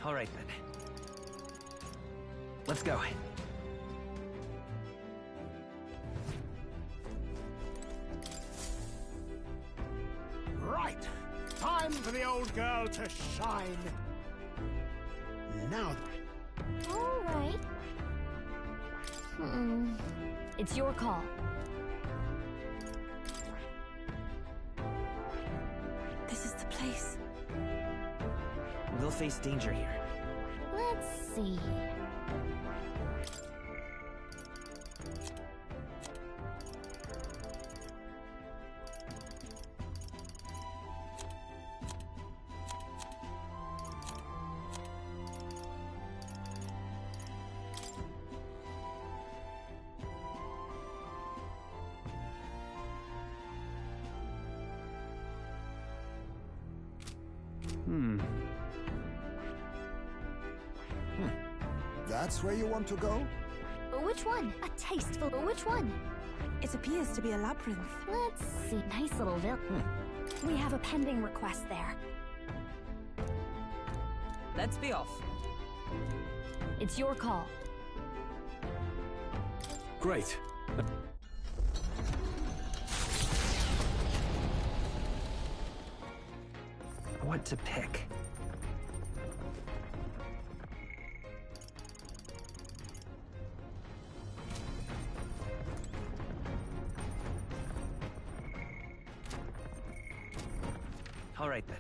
All right then. Let's go. Right. Time for the old girl to shine. Now then. All right. It's your call. This is the place. We'll face danger here. Let's see. That's where you want to go? Which one? A tasteful. Which one? It appears to be a labyrinth. Let's see. Nice little We have a pending request there. Let's be off. It's your call. Great. What to pick? All right then.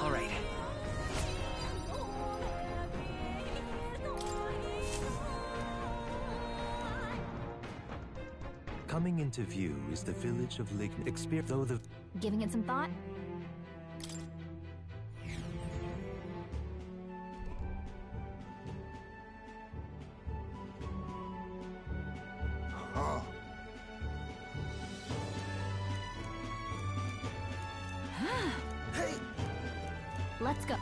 All right. Coming into view is the village of Lign. Though the Giving it some thought? Huh. Hey! Let's go.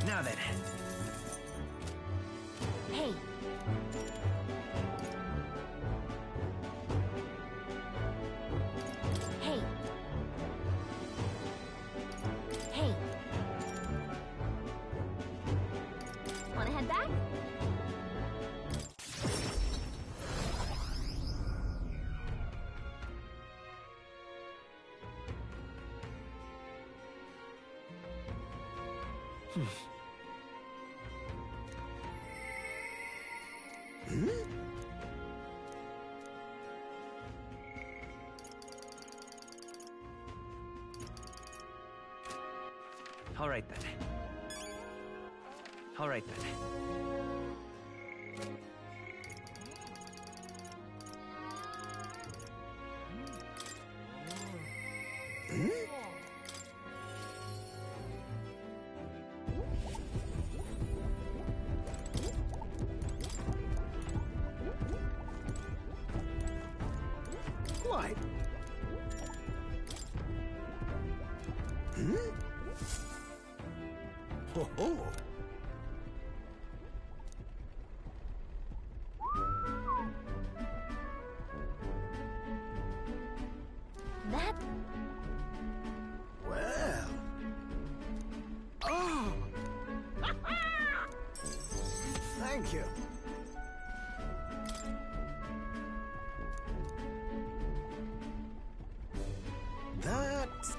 Now then. Hey. Hey. Hey. Wanna head back? All right then. All right then. Why? Ho ho! Thank you. That's...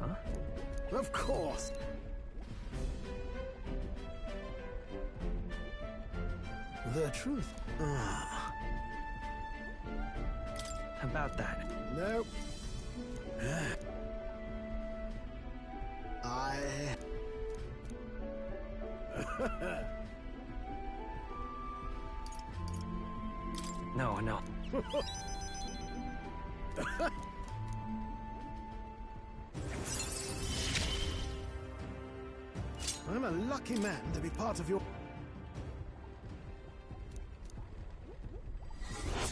Huh? Of course. The truth. About that. Nope. No, no. I'm a lucky man to be part of your...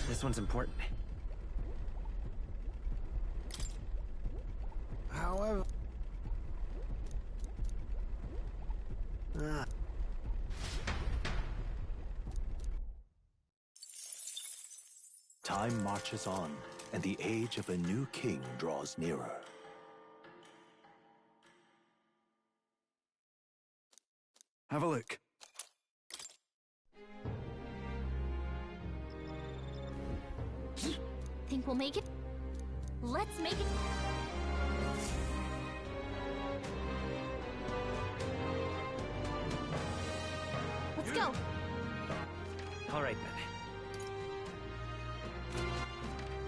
This one's important. However... Time marches on, and the age of a new king draws nearer. Have a look. Think we'll make it? Let's make it. Let's go. All right, then.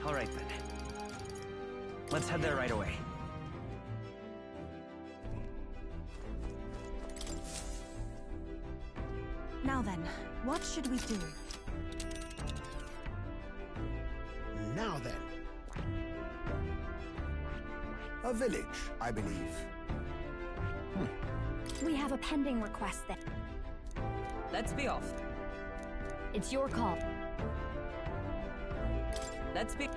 All right, then. Let's head there right away. Now then, what should we do? Now then. A village, I believe. We have a pending request there. Let's be off. It's your call. Let's be...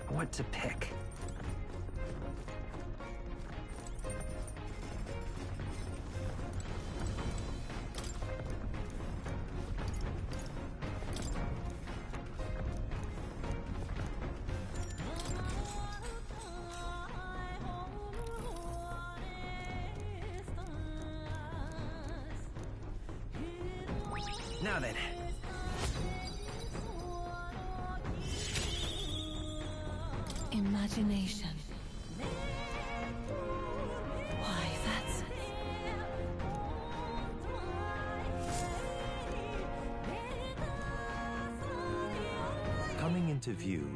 What to pick? Now then. Imagination. Why, that's... Coming into view,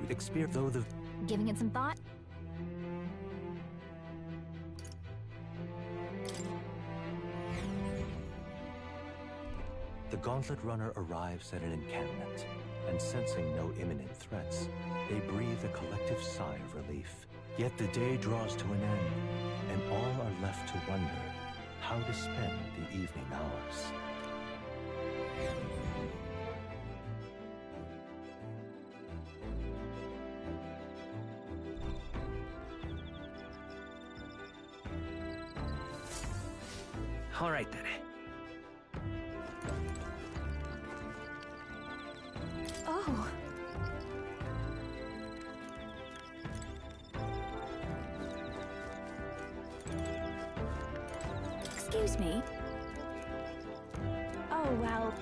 though the... Giving it some thought? The Gauntlet Runner arrives at an encampment, and sensing no imminent threats, they breathe a collective sigh of relief. Yet the day draws to an end, and all are left to wonder how to spend the evening hours. All right, then. Oh. Excuse me. Oh, well.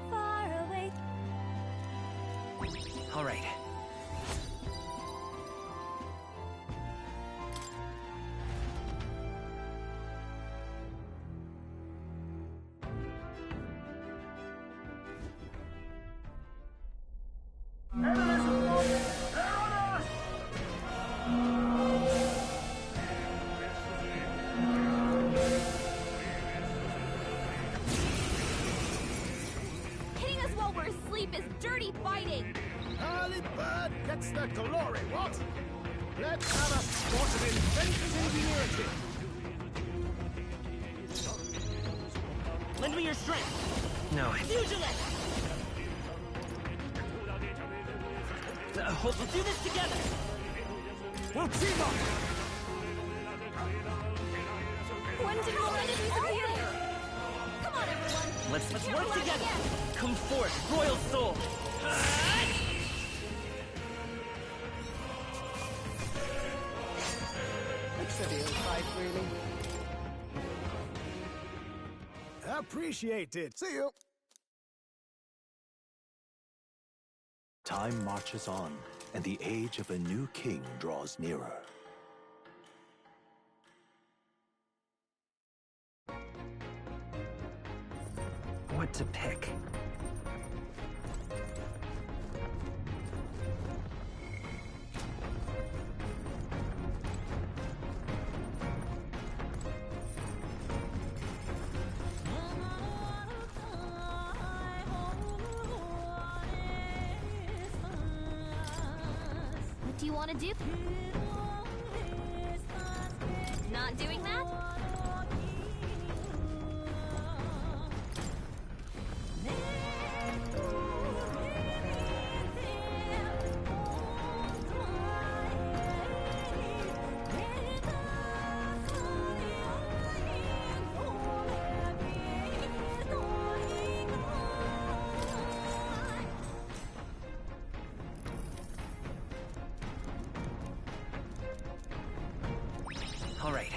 Far away. All right. Hitting us while we're asleep is dirty fighting. Early bird gets the glory, what? Let's have a sport of inventive ingenuity. Lend me your strength. No. Pugilist! Hold. We'll do this together! We'll team up! Come on, everyone. Let's Can't work relax together. yet. Come forth, royal soul. It's a real fight, really. Appreciate it. See you. Time marches on, and the age of a new king draws nearer. What to pick? What do you want to do? Not doing that? All right.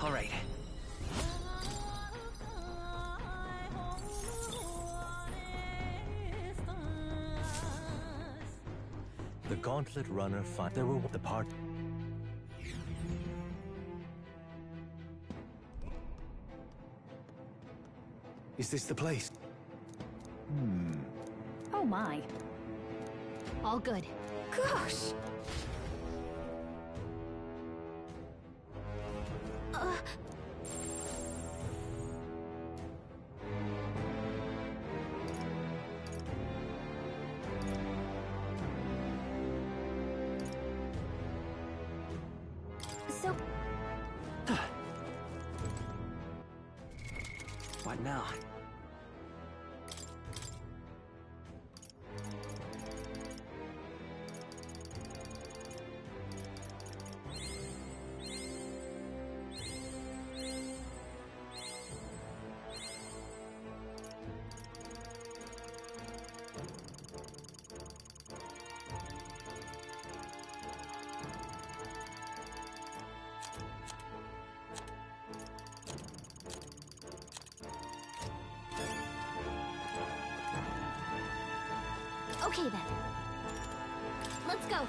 All right. The gauntlet runner there were the part. Is this the place? Oh my. All good. Gosh. So, What now? okay then. Let's go.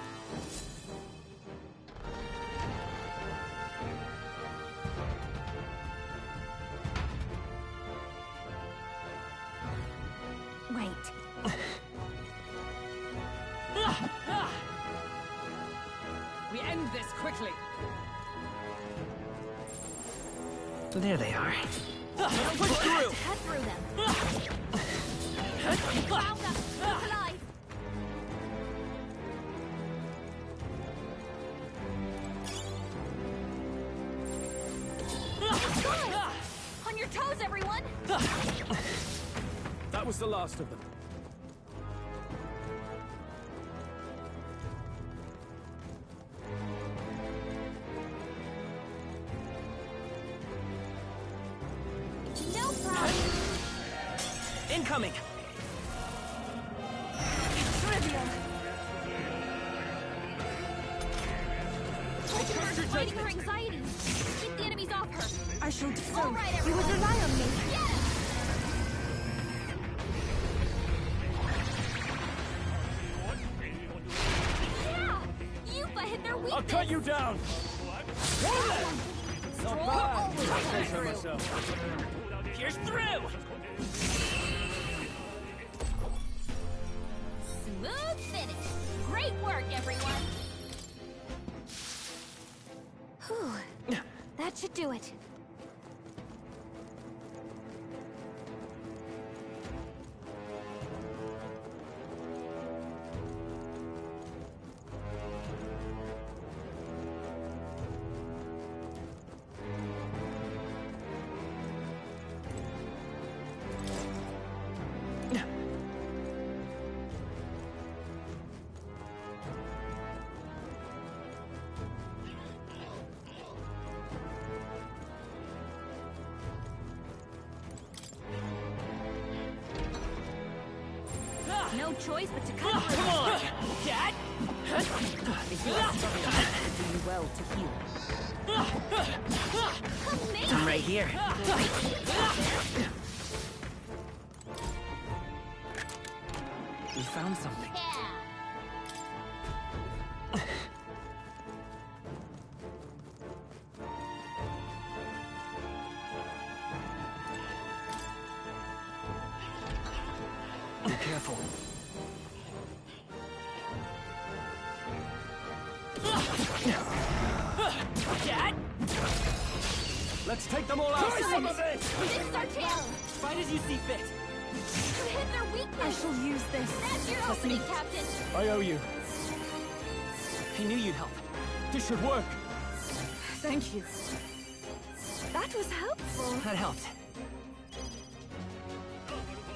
Wait. We end this quickly. There they are. Push through. Cut through them. Found them. Alive. Good. On your toes, everyone. That was the last of them. No problem. Incoming! Trivial. Ultimate's fighting her anxiety. Keep the enemies off her. I shall do so. All right, You everyone. would rely on me. Yes! Yeah! Yupa hit their weakness. I'll cut you down. Stroll bad. over Take through. care of myself. Pierce through. Smooth finish. Great work, everyone. Whew. That should do it. No choice but to cut Come through. on! Dad! If you are struggling, it would do you well to heal. I'm right here. We found something. Be careful. Dad! Let's take them all out! Some of this is our chance! Fight as you see fit. You hit their I weakness! shall use this. That's your Trust opening, me. Captain! I owe you. I knew you'd help. This should work. Thank you. That was helpful. That helped.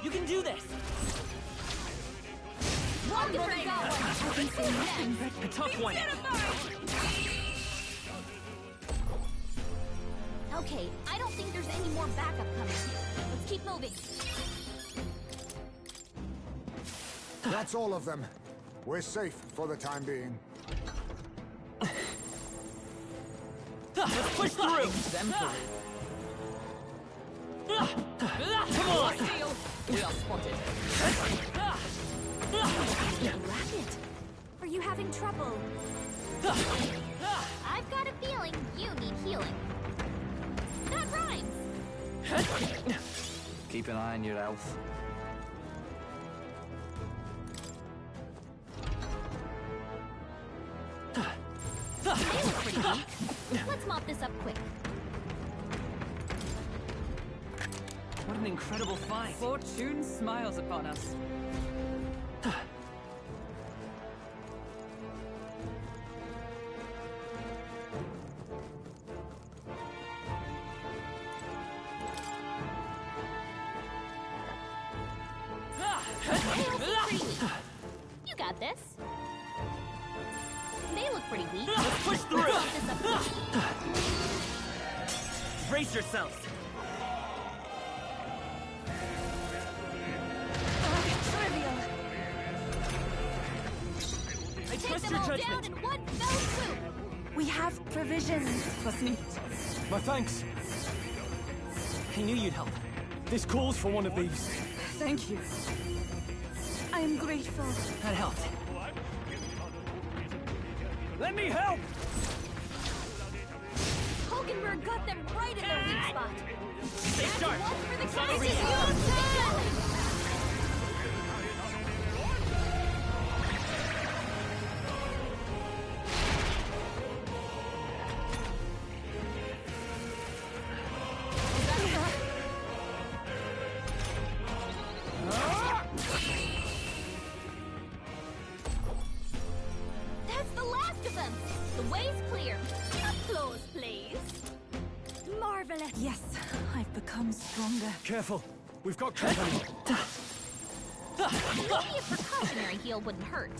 You can do this! Wonderful! I can say nothing but A tough one. okay, I don't think there's any more backup coming. Let's keep moving. That's all of them. We're safe for the time being. Let's push through! Exemplary. Come on! We are spotted. Rabbit, are you having trouble? I've got a feeling you need healing. That rhymes. Keep an eye on your health. They look pretty weak. Let's mop this up quick. What an incredible find. Fortune smiles upon us. Pretty weak. You got this. They look pretty weak. Let's push through! Mop this up quick. Brace yourselves! Trivial. I Take trust them your all judgment! down in one fell swoop. We have provisions. Was neat. My thanks. I knew you'd help. This calls for one of these. Thank you. I am grateful. That helped. Let me help! Hulkenberg got them right in their weak spot. Stay sharp! One for the It's not Kaiser. over yet. Your turn. That's the last of them. The way's clear. Applause, please. Marvelous. Yes, I've become stronger. Careful. We've got company. Maybe a precautionary heal wouldn't hurt.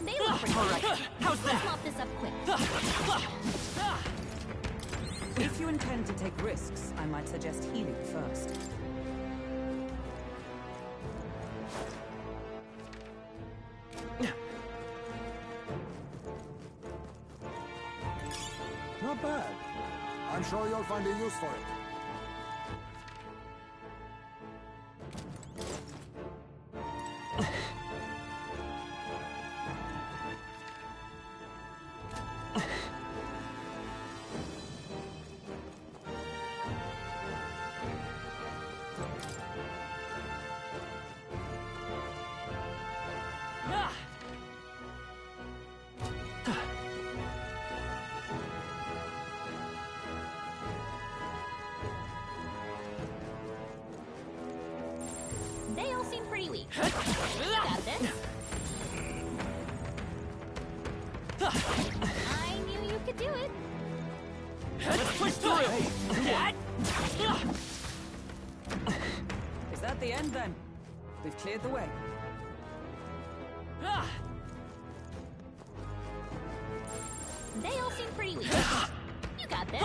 They look pretty All right, how's Let's that? mop this up quick. If you intend to take risks, I might suggest healing first. Not bad. I'm sure you'll find a use for it. They all seem pretty weak. You got this. do it. Let's push through! Dad! Is that the end then? We've cleared the way. They all seem pretty weak. You got this.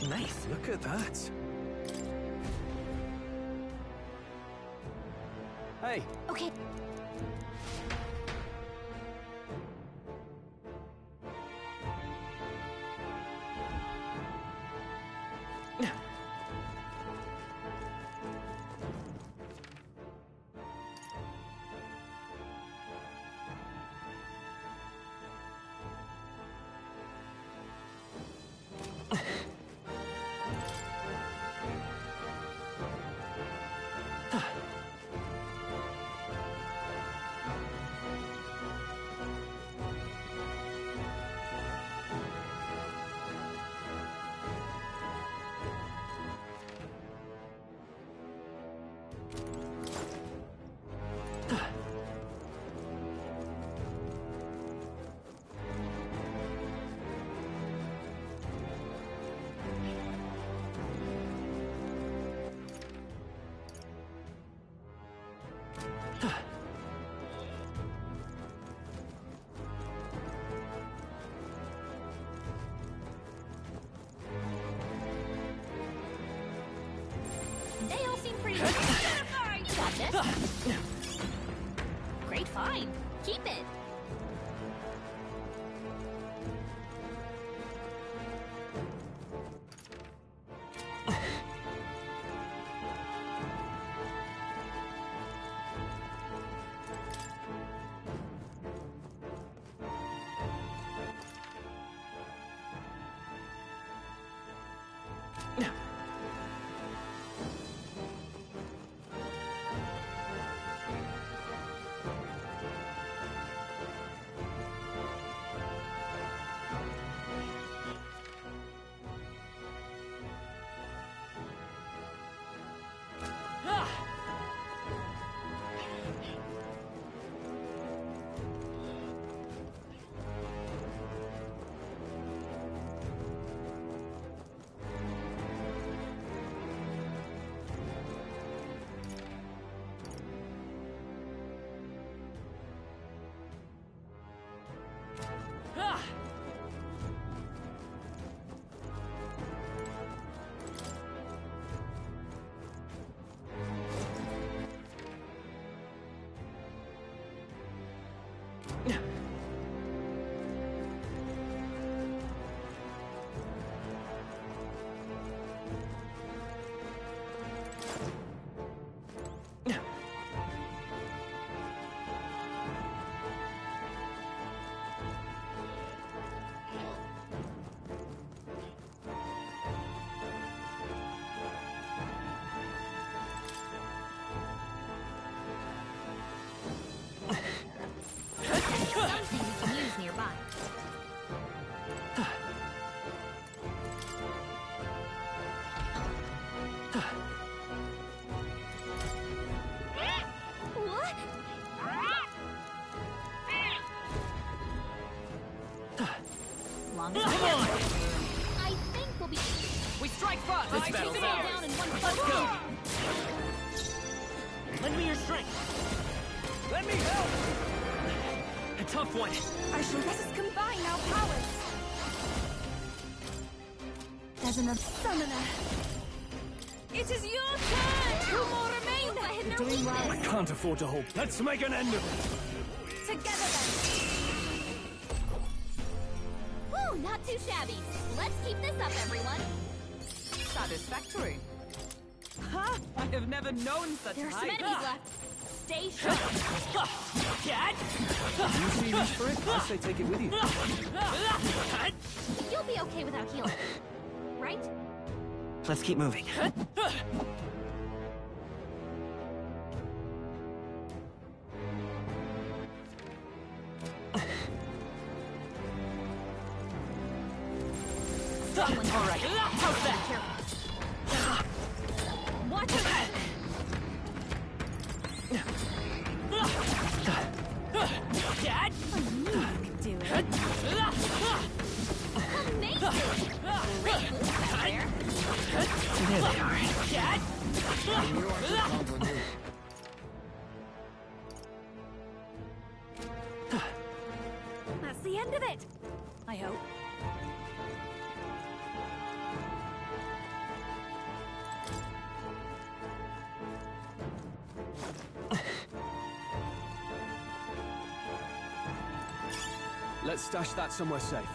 Nice. Look at that. Hey, Okay. They all seem pretty weak. You got this. Great find. Keep it. Something we can use nearby. What? Long as I think we'll be. We strike first! This I take battle's them all ours! down in one Let's punch. go! Lend me your strength! Let me help! A tough one! I shall let us combine our powers. As an summoner. It is your turn! Two more remain! Go ahead and Doing well. weakness. Can't afford to hope. Let's make an end of it. Together then! Woo, not too shabby. Let's keep this up, everyone. Satisfactory. Ha! I have never known such There are some height. enemies left. Stay sharp. Dad! you serious for it? I say take it with you. You'll be okay without healing. Right? Let's keep moving. All right, how's that? Watch it! I knew you could do it. Amazing! Great move back there. There they are. I knew I could count on you. That's the end of it. I hope. Let's stash that somewhere safe.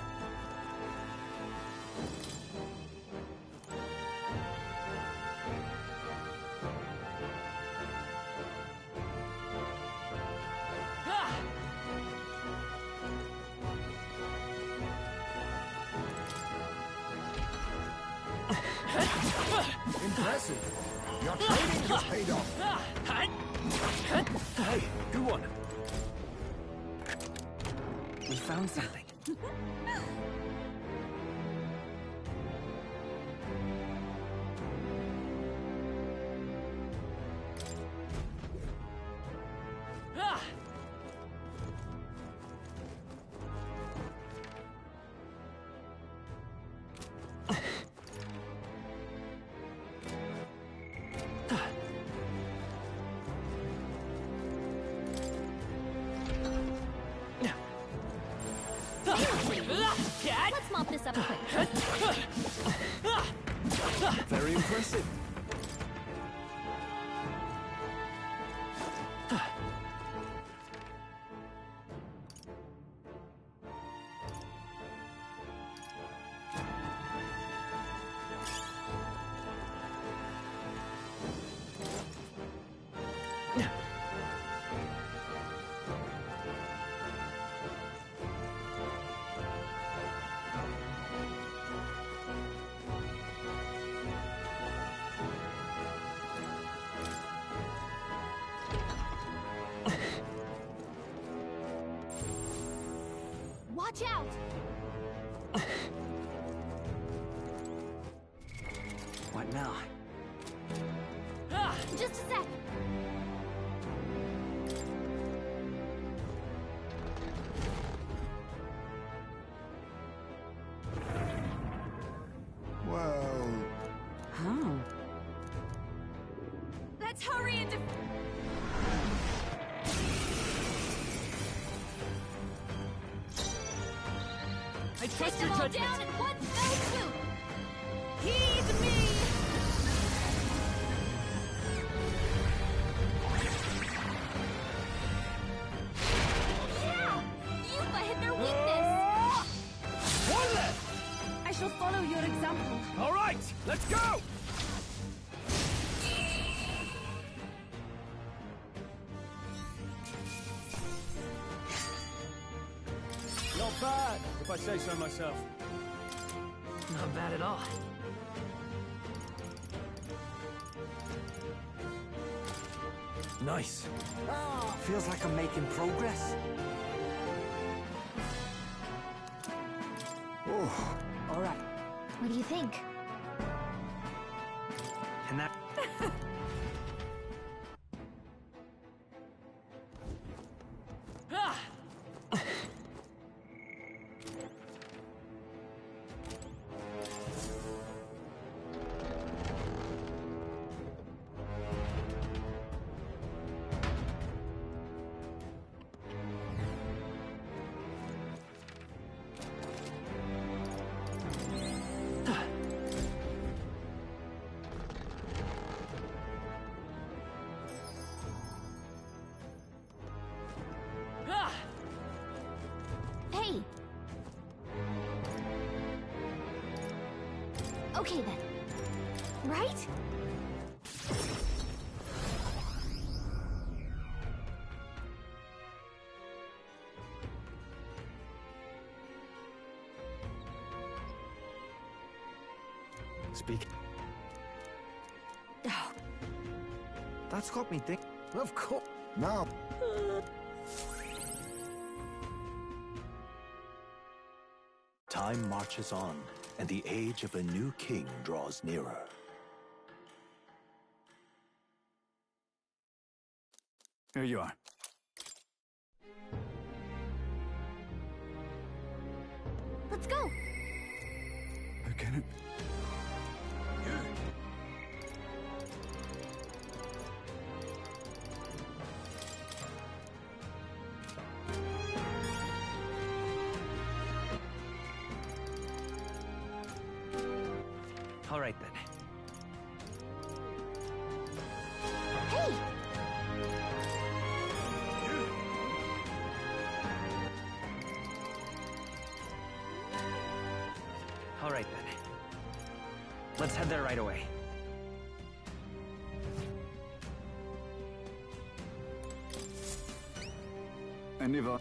Impressive. Your training has paid off. Hey, good one. We found something. Let's mop this up quick. Very impressive. Watch out! What now? Just a sec. Well, Oh. Let's hurry and take them all down in one fell swoop. Heed me. Yeah! Yuba hit their weakness. One left! I shall follow your example. All right, let's go! Not bad, if I say so myself. Not bad at all. Nice. Feels like I'm making progress. oh, All right. What do you think? And that... Hey. Okay then. Right? Speak. Oh, That's got me thinking. of course. Now, Time marches on, and the age of a new king draws nearer. Here you are. Let's go. Who can it? All right then. Hey! All right then. Let's head there right away. I never.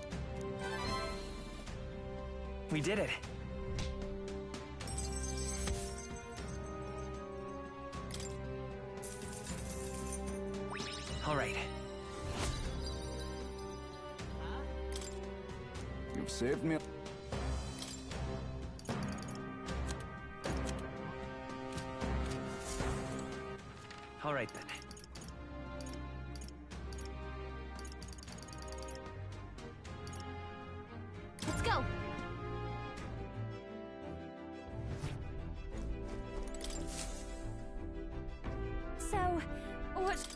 We did it. All right. You've saved me. All right then. Let's go. So, what?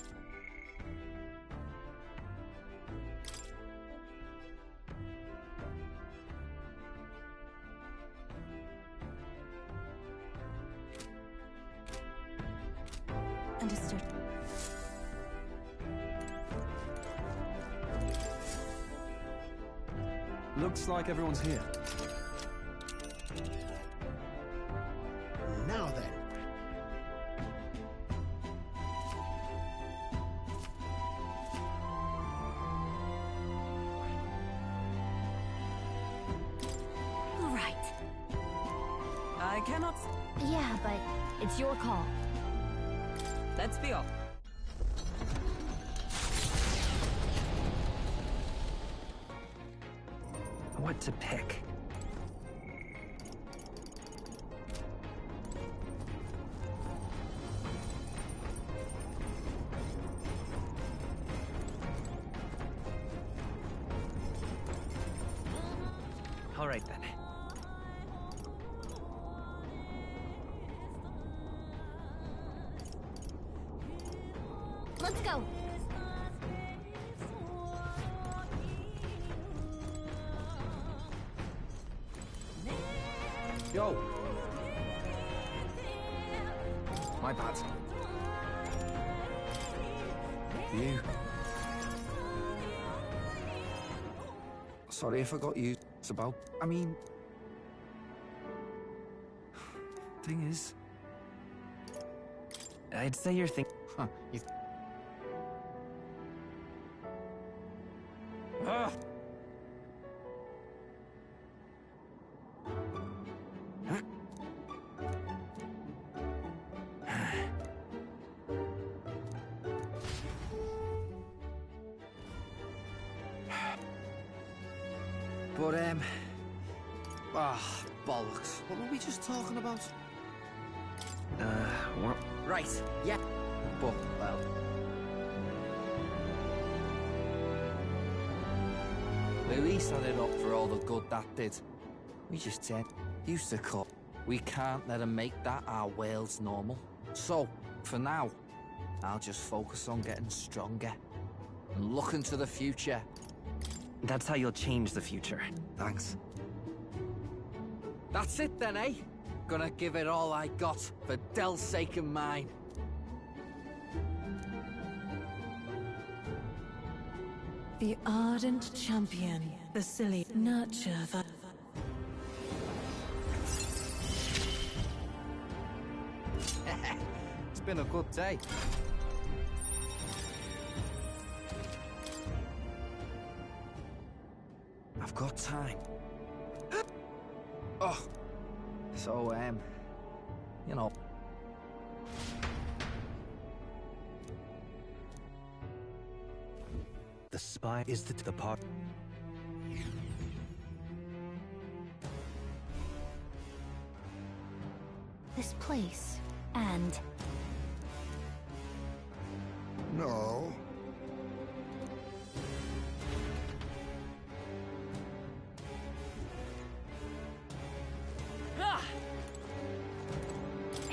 Understood. Looks like everyone's here. Now then. All right. I cannot... Yeah, but it's your call. Let's be off. What to pick? All right then. Let's go. Yo! My bad. You. Sorry if I got you. It's about... I mean... Thing is... I'd say you're thinking. Huh, you... Ah! But, bollocks. What were we just talking about? What? Right, yeah. But, well... Louis set it up for all the good that did. We just said, used to cut. We can't let him make that our world's normal. So, for now, I'll just focus on getting stronger and looking to the future. That's how you'll change the future. Thanks. That's it then, eh? Gonna give it all I got for Del's sake and mine. The ardent champion, the silly nurture the... It's been a good day. I've got time. Oh, so, you know. The spy is the part. This place, and... No.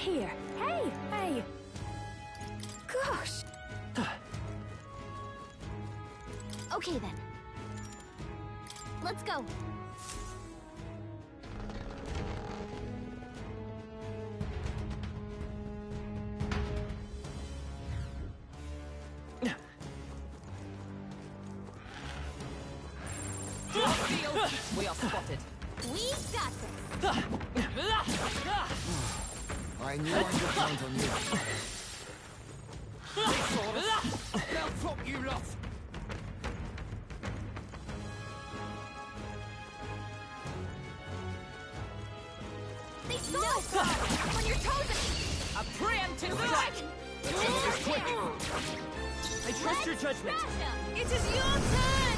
here. Hey, hey. Gosh. Okay then. Let's go. We are spotted. We got this. I knew I could count on you. They'll flop you lot! They saw us! On your toes! A preemptive Dragon! strike! I trust your judgment. It is your turn!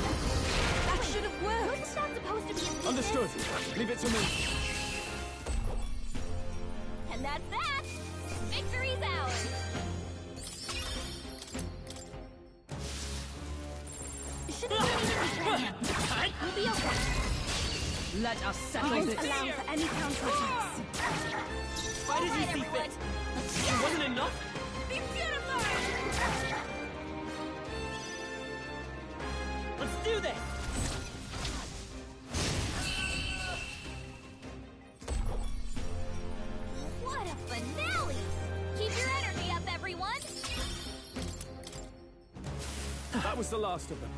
That should have worked. Wasn't that supposed to be a secret? Understood. Leave it to me. And that's that! Victory's ours! Shouldn't we'll be okay. Let us settle Don't this. allow for any counterattacks. Fight as you see everyone. fit. It wasn't enough? Be beautified! Let's do this! What a finale! Keep your energy up, everyone! That was the last of them.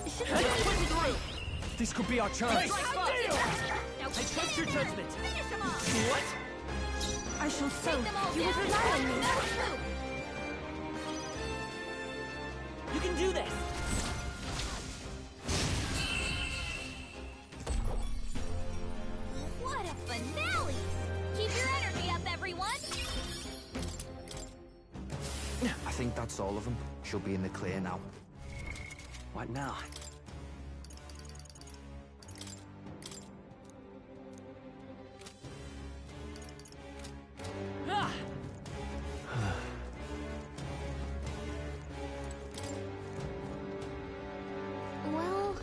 Let's push through! This could be our chance. Now I trust your judgment. Finish them off! What? I shall Take so. them all You down would in rely on one me. fell swoop! You can do this! What a finale! Keep your energy up, everyone! I think that's all of them. Should be in the clear now. What now? Ah! Well...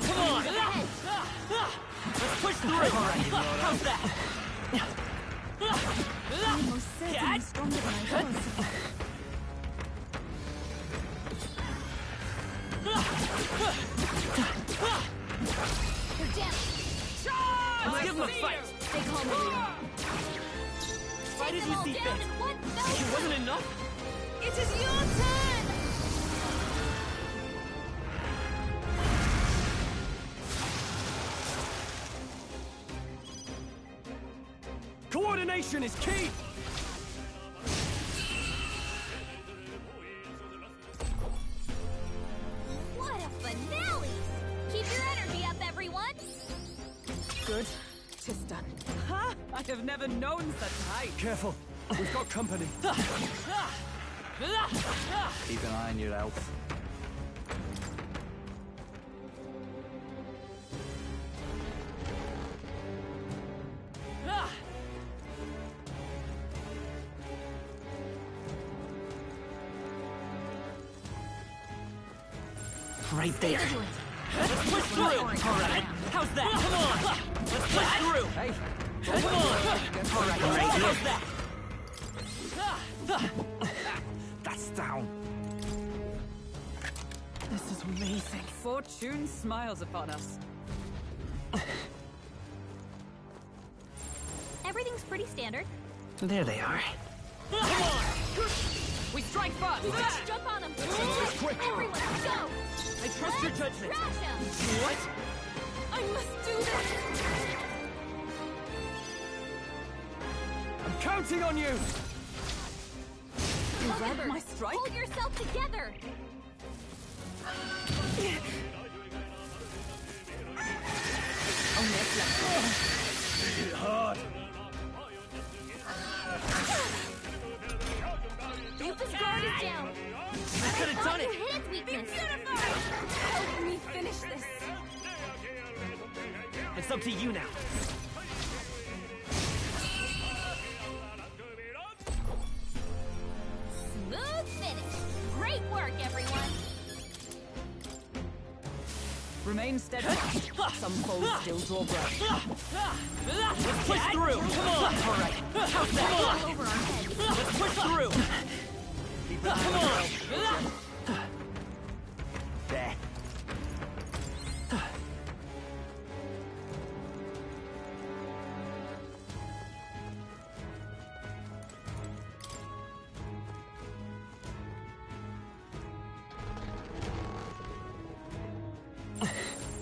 Come on! Let's push through! How's that? I'm most certainly stronger than I was. You're down! Let's give him a fight! Stay calm, everyone. Fight Take as them you all see down fit! in one fell It swoop! wasn't enough? It is your turn! Coordination is key! What a finale! Keep your energy up, everyone! Good. 'Tis done. Ha! I have never known such height. Careful. We've got company. Keep an eye on your health. Right there. Let's push through! Alright, how's that? Come on! Let's push through! Hey! Come on! Alright, how's that? That's down! This is amazing. Fortune smiles upon us. Everything's pretty standard. There they are. Come on! We strike first! Jump on them! quick. Everyone, go! I trust your judgment. Crash them! What? I must do this! I'm counting on you! You read my strike? Hold yourself together! Only a flex. Hit it hard. Rufus guard is down! I could have done You it! hit its weakness! Help me finish this! It's up to you now. Smooth finish! Great work, everyone! Remain steadfast. Some foes still draw breath. Let's push through! Come on! Alright. How's that? Over our heads. Let's push through! Come on! There.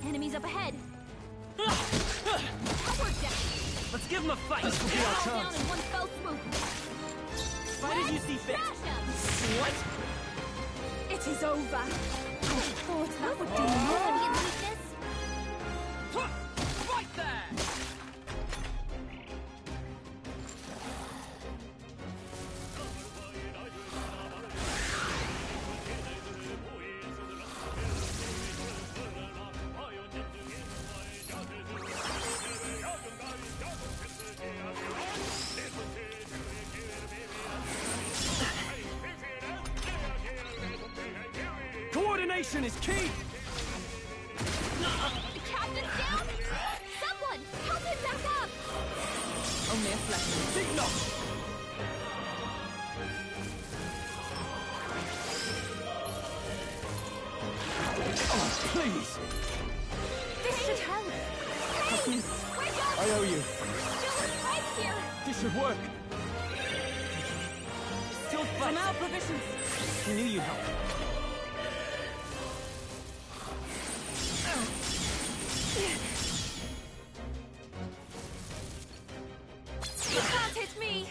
Enemies up ahead. Let's give him a fight! All down in one fell swoop. Fight as you see fit! Smash him. What? It is over. I thought that would do Heavy more. in weakness. Fight there! Coordination is key! The captain's down. Someone, help him back up. Only a flesh. Signal! Oh, please! This should help. Hey, wake up. I owe you. Still in fight here. This should work. Still For fight! now, provisions. I knew you'd help. You can't hit me.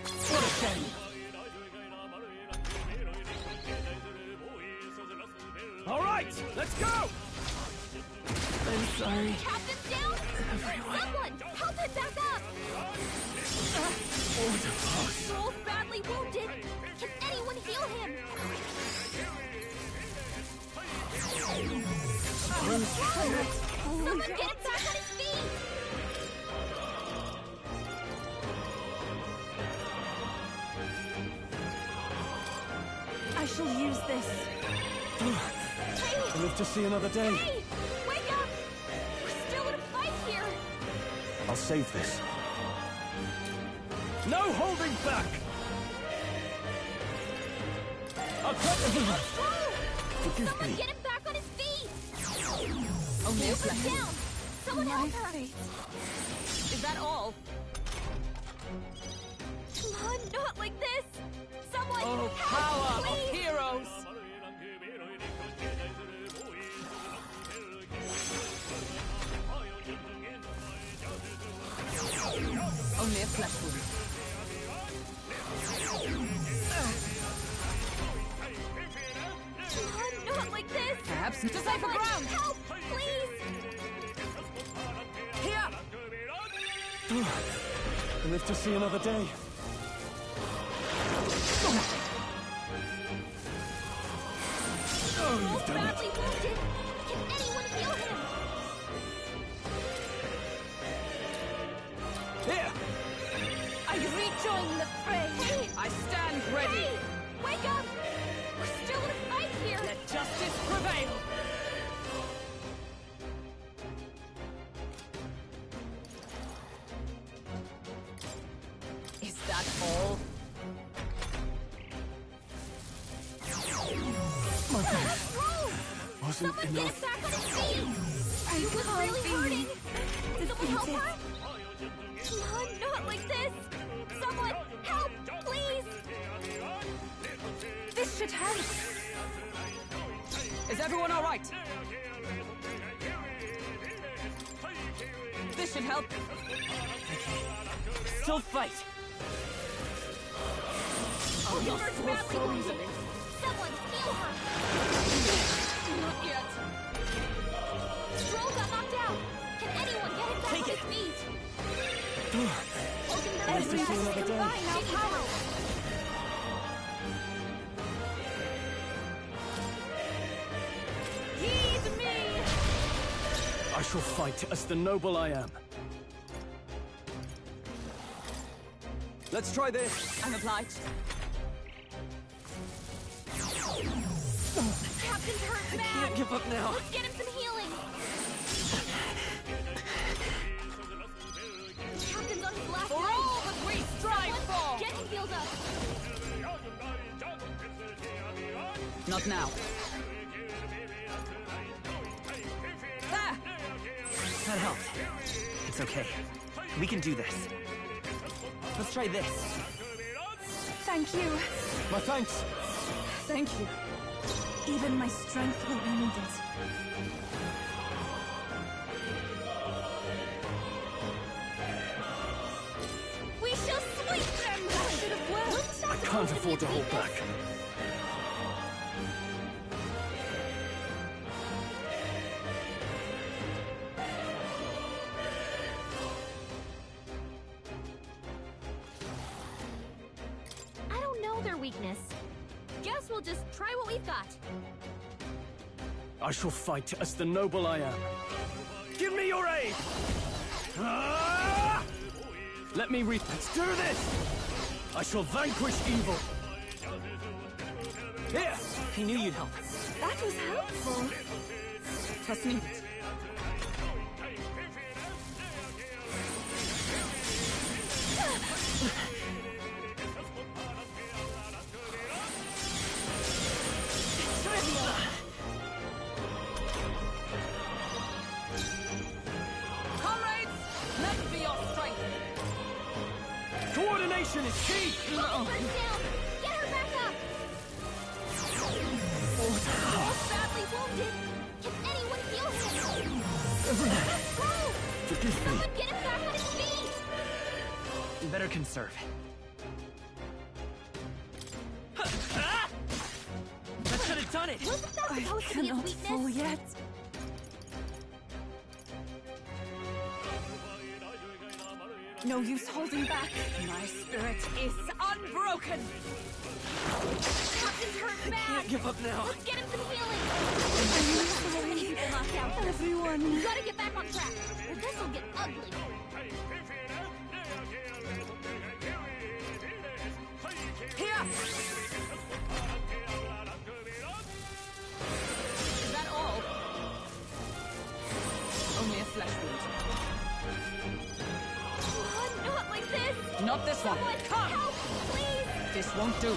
What a shame! All right, let's go! I'm sorry. Captain's down. Someone, help him back up. Joel's badly wounded. Can anyone heal him? Someone get him back on his feet. I shall use this. I live to see another day. Hey, wake up. We're still in a fight here. I'll save this. No holding back! I'll cut everyone! Forgive Someone me. get him back on his feet. Only a Super flesh. down. Someone help her. fate. Is that all? Come on, not like this. Someone Oh, help, power of please. heroes! Only a flesh wound. Come on, not like this. Perhaps to safer Someone ground! help, please. Here! I live to see another day. Oh, you've done it. Badly wounded. Can anyone heal him? Here! I rejoin the fray. Hey, I stand ready! hey, wake up. We're still in a fight here. Let justice prevail! Is that all? My God, Roll. wasn't Someone get enough. him back on his feet. I He was can't really be hurting. Someone help defeated. her. Come on, not like this. Someone help, please. This should help. Is everyone all right? This should help. Still fight! Hookenberg's badly wounded. Someone heal her. Not yet. Stroll got knocked out. Can anyone get him back Take on it. his feet? Every Hookenberg's let's badly combine our wounded. power. Heed me. I shall fight as the noble I am. Let's try this. I'm obliged. Captain's hurt bad. Can't give up now. Let's get him some healing. The captain's on his last For leg. all that we strive for! Get him healed up. Not now. Ah! That helped. It's okay. We can do this. Let's try this. Thank you. My thanks. Thank you. Even my strength will be needed. We shall sweep them. That should have worked. I can't afford to hold back. I don't know their weakness. Guess we'll just try what we've got. I shall fight as the noble I am. Give me your aid! Ah! Let me let's do this! I shall vanquish evil. Here! I knew you'd help. That was helpful. Trust me. Comrades, lend me your strength. Coordination is key! First down. Get her back up. He's badly wounded. Can anyone heal him? Let's go. Forgive me. Someone get him back on his feet. You better conserve. That should have done it. Wasn't that I supposed to be his cannot weakness? fall yet. No use holding back. My spirit is unbroken. Captain's hurt bad. Can't give up now. Let's get him some healing. I'm Too many sorry. people knocked out. Everyone. We gotta get back on track, or this'll get ugly. Here! Is that all? Only a flesh wound. Not like this. Not this one. Someone Come! help, please. This won't do.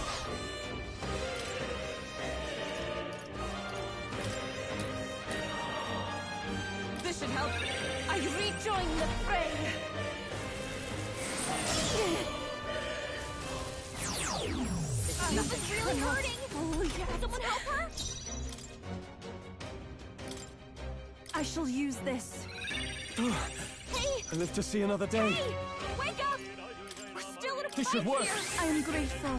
This should help. I rejoin the fray. She was really hurting. Oh, yes. Someone help her. I shall use this. Hey, I live to see another day. hey, wake up. We're still in a This fight should work. here. I am grateful.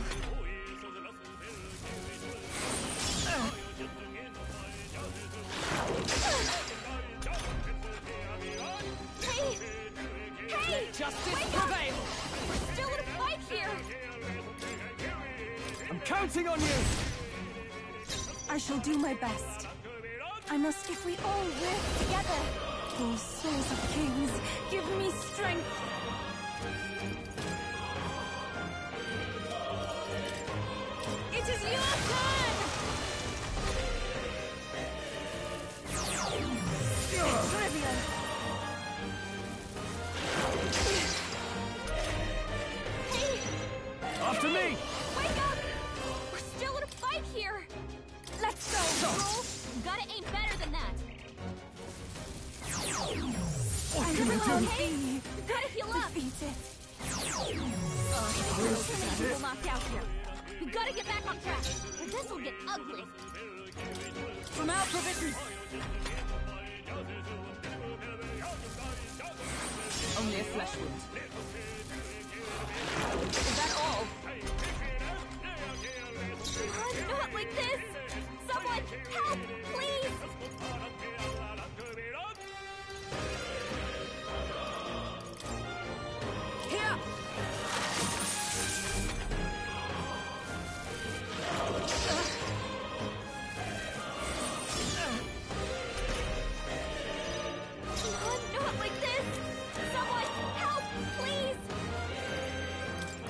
Hey, hey, Justice wake up. prevail! We're still in a fight here. I'm counting on you! I shall do my best. I must, if we all work together. Oh, souls of kings, give me strength. It is your turn! Trivial. Hey, After me! wake up. We're still in a fight here. Let's go. Roll. Gotta aim better than that. What I'm can we alone. do? Hey, you gotta heal up. Defeated. Too many people knocked out here. We gotta get back on track, or this'll get ugly. From our provisions! Only a flesh wound. Is that all? Not like this! Someone, help, please! Here! Not like this! Someone, help, please!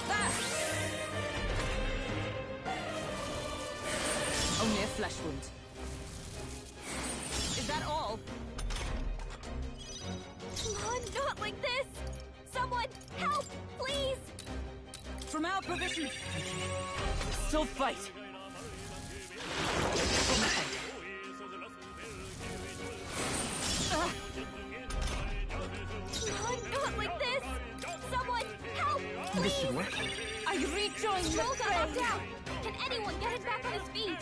There! Only a flesh wound. From our provisions. Still fight. Not like this! Someone, help! Please! This should work. I rejoin the fray! Knocked out! Can anyone get him back on his feet?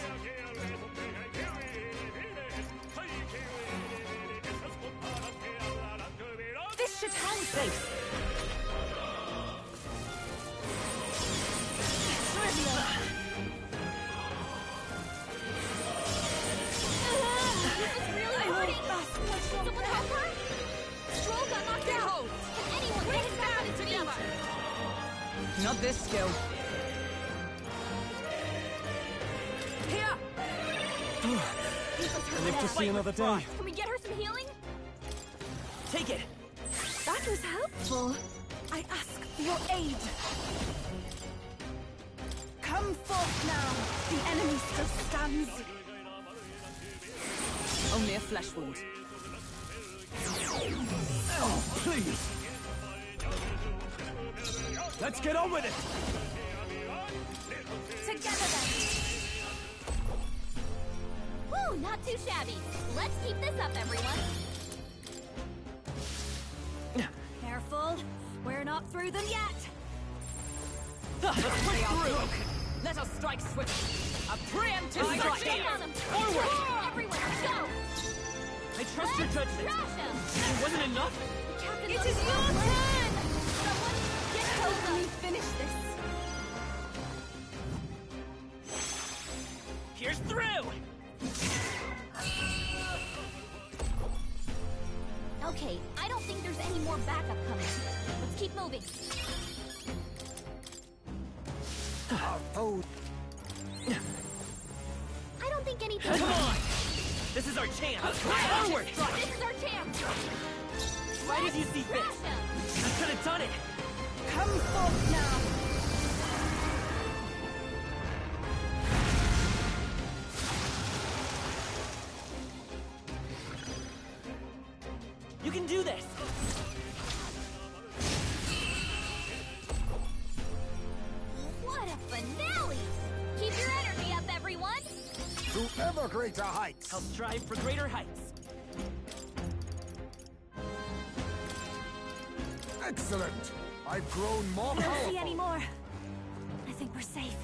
This should hang safe. Trivial! This is really hurting! Can someone help her? Stroll got knocked out! Can anyone get him back on his feet? Not this skill. Here! I live to see another day. Can we get her some healing? Take it. That was helpful. I ask for your aid. Come forth now. The enemy still stands. Only a flesh wound. Oh, please! Let's get on with it! Together then! Woo, not too shabby. Let's keep this up, everyone. Careful. We're not through them yet. Let's push through. Let us strike swiftly. A preemptive I got strike. it. On them. Forward. Everyone, go! I trust your judgment. Trash him! It wasn't enough? Captain, It is your turn! Someone, get Help me Helga! finish this. Here's through. Okay, I don't think there's any more backup coming. Let's keep moving. Oh, I don't think anything... Come on. This is our chance. Forward. This is our chance! Right as you see fit. Trash him! I could have done it. Come forth now. You can do this. What a finale! Keep your energy up, everyone! to ever greater heights! I'll strive for greater heights. Excellent! I've grown more Don't powerful. see any more. I think we're safe.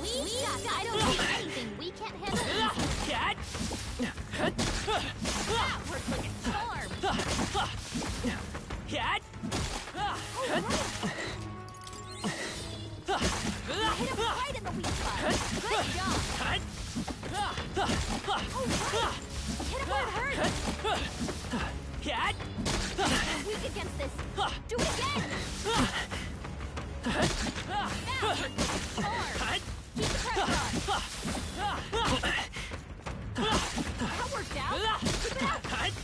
We got I don't see anything we can't handle. Cat. That works like a charm! Cat. Hit him right in the weak spot! Good job! Alright! Hit him where it hurts! Cat. We're weak against this! Do it again! That works like a charm! Keep the pressure on! That worked out! Keep it up! Alright!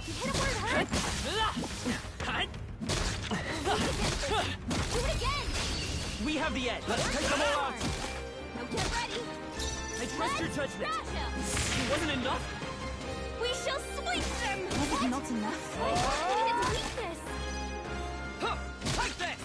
You hit him where it hurts! Do it again! We have the edge. Let's take them all out. Now get ready! I trust your Let's judgment. smash him! It wasn't enough? We shall sweep them! Was it not enough? I thought we didn't weakness! Huh. Like this.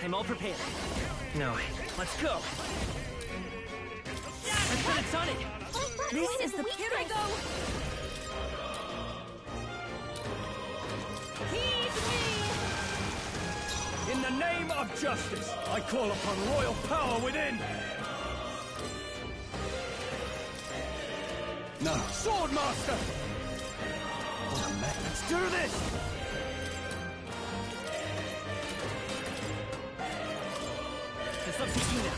I'm all prepared. No, let's go. I could have done it. This is the Here I go! Heed me! In the name of justice, I call upon royal power within! No. Swordmaster! Let's do this! It's up to you now.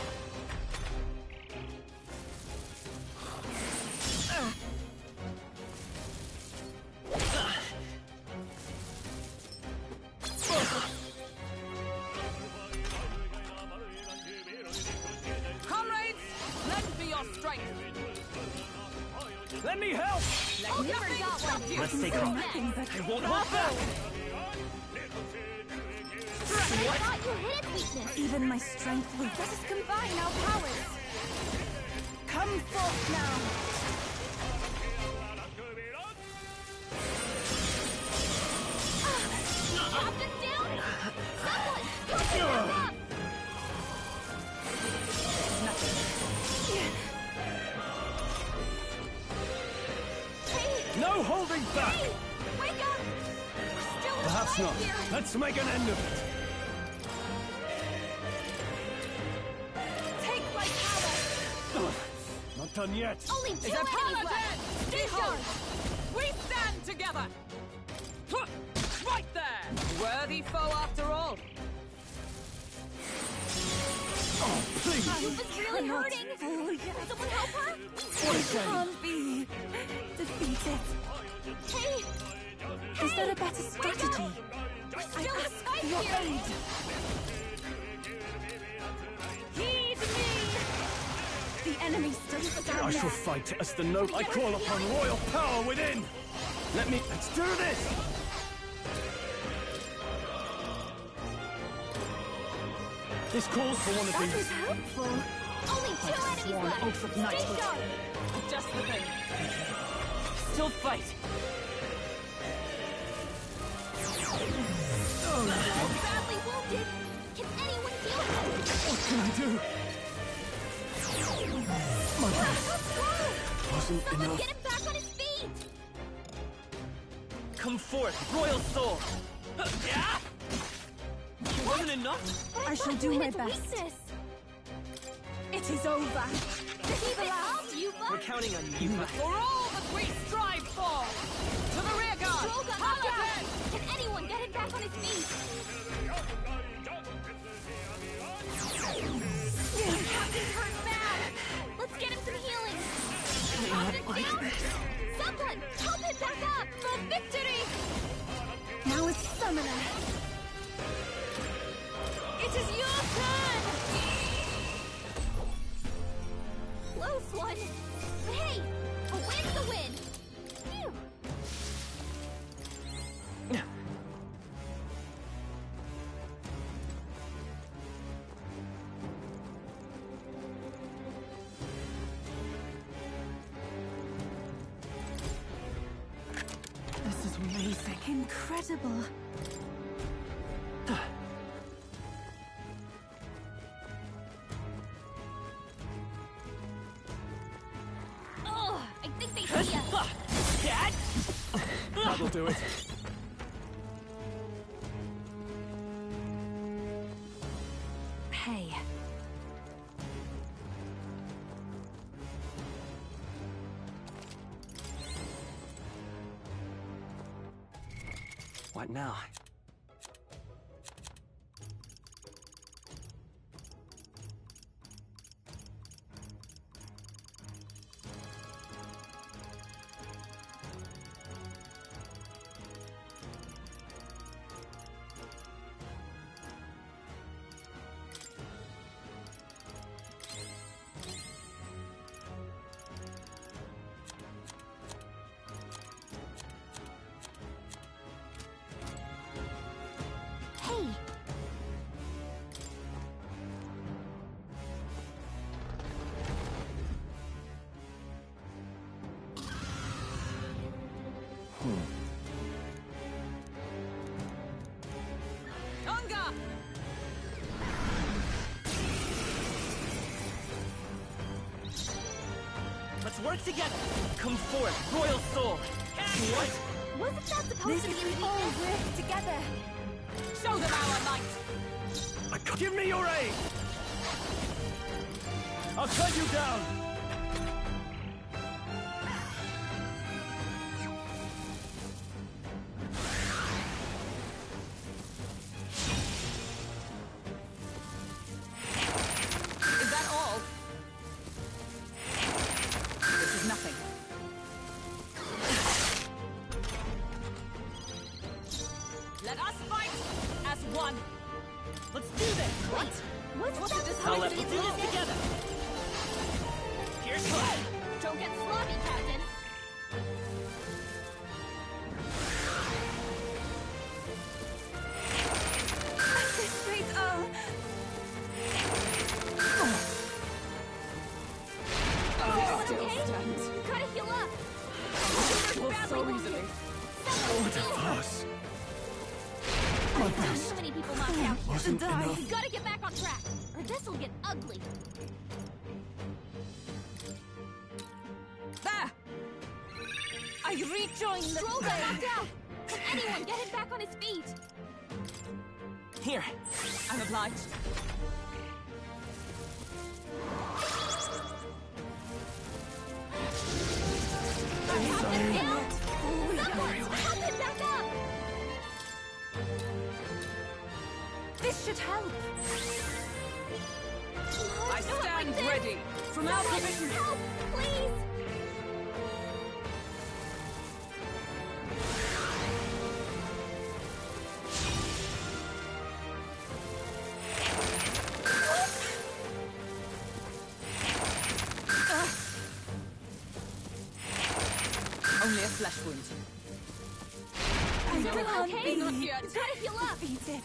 Let's stay calm. nothing but I won't hold back! I thought you hid its weakness. even my strength will. Let us combine our powers. Come forth now. Captain down! Someone! Help me up! Hey! No holding back! Hey! Wake up! We're still Perhaps alive not. here! Let's make an end of it. Take my power! Not done yet. Only two Is a enemies left! paladin! Stay Behold! sharp! We stand together! Huh, right there! Worthy foe after all! Oh, please! Rufa's really Cannot hurting! fool you. Someone help her? What is that? Can't be defeated. Hey! Is there a better strategy? We're still alive Your here! aid. Heed me! The enemy still stands. I shall fight as the noble. I call upon royal power within. Let's do this. This calls for one of That was these. helpful. Only two enemies left! oath of Stay knighthood. sharp! Just the thing. Still fight! We're badly wounded! Can anyone heal him? What can I do? Let's go! Wasn't Someone enough. get him back on his feet! Come forth, royal soul! Yeah! It wasn't enough? But I shall thought do you my hid its best. weakness. It is over. Keep it up, Yuba! We're counting on you, Yuba. For all that we strive for! To the rear guard! Droga, Paladin! Can anyone get him back on his feet? Captain's hurt bad! Let's get him some healing! Captain down! Someone, help him back up! For victory! Now it's summoner. It is your turn! Close one! But hey, a win's a win! Phew. This is amazing. Incredible. Ugh, I think they see us! Dad? That'll do it. Hey. What now? Hey! Unga! Let's work together! Come forth, royal soul! What? Wasn't that supposed to This be a is all weakness? work together. Show them our might! Give me your aid. I'll cut you down. Is that all? This is nothing. Let us fight as one. Let's do this! Wait, wasn't What's that this? Now supposed let's to do be a this weakness? together! Here's one! Don't get sloppy, Captain! us. So many people knocked out here. Wasn't enough. We gotta get back on track, or this'll get ugly. There! I rejoined the Stroll got knocked out. Can anyone get him back on his feet? Here. I'm obliged. Someone help him back up! This should help. I stand like this. ready. From our Someone position. help, please! Only a flesh wound. Everyone okay? Not yet. You gotta heal up! Beat it.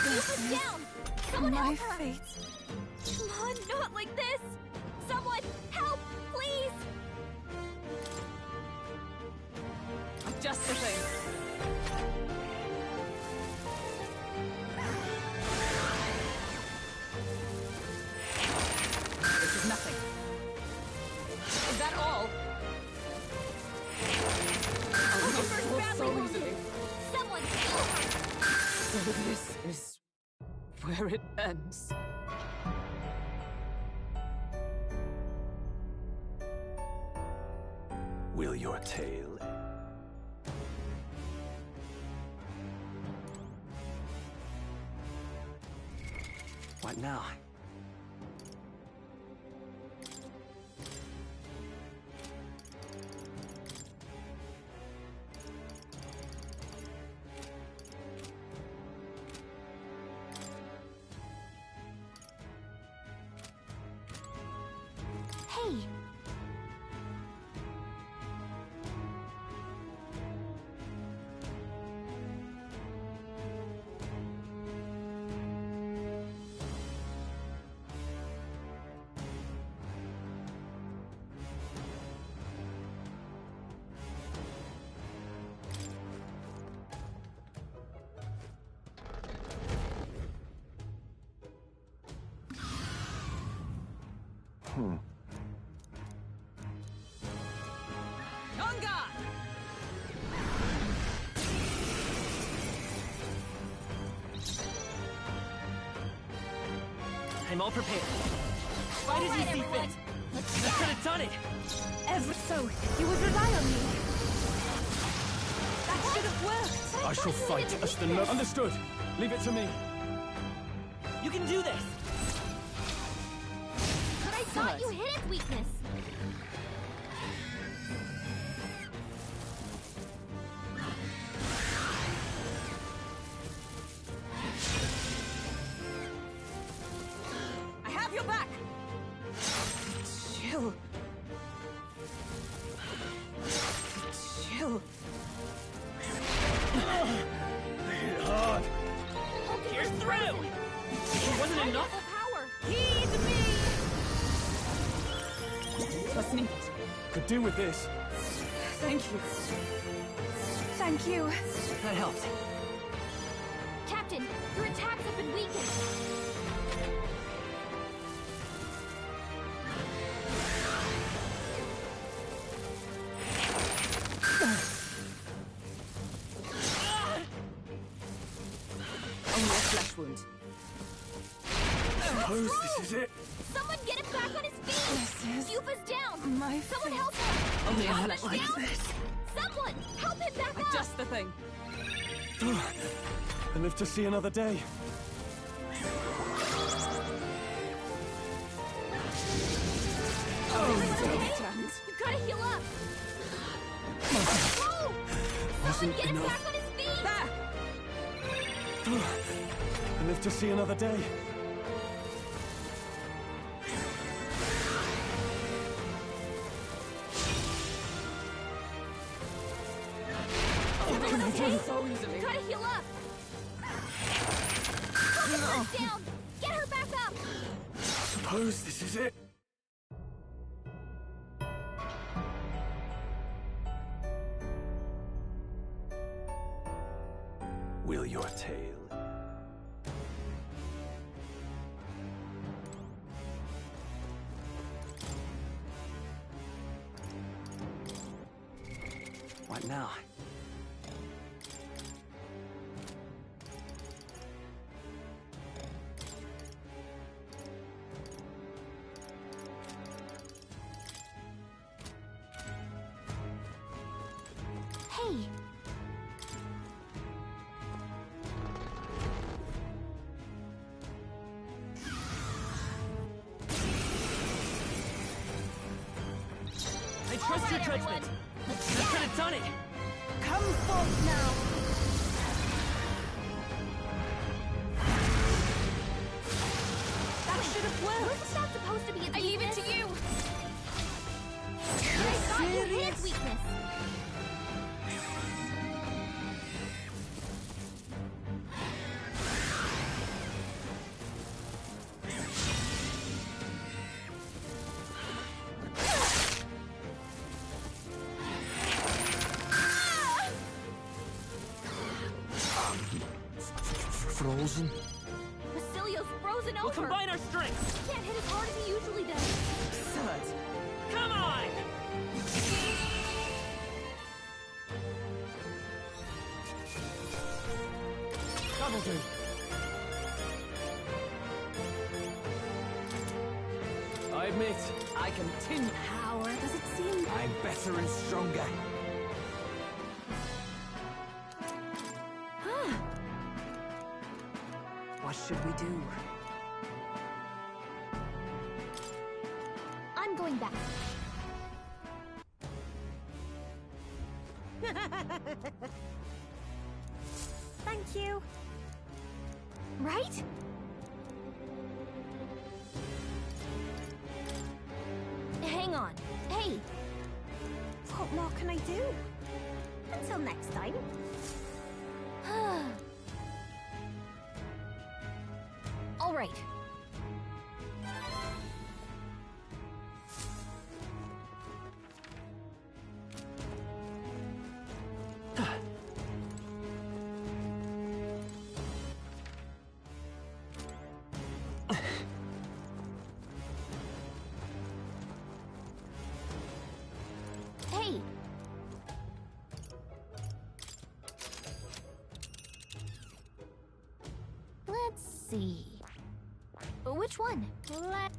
Keep down! Someone My help her! fate. Come on, not like this! Someone help, please! Just the thing. This is nothing. Is that all? First So badly easily. wounded. Someone heal her! So this is where it ends. Will your tale end? What now? Hey! Yonga! I'm all prepared. Why did you see everyone. fit? I could have done it! Ever so, you would rely on me. That should have worked. I shall fight as the no... Understood. Leave it to me. You can do this! But I thought you hit its weakness! I have your back! Chill. Chill. Hard. You're through! It wasn't enough? Full power! Heed me! Let's need it. Could do with this. Thank you. Thank you. That helped. Captain, your attacks have been weakened! Only a flesh wound. Suppose this is it. Someone get him back on his feet! This is Yuba's down! my Someone fate. help her! Only a Yuba's flesh wound. down! Someone help him back up! Just the thing. I live to see another day. You gotta heal up! Whoa! Someone get him enough. back on his feet! There! I live to see another day. Everyone okay? So easily. You gotta heal up! Focus her down! Get her back up! Suppose this is it. will your tale. What now? Hey! I trust your judgment. That could have done it. Come forth now. That should have worked. Wasn't that supposed to be a I leave it to you. I thought you his weakness. Frozen? Basilio's frozen over. We'll combine our strengths. He can't hit as hard as he usually does. Absurd. Come on! That'll do. I admit, I continue. Power, does it seem? I'm better and stronger. What should we do? I'm going back. Thank you. Right? Hang on. Hey! What more can I do? Until next time. All right. Hey! Let's see. Which one? Let...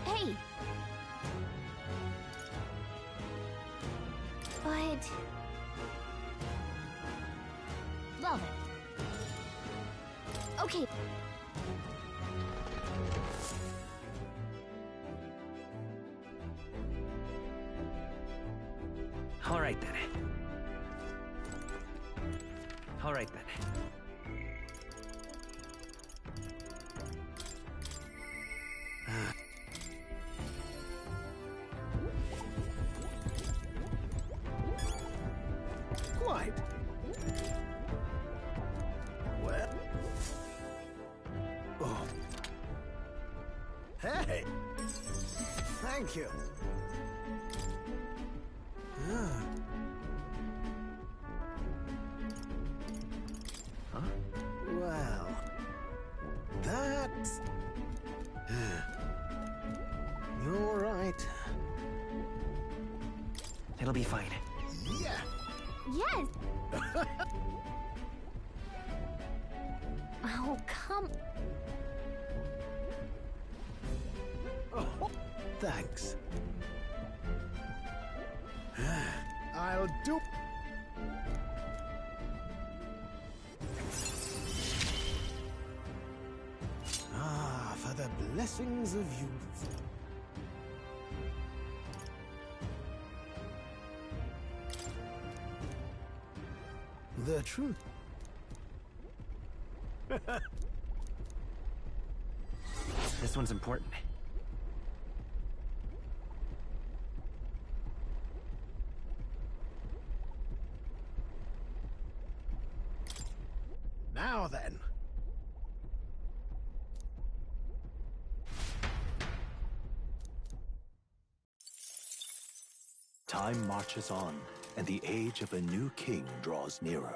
Hey! But... Well then. Okay. All right then. All right then. Quite. Well. Oh. Hey! Thank you. Ah. Huh? Well, that's... You're right. It'll be fine. Yeah. Yes! Oh, come... Oh, thanks. I'll do... Ah, for the blessings of youth. The truth. This one's important. Now then. Time marches on, and the age of a new king draws nearer.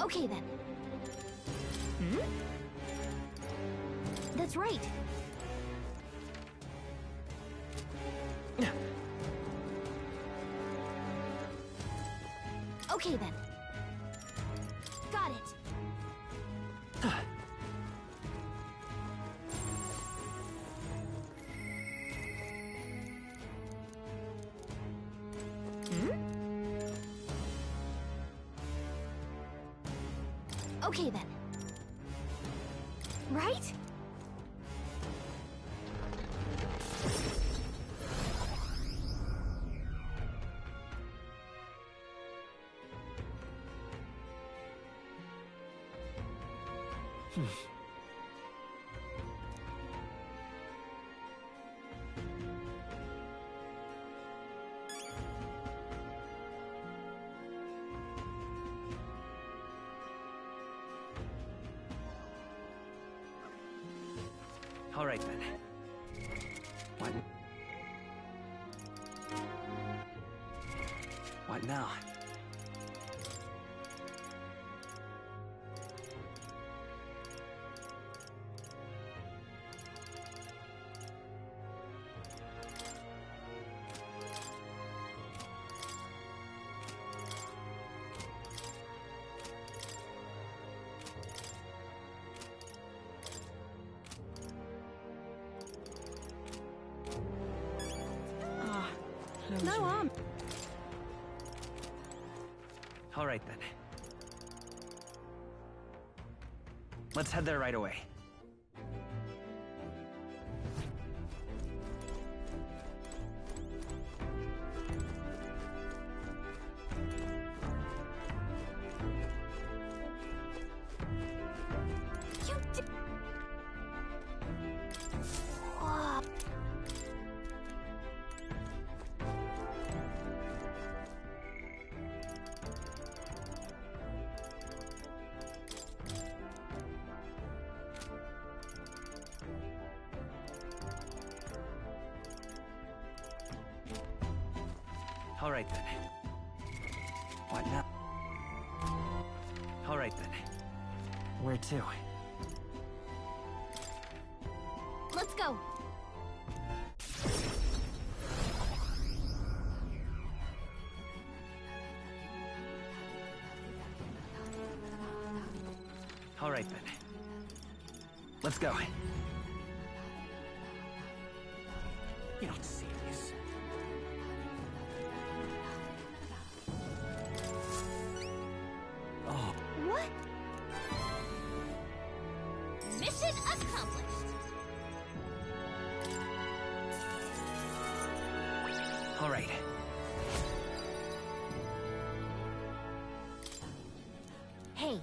Okay then. That's right. Okay then. Got it. Okay then. Right? All right then. What? What now? No harm. All right then. Let's head there right away. You did. Whoa. All right then. What now? All right then. Where to? Let's go. All right then. Let's go. You're not serious. Oh. What? Mission accomplished. All right. Hey.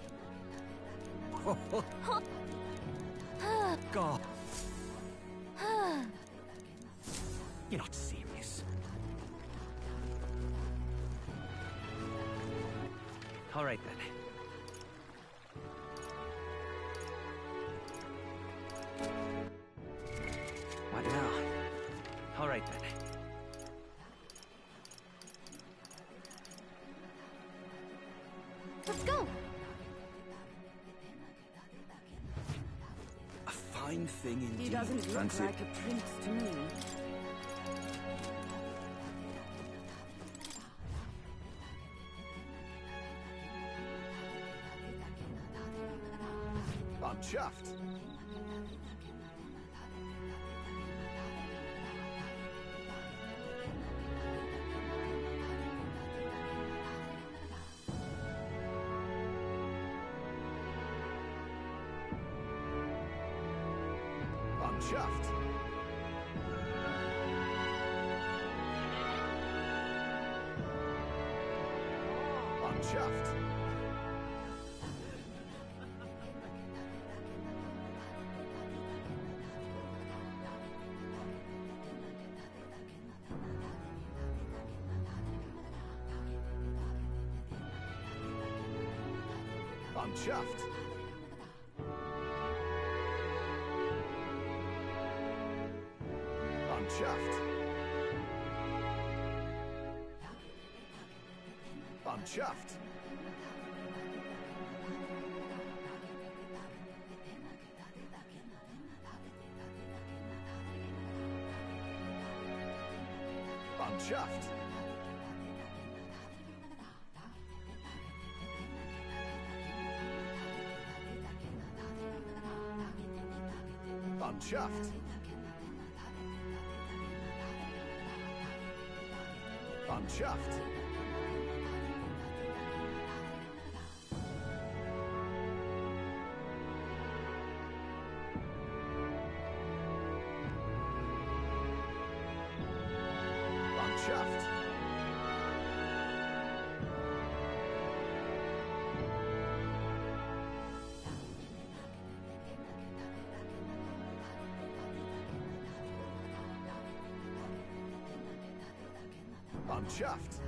God. You're not serious. All right then. What now? All right then. Let's go. A fine thing indeed. He doesn't look Fancy. like a prince to me. I'm chuffed. I'm chuffed. I'm chuffed. I'm chuffed. I'm chuffed. I'm chuffed. I'm chuffed. I'm chuffed. I'm chuffed. I'm chuffed. I'm chuffed.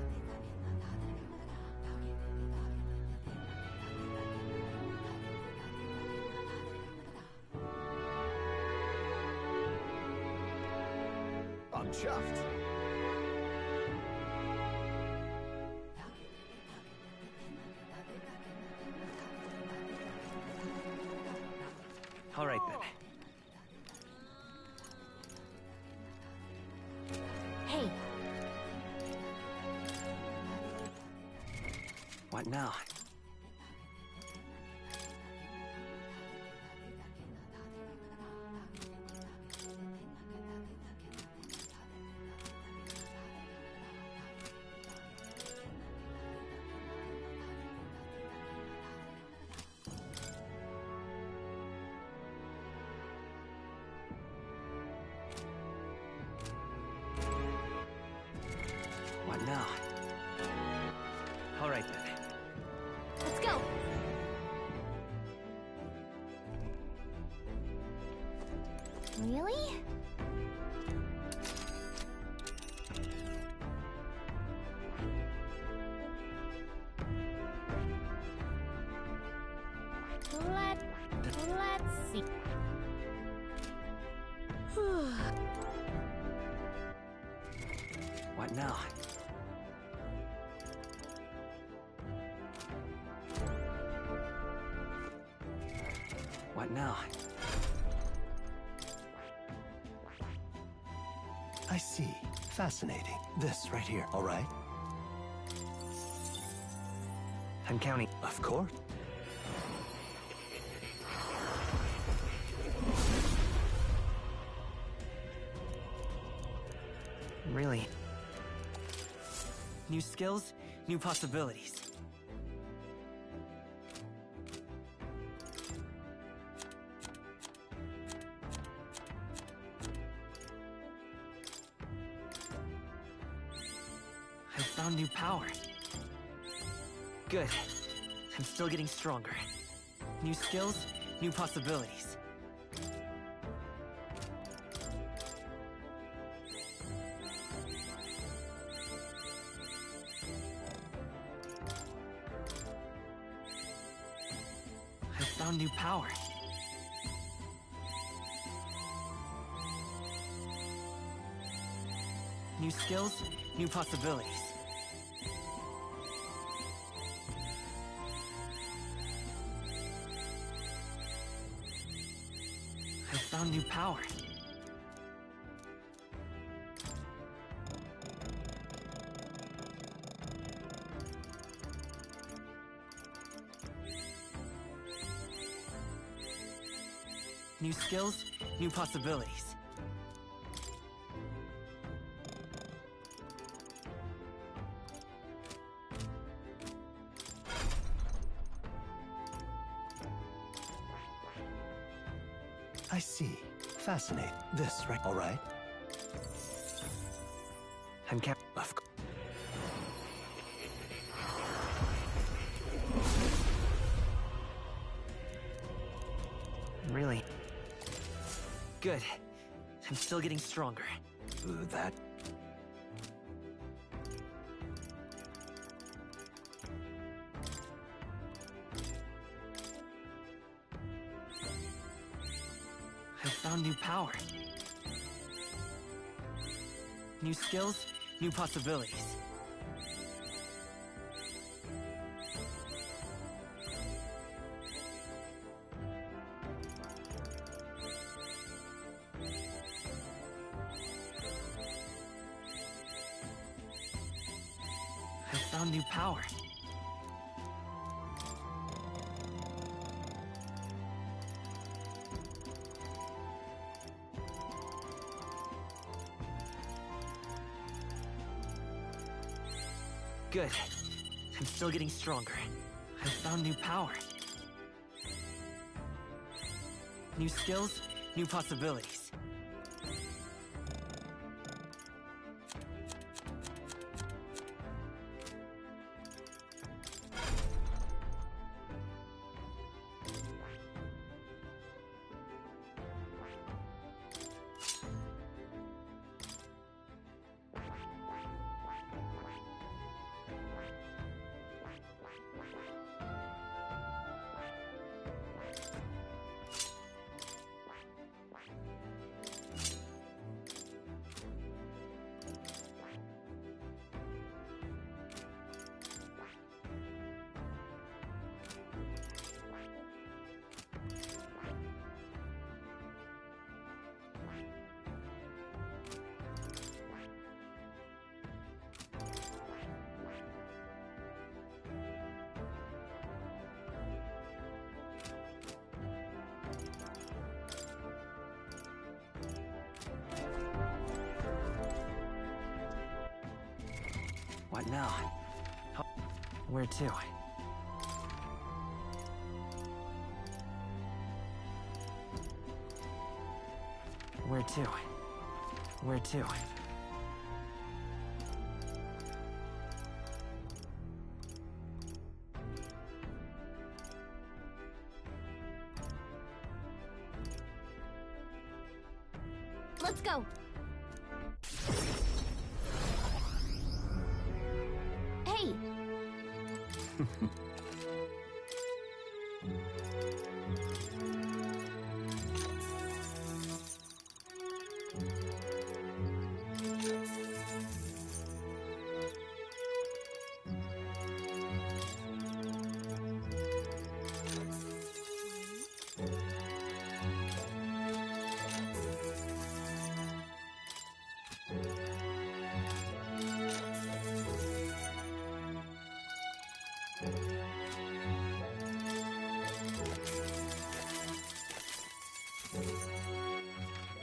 I'm chuffed. All right, then. Hey, What now? What now? All right, then. let's go. Really? Let's see. What now? What now? I see. Fascinating. This right here, all right? I'm counting. Of course. Really? New skills, new possibilities. I found new power. Good. I'm still getting stronger. New skills, new possibilities. I found new power. New skills, new possibilities. I found new power. New skills, new possibilities. I see. Fascinating. This right, all right? I'm cap. Of course. Really? Good. I'm still getting stronger. That. found new power. New skills, new possibilities. I found new power. Good. I'm still getting stronger. I found new power. New skills, new possibilities. What now? Where to? Where to? Where to? Let's go. Hey!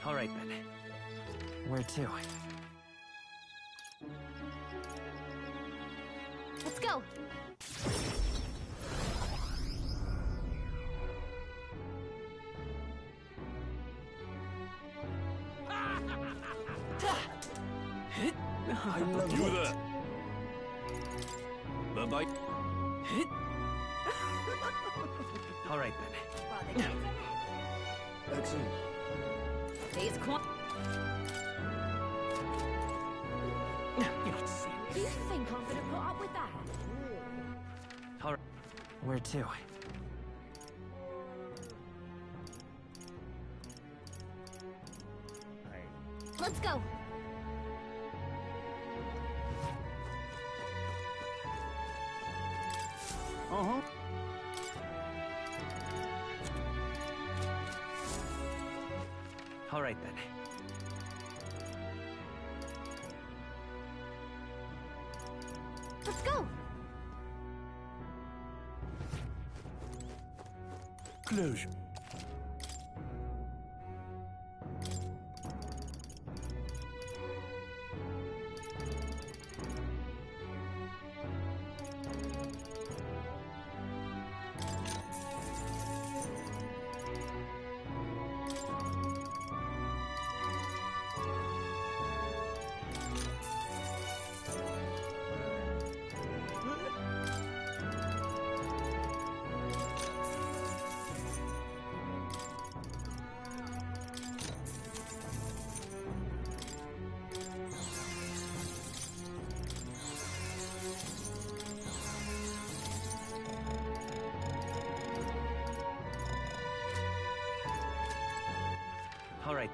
All right then. Where to? Let's go! I love You it. there. Bye-bye. All right then. Excellent. These You're not serious. Do you think I'm gonna put up with that? All right. Where to? Let's go! Uh-huh. All right then. Let's go! Closure.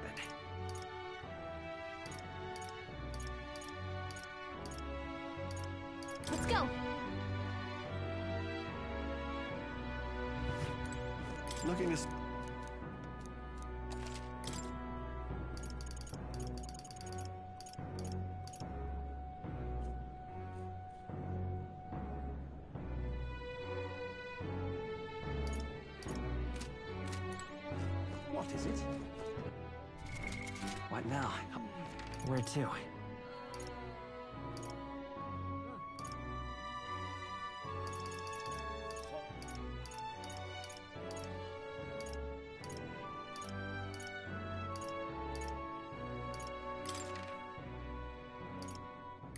right then. Let's go. Looking as... What is it? What now? Where to?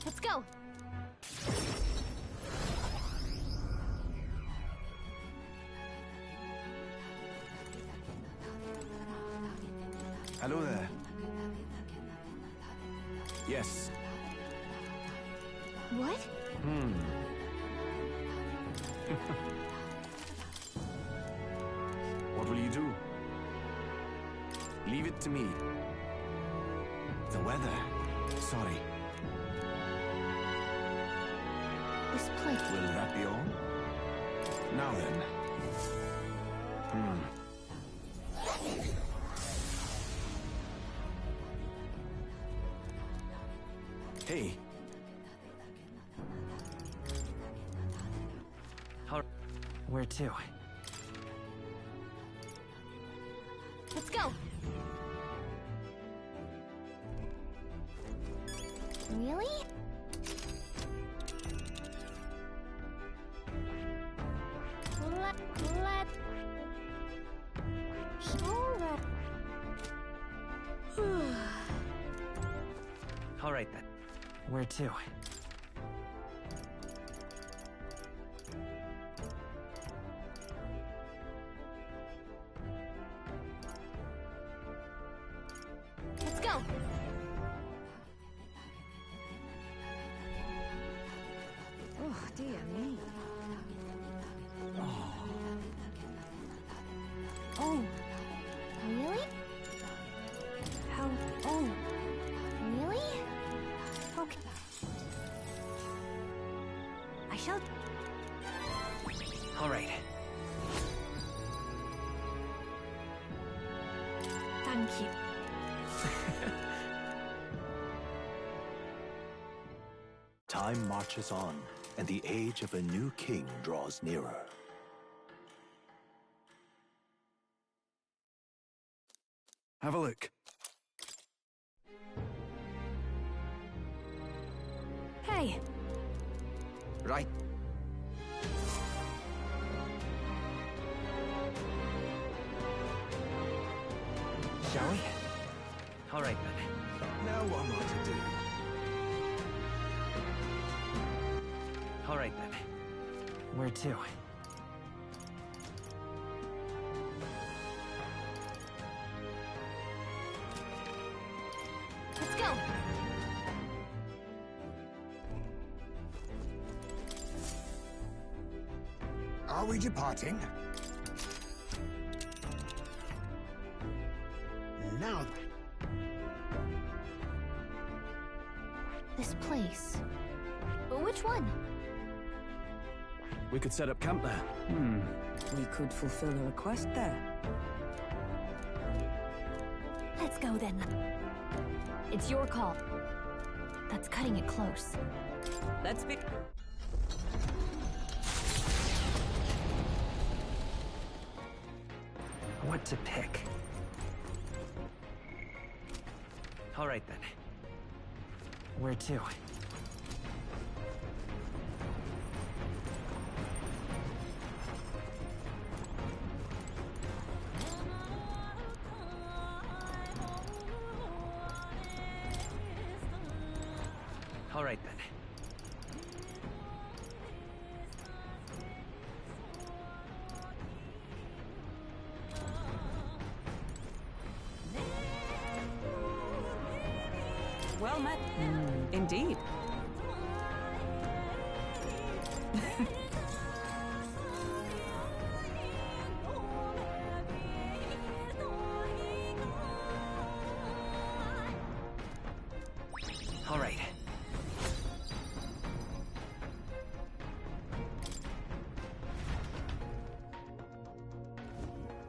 Let's go. Hello there. Yes. What? What will you do? Leave it to me. The weather. Sorry. This place. Will that be all? Now then. Hey. Where to? Let's go. Really? All right then. Where to? Let's go. Oh, dear me. Oh. Really? How? Oh, Really? okay. I shall. All right. Thank you. Time marches on, and the age of a new king draws nearer. Have a look. Hey, Right. Shall we? All right then. Now what am I to do? All right then. Where to? Let's go. Are we departing? Now, This place. Which one? We could set up camp there. We could fulfill a request there. Let's go then. It's your call. That's cutting it close. Let's be... What to pick? All right then. Where to? All right then. Well met. Indeed.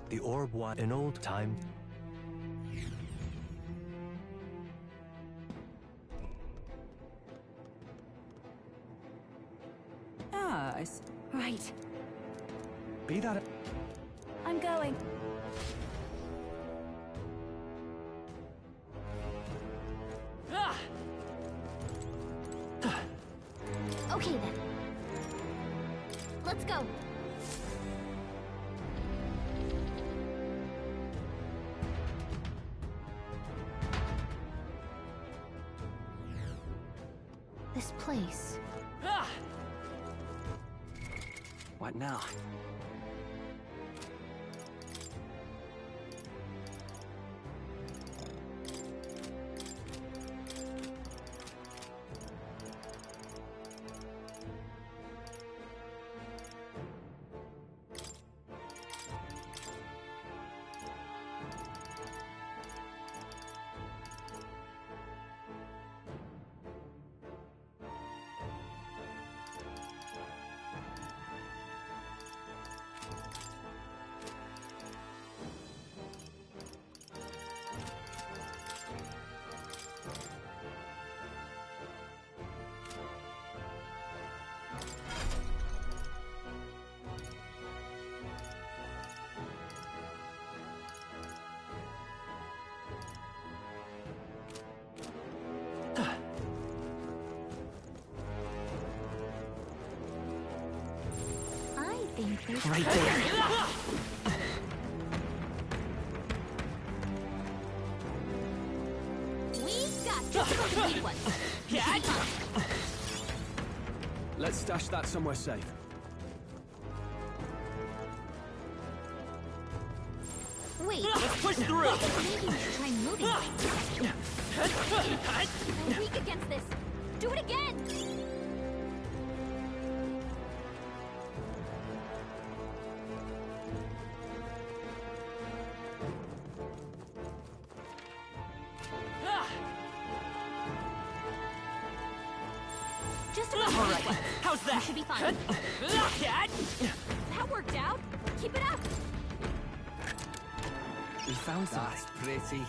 The orb was an old time. Ah, Right. Be that. I'm going. Okay then. Let's go. This place. What now? I think there's Right there. We've got just a bunch of big ones. Let's stash that somewhere safe. Wait, Let's push through! maybe we should try moving things. I'm weak against this. Do it again! Just a All right, how's that? should be fine. That worked out. Keep it up. We found some. That's pretty.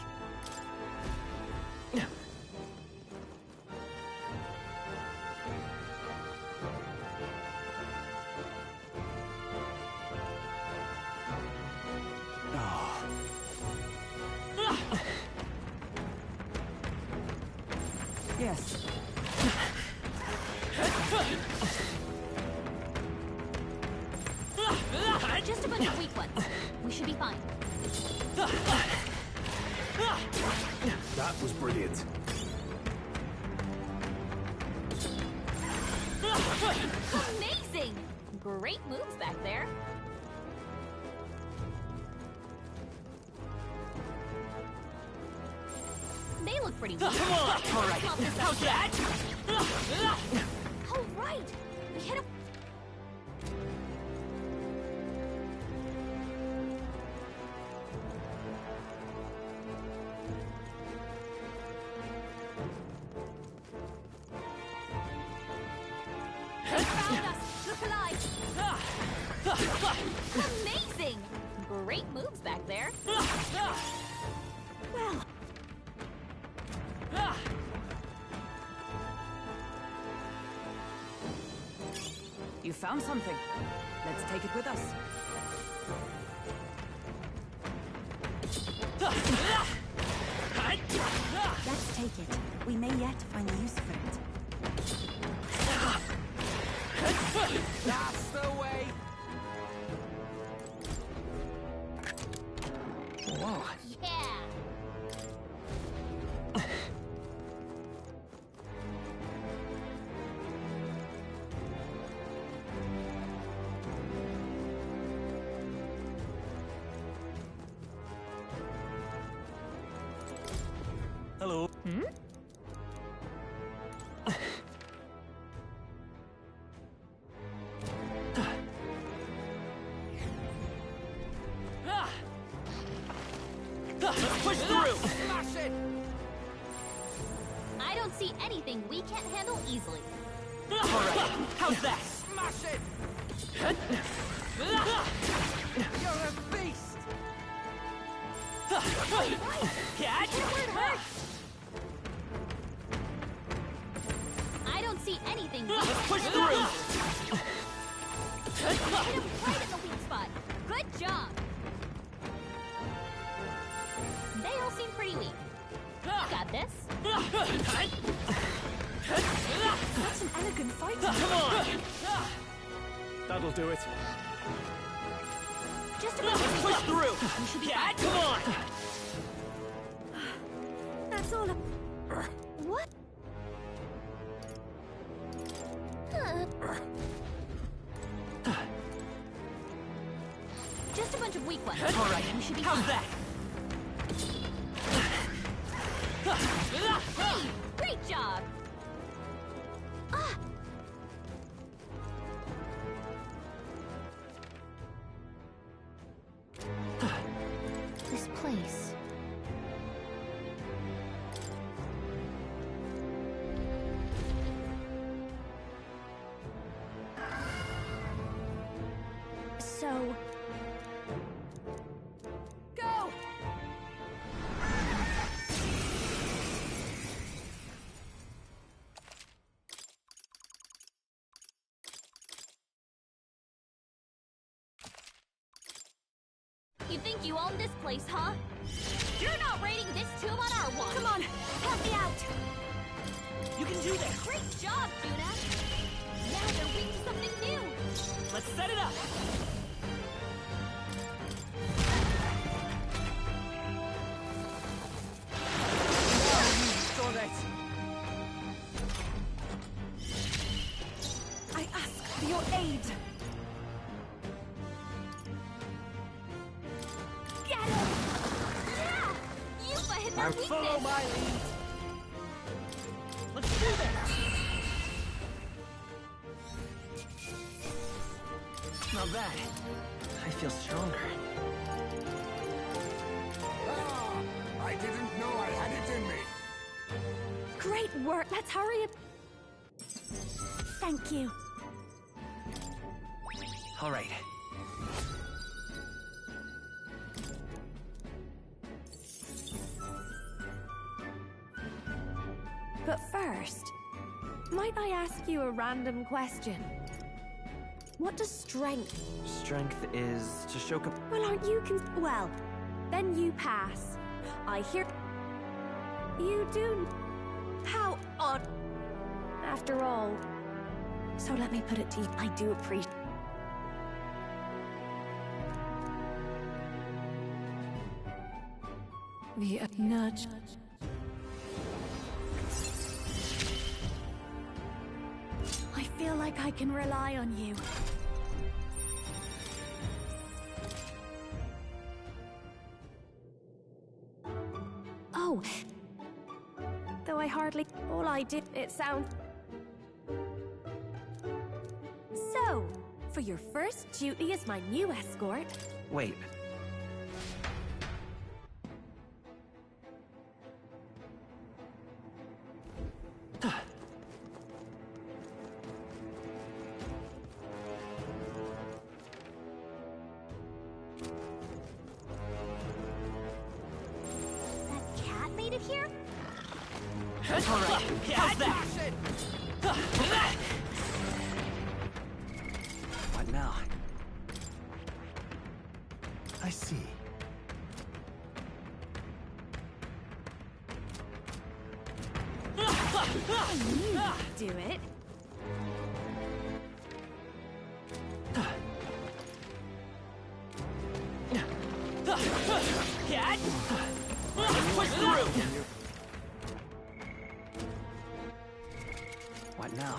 yes. Just a bunch of weak ones. We should be fine. That was brilliant. Amazing! Great moves back there. They look pretty weak. Come on! All right, how's that? Oh, right! We hit a... Found us! Look alive! Amazing! Great moves back there. Well, You found something. Let's take it with us. let's take it. We may yet find use for it. That's the way. Whoa. Yeah! Hello. Let's push through! Smash it. I don't see anything we can't handle easily. All right, how's that? Smash it. You're a beast. Hit it where it hurts. I don't see anything. Let's push through! Hit him right in the weak spot. Good job. They all seem pretty weak. You got this. Such an elegant fight. Come on! That'll do it. Just about Let's push through! You should be fine. Come on! That's all. What? Just a bunch of weak ones. All right, You should be how's fine. that? Hey! Great job! Ah! This place. So. Go! You think you own this place, huh? You're not raiding this tomb on our watch! Come on, help me out! You can do this! Great job, Yuna! Now they're weak to something new! Let's set it up! Got it! I ask for your aid! Get him! Yeah! Yuffie hit their Now weakness! follow my lead! Let's do this! Not bad. I feel stronger. Ah! I didn't know I had it in me. Great work! Let's hurry it! Thank you. All right. But first, might I ask you a random question? What does strength? Strength is to show Well, aren't you well, then you pass. I hear... You do... How odd. After all. So let me put it to you, I do appreciate... The nudge. I feel like I can rely on you. Oh. Though I hardly... All I did, it sounds... So, for your first duty as my new escort... Wait. That cat made it here? All right. How's that? What now? I see. Do it. Cat! Push through! What now?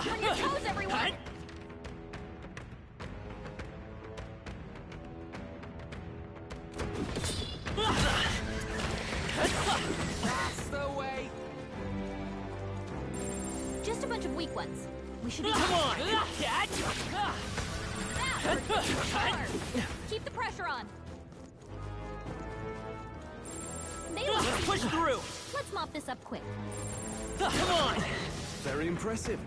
On your toes, everyone! That's the way! Just a bunch of weak ones. We should be... Come on! That hurt hard. Keep the pressure on. They look Let's push through! Let's mop this up quick. Come on! Very impressive.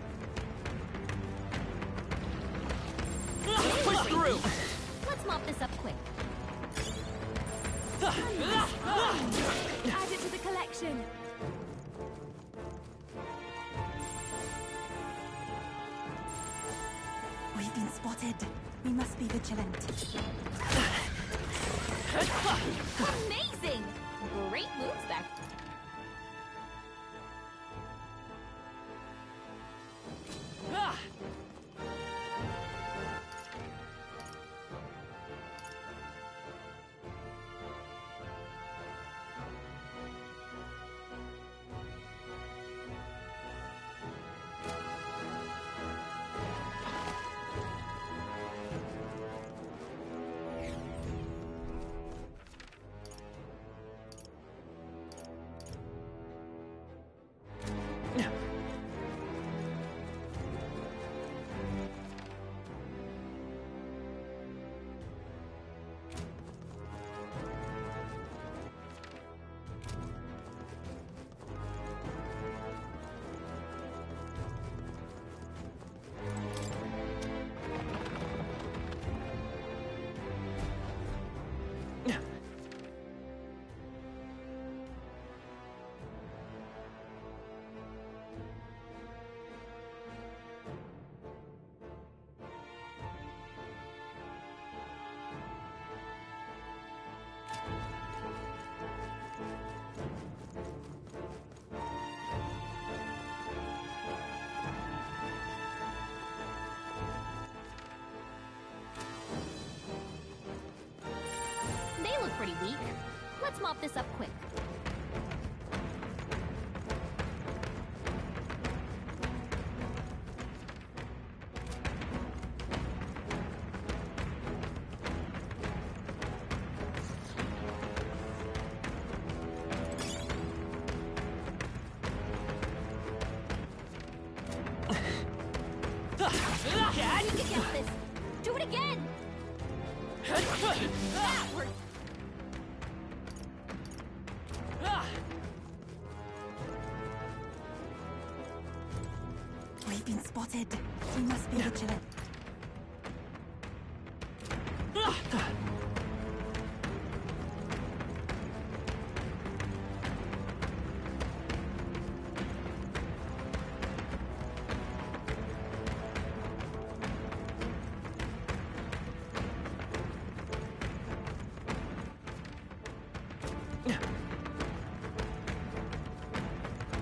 Let's push through! Let's mop this up quick. Add it to the collection. We've been spotted. We must be vigilant. Amazing! Great moves back. They look pretty weak. Let's mop this up quick. You can get this. Do it again. That worked. We've been spotted. We must be vigilant.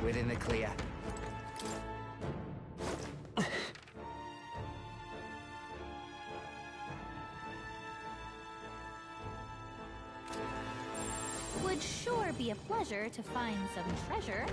We're in the clear. Would sure be a pleasure to find some treasure.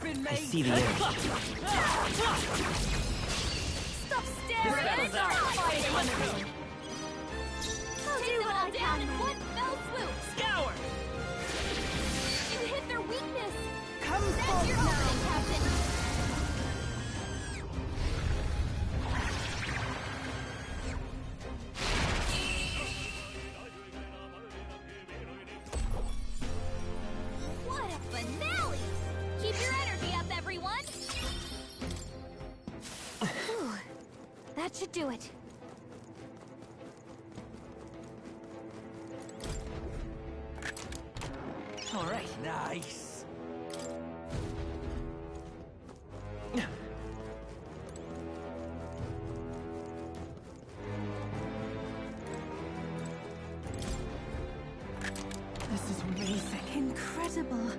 been made. I see the end. Stop staring and start fighting! I'll take them all down in one fell swoop! Scour! You hit their weakness! Come That's forth your now. opening, Captain! What a finale! Keep your energy up, everyone! Whew. That should do it. All right. Nice. This is amazing. Incredible.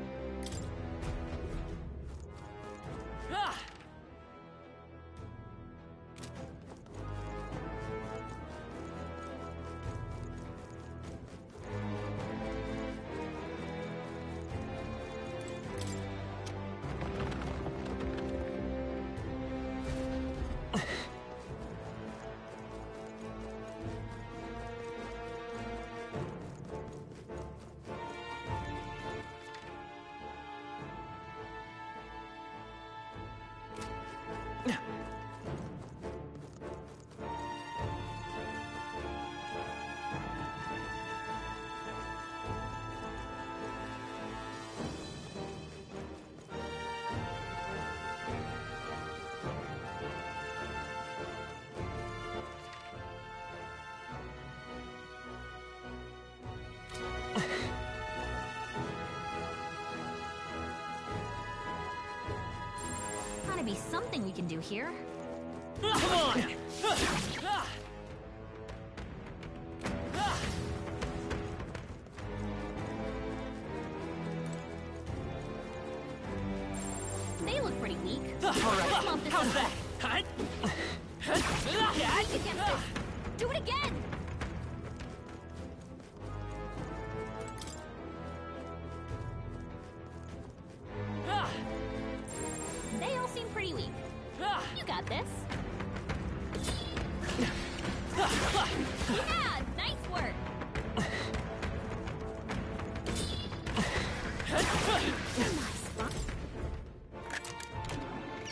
Ah! Gotta be something we can do here. Come on! They look pretty weak. All right. Come on, this How's one. that? Weak against this. Do it again! They all seem pretty weak. You got this. Yeah, nice work. Nice spot.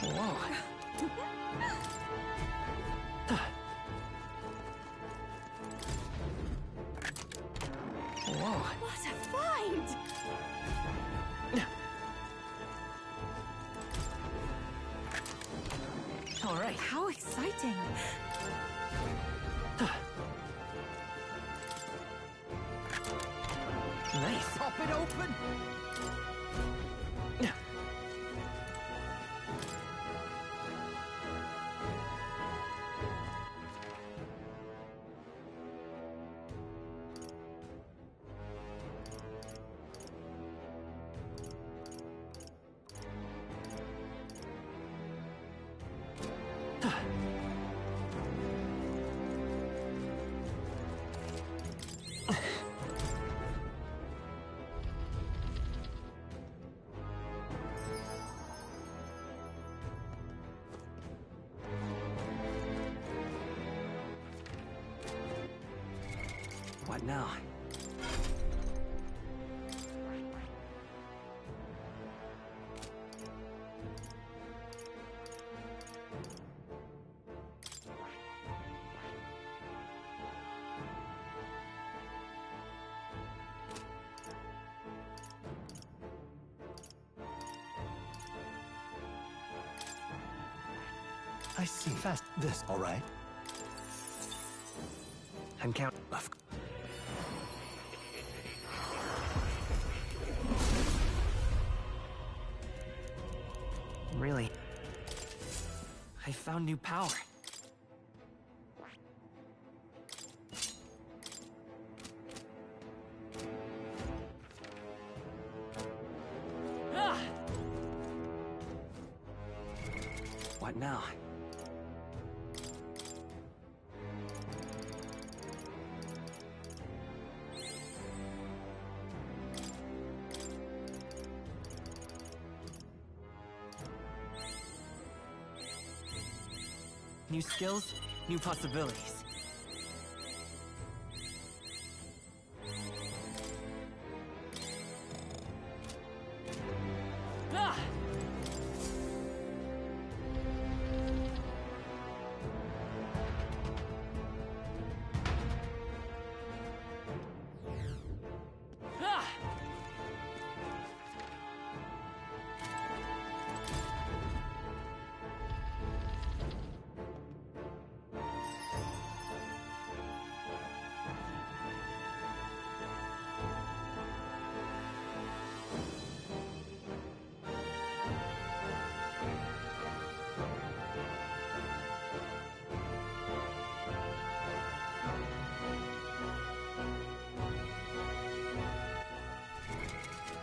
Whoa. Whoa. What a find! All right. How exciting. Nice. Pop it open! What now? I see. Fast. This, all right? I'm counting. Really? I found new power. Ah! What now? New skills, new possibilities. Ah! Ah!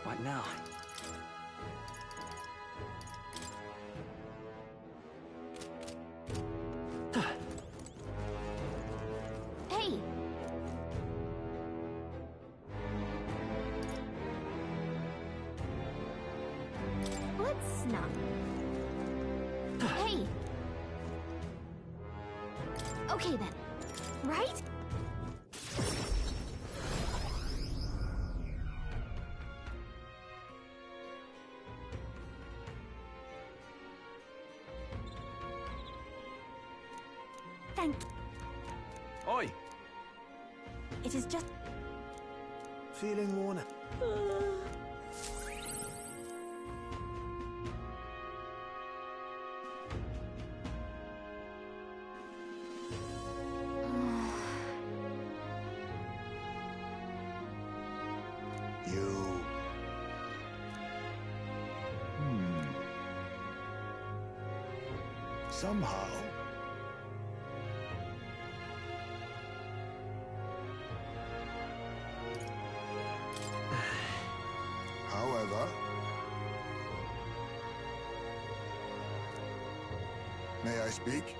What now? Hey! Let's not. Hey! Okay then. Right? Thank. Oi! It is just... Feeling worn out? You... Somehow... However... May I speak?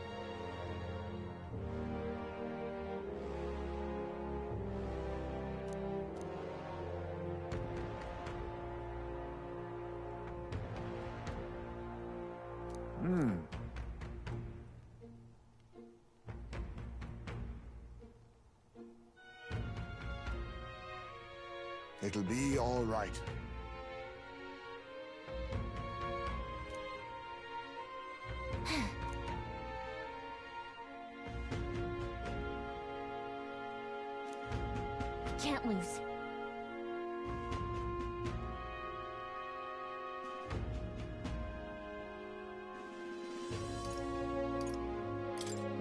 It'll be all right. Can't lose.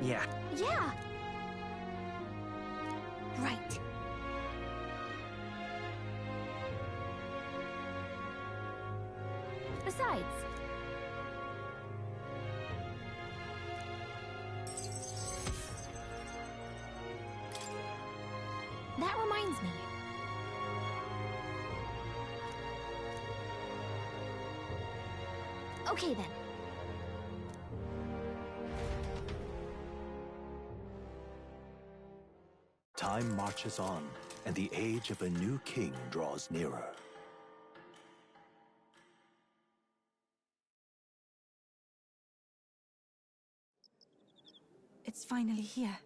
Yeah. Yeah! Right. Besides... That reminds me. Okay then. Time marches on, and the age of a new king draws nearer. It's finally here.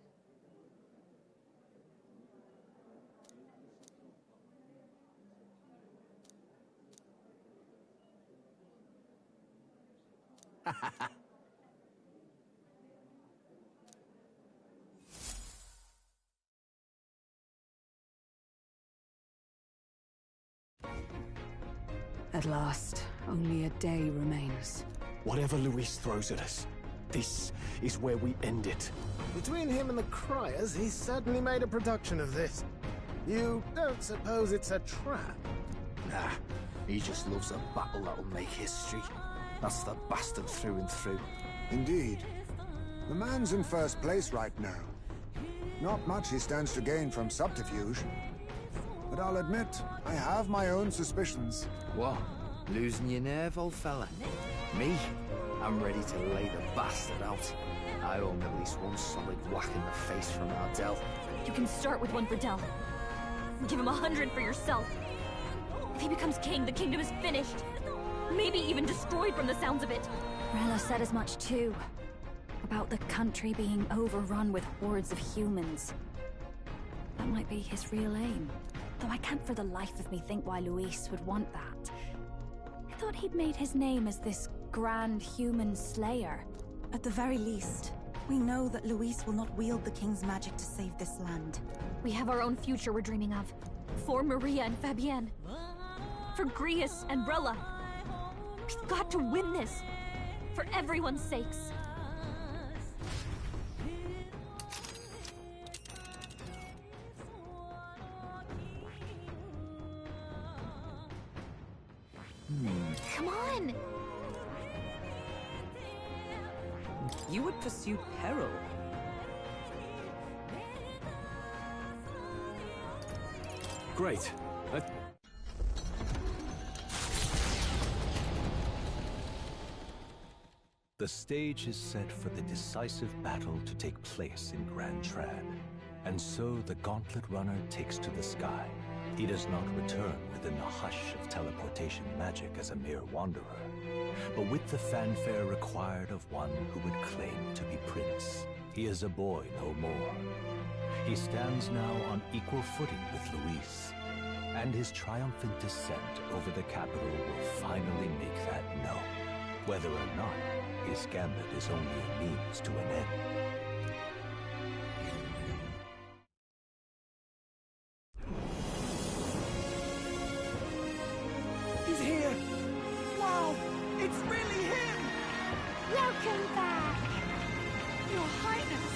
At last, only a day remains. Whatever Luis throws at us, this is where we end it. Between him and the Criers, he's certainly made a production of this. You don't suppose it's a trap? Nah, he just loves a battle that'll make history. That's the bastard through and through. Indeed. The man's in first place right now. Not much he stands to gain from subterfuge. But I'll admit, I have my own suspicions. What? Losing your nerve, old fella? Me? I'm ready to lay the bastard out. I owe him at least one solid whack in the face from Ardell. You can start with one for Del. Give him 100 for yourself. If he becomes king, the kingdom is finished. Maybe even destroyed from the sounds of it. Rella said as much too. About the country being overrun with hordes of humans. That might be his real aim. Though I can't for the life of me think why Luis would want that. I thought he'd made his name as this grand human slayer. At the very least, we know that Luis will not wield the king's magic to save this land. We have our own future we're dreaming of. For Maria and Fabienne. For Grius and Brella. We've got to win this. For everyone's sakes. Come on! You would pursue peril. Great. The stage is set for the decisive battle to take place in Grand Trad. And so the Gauntlet Runner takes to the sky. He does not return within the hush of teleportation magic as a mere wanderer, but with the fanfare required of one who would claim to be prince. He is a boy no more. He stands now on equal footing with Luis, and his triumphant descent over the capital will finally make that known, whether or not his gambit is only a means to an end. He's here! Wow! It's really him! Welcome back! Your Highness!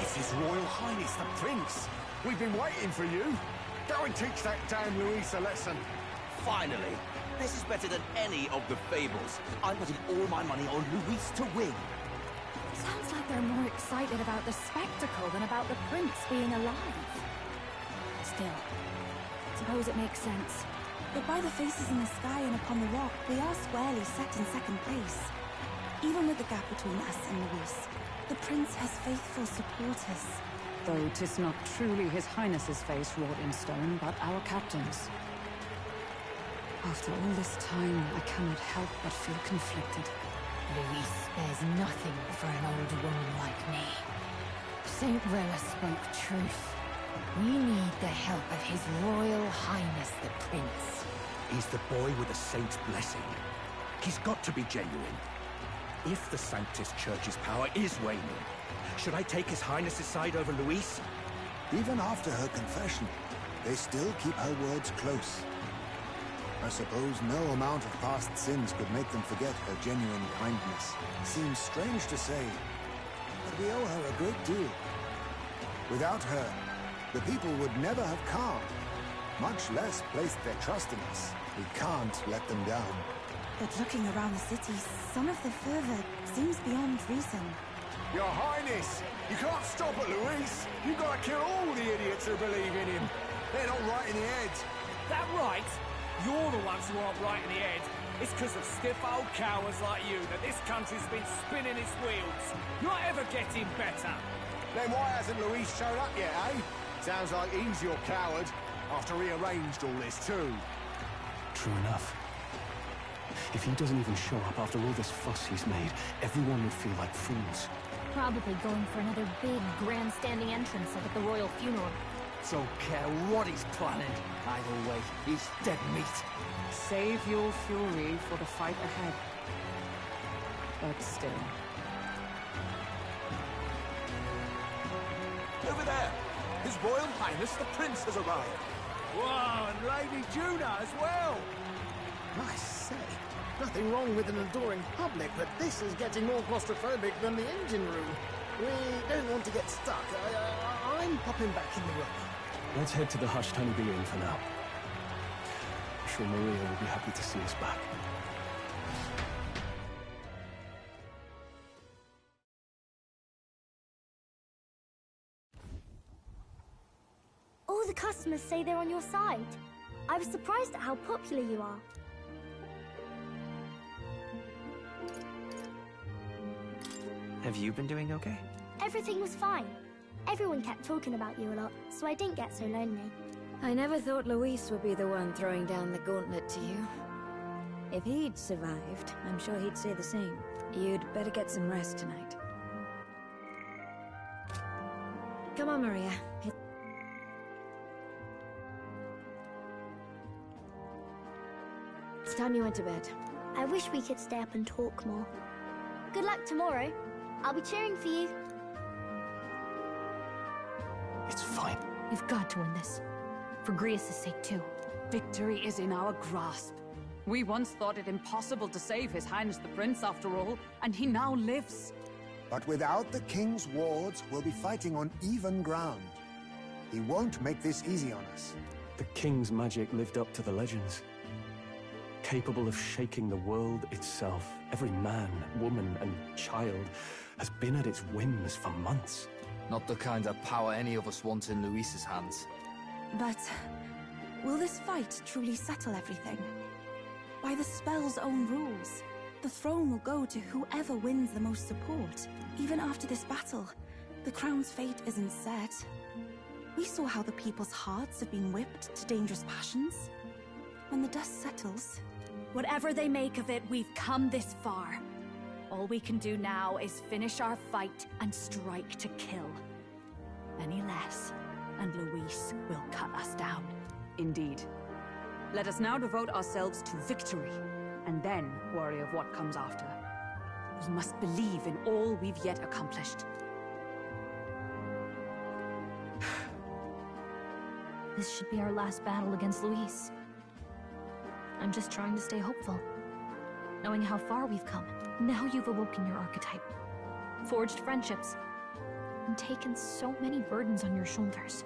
It's His Royal Highness the Prince! We've been waiting for you! Go and teach that damn Luis a lesson! Finally! This is better than any of the fables. I'm putting all my money on Luis to win. Sounds like they're more excited about the spectacle than about the prince being alive. Still, suppose it makes sense. But by the faces in the sky and upon the rock, we are squarely set in second place. Even with the gap between us and Luis, the prince has faithful supporters. Though 'tis not truly His Highness's face wrought in stone, but our captain's. After all this time, I cannot help but feel conflicted. Luis spares nothing for an old woman like me. Saint Rella spoke truth. We need the help of His Royal Highness the Prince. He's the boy with the saint's blessing. He's got to be genuine. If the Sanctus Church's power is waning, should I take His Highness's side over Luis? Even after her confession, they still keep her words close. I suppose no amount of past sins could make them forget her genuine kindness. Seems strange to say, but we owe her a great deal. Without her, the people would never have calmed, much less placed their trust in us. We can't let them down. But looking around the city, some of the fervor seems beyond reason. Your Highness! You can't stop at Luis! You've got to kill all the idiots who believe in him! They're not right in the head! That right? You're the ones who aren't right in the head. It's because of stiff old cowards like you that this country's been spinning its wheels. Not ever getting better. Then why hasn't Luis showed up yet, eh? Sounds like he's your coward, after he arranged all this too. True enough. If he doesn't even show up after all this fuss he's made, everyone would feel like fools. Probably going for another big, grandstanding entrance like at the royal funeral. Don't care what he's planning. Either way, he's dead meat. Save your fury for the fight ahead. But still. Over there! His Royal Highness the Prince has arrived. Wow, and Lady Juna as well! I say, nothing wrong with an adoring public, but this is getting more claustrophobic than the engine room. We don't want to get stuck. I'm popping back in the room. Let's head to the hushed honeybee inn for now. I'm sure Maria will be happy to see us back. All the customers say they're on your side. I was surprised at how popular you are. Have you been doing okay? Everything was fine. Everyone kept talking about you a lot, so I didn't get so lonely. I never thought Luis would be the one throwing down the gauntlet to you. If he'd survived, I'm sure he'd say the same. You'd better get some rest tonight. Come on, Maria. It's time you went to bed. I wish we could stay up and talk more. Good luck tomorrow. I'll be cheering for you. It's fine. We've got to win this. For Grius' sake, too. Victory is in our grasp. We once thought it impossible to save His Highness the Prince, after all, and he now lives. But without the king's wards, we'll be fighting on even ground. He won't make this easy on us. The king's magic lived up to the legends. Capable of shaking the world itself. Every man, woman, and child has been at its whims for months. Not the kind of power any of us want in Luis's hands. But will this fight truly settle everything? By the spell's own rules, the throne will go to whoever wins the most support. Even after this battle, the crown's fate isn't set. We saw how the people's hearts have been whipped to dangerous passions. When the dust settles... Whatever they make of it, we've come this far. All we can do now is finish our fight and strike to kill. Any less, and Luis will cut us down. Indeed. Let us now devote ourselves to victory, and then worry of what comes after. We must believe in all we've yet accomplished. This should be our last battle against Luis. I'm just trying to stay hopeful. Knowing how far we've come. Now you've awoken your archetype. Forged friendships. And taken so many burdens on your shoulders.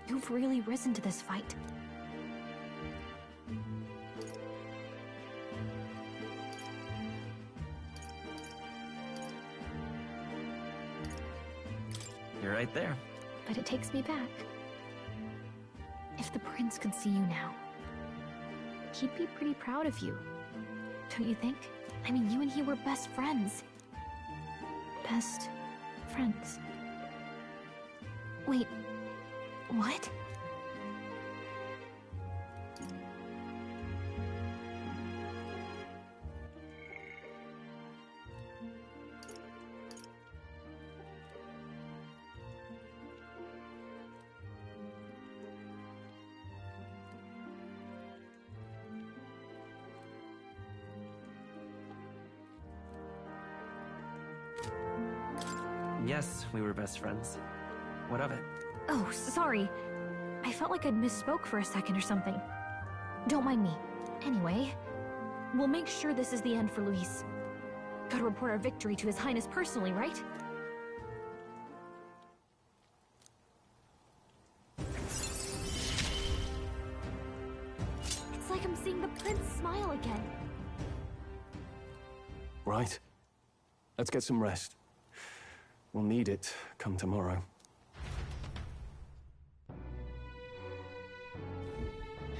You've really risen to this fight. You're right there. But it takes me back. If the prince could see you now, he'd be pretty proud of you. Don't you think? I mean, you and he were best friends. Best friends. Wait, what? Yes, we were best friends. What of it? Oh, sorry. I felt like I'd misspoke for a second or something. Don't mind me. Anyway, we'll make sure this is the end for Luis. Gotta report our victory to His Highness personally, right? It's like I'm seeing the prince smile again. Right. Let's get some rest. We'll need it come tomorrow.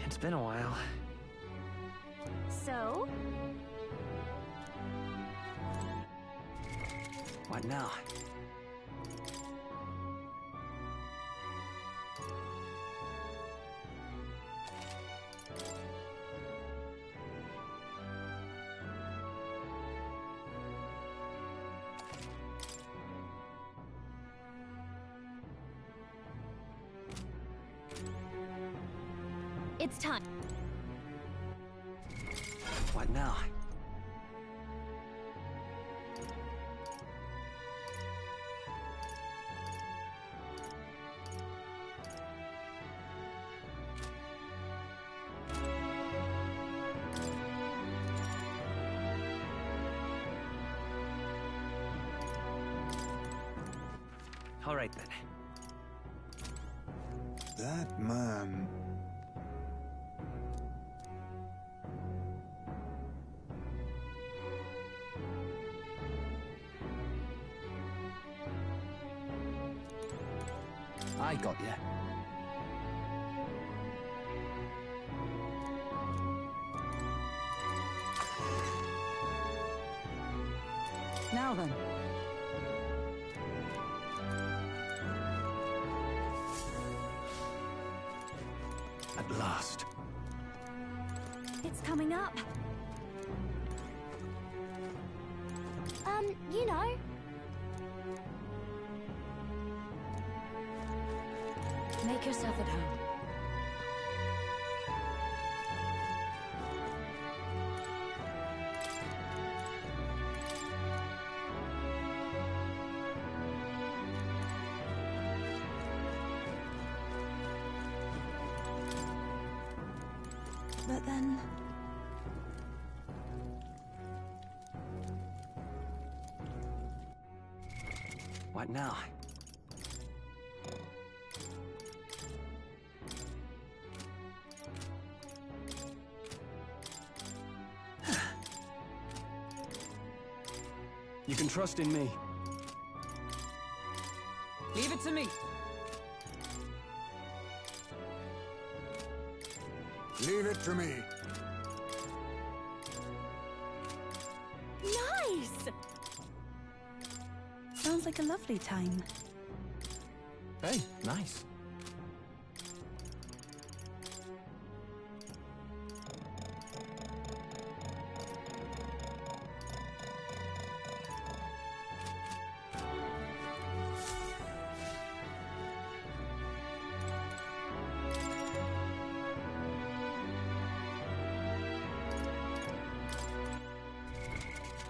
It's been a while. So? What now? It's time. What now? All right then. That man... I got you. Now Now then. At last. It's coming up. You know. Make yourself at home. But then... What now? You can trust in me. Leave it to me. Leave it to me. Nice! Sounds like a lovely time. Hey, nice.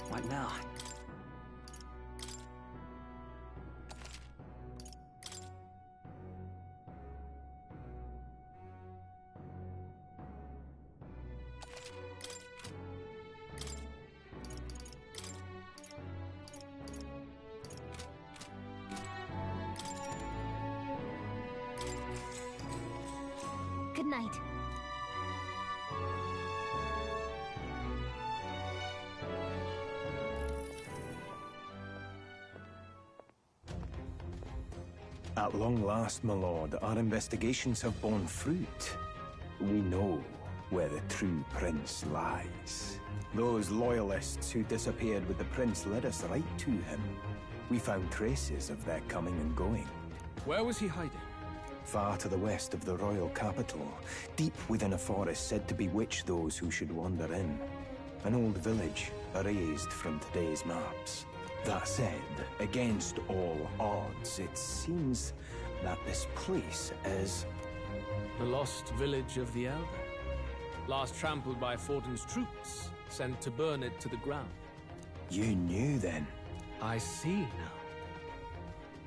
What now? Good night. At long last, my lord, our investigations have borne fruit. We know where the true prince lies. Those loyalists who disappeared with the prince led us right to him. We found traces of their coming and going. Where was he hiding? Far to the west of the royal capital, deep within a forest said to bewitch those who should wander in. An old village, erased from today's maps. That said, against all odds, it seems that this place is... The lost village of the Elder. Last trampled by Fortin's troops, sent to burn it to the ground. You knew then? I see now.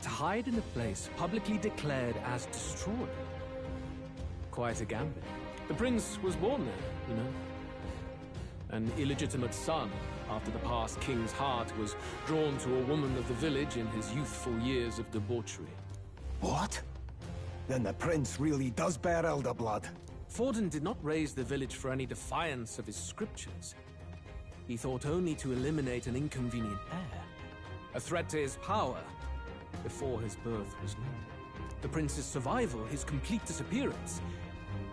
To hide in a place publicly declared as destroyed. Quite a gambit. The prince was born there, you know. An illegitimate son, after the past king's heart was drawn to a woman of the village in his youthful years of debauchery. What? Then the prince really does bear elder blood. Fortin did not raise the village for any defiance of his scriptures. He thought only to eliminate an inconvenient heir. A threat to his power before his birth was known. The prince's survival, his complete disappearance.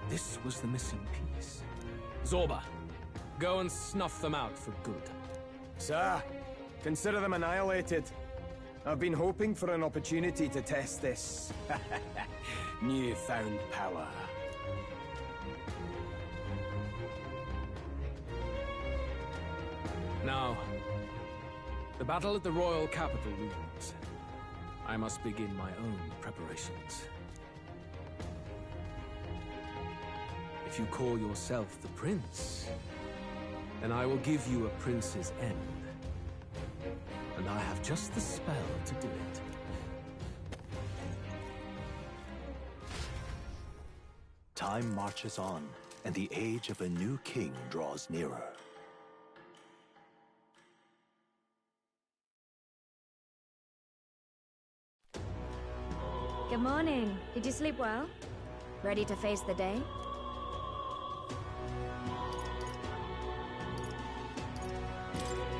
This was the missing piece. Zorba, go and snuff them out for good. Sir, consider them annihilated. I've been hoping for an opportunity to test this newfound power. Now, the battle at the royal capital looms. I must begin my own preparations. If you call yourself the prince, then I will give you a prince's end. And I have just the spell to do it. Time marches on, and the age of a new king draws nearer. Good morning. Did you sleep well? Ready to face the day?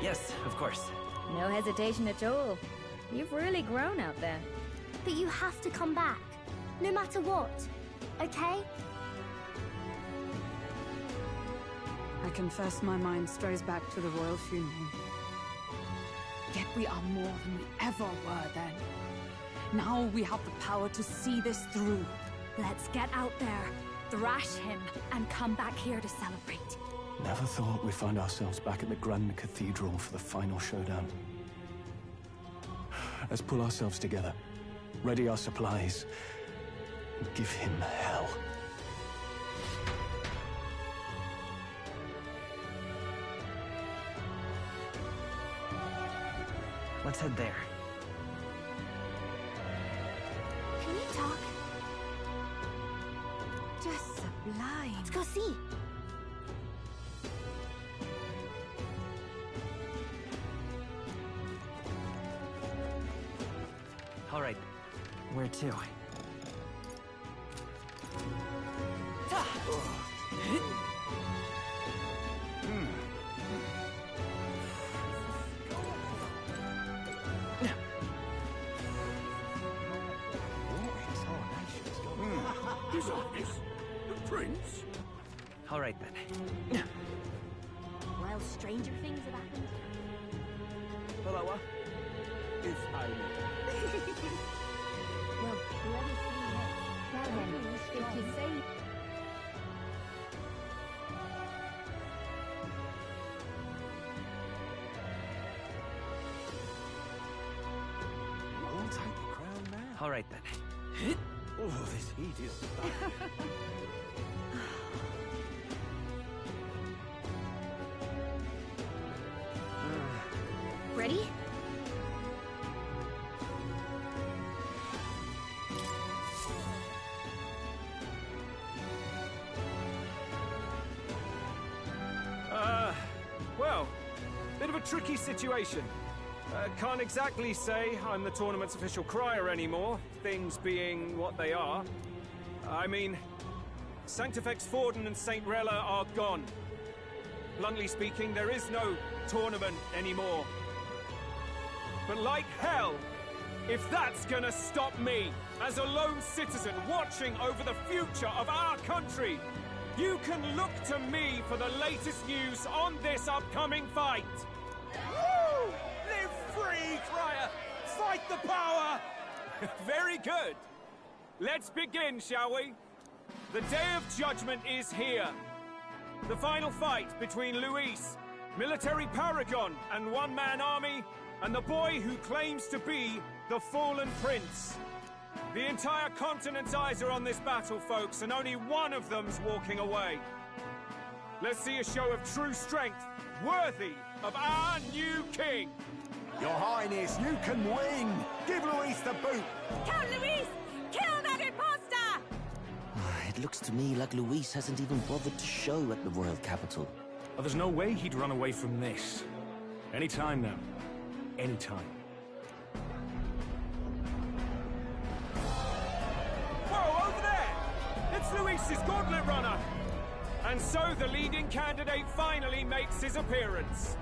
Yes, of course. No hesitation at all. You've really grown out there. But you have to come back, no matter what, okay? I confess my mind strays back to the royal funeral. Get We are more than we ever were then. Now we have the power to see this through. Let's get out there, thrash him, and come back here to celebrate. Never thought we'd find ourselves back at the Grand Cathedral for the final showdown. Let's pull ourselves together, ready our supplies, and give him hell. Let's head there. Can you talk? Just sublime. Let's go see. All right. Where to? His Highness, the Prince? All right, then. Well, stranger things have happened. Hello, if I may. Well, whoever's saying it, tell him if you say... I'll take the crown now. All right, then. Oh, this heat is... Ready? Well, bit of a tricky situation. Can't exactly say I'm the tournament's official crier anymore, things being what they are. I mean, Sanctifex Forden and St. Rella are gone. Bluntly speaking, there is no tournament anymore. But like hell, if that's gonna stop me, as a lone citizen watching over the future of our country, you can look to me for the latest news on this upcoming fight. Woo! Live free, Crier! Fight the power! Very good. Let's begin, shall we? The Day of Judgment is here. The final fight between Luis, military paragon and one-man army, and the boy who claims to be the fallen prince. The entire continent's eyes are on this battle, folks, and only one of them's walking away. Let's see a show of true strength, worthy of our new king. Your Highness, you can win! Give Luis the boot! Count Luis! Kill that imposter! It looks to me like Luis hasn't even bothered to show at the royal capital. Well, there's no way he'd run away from this. Any time now. Any time. Whoa, over there! It's Luis's gauntlet runner! And so the leading candidate finally makes his appearance.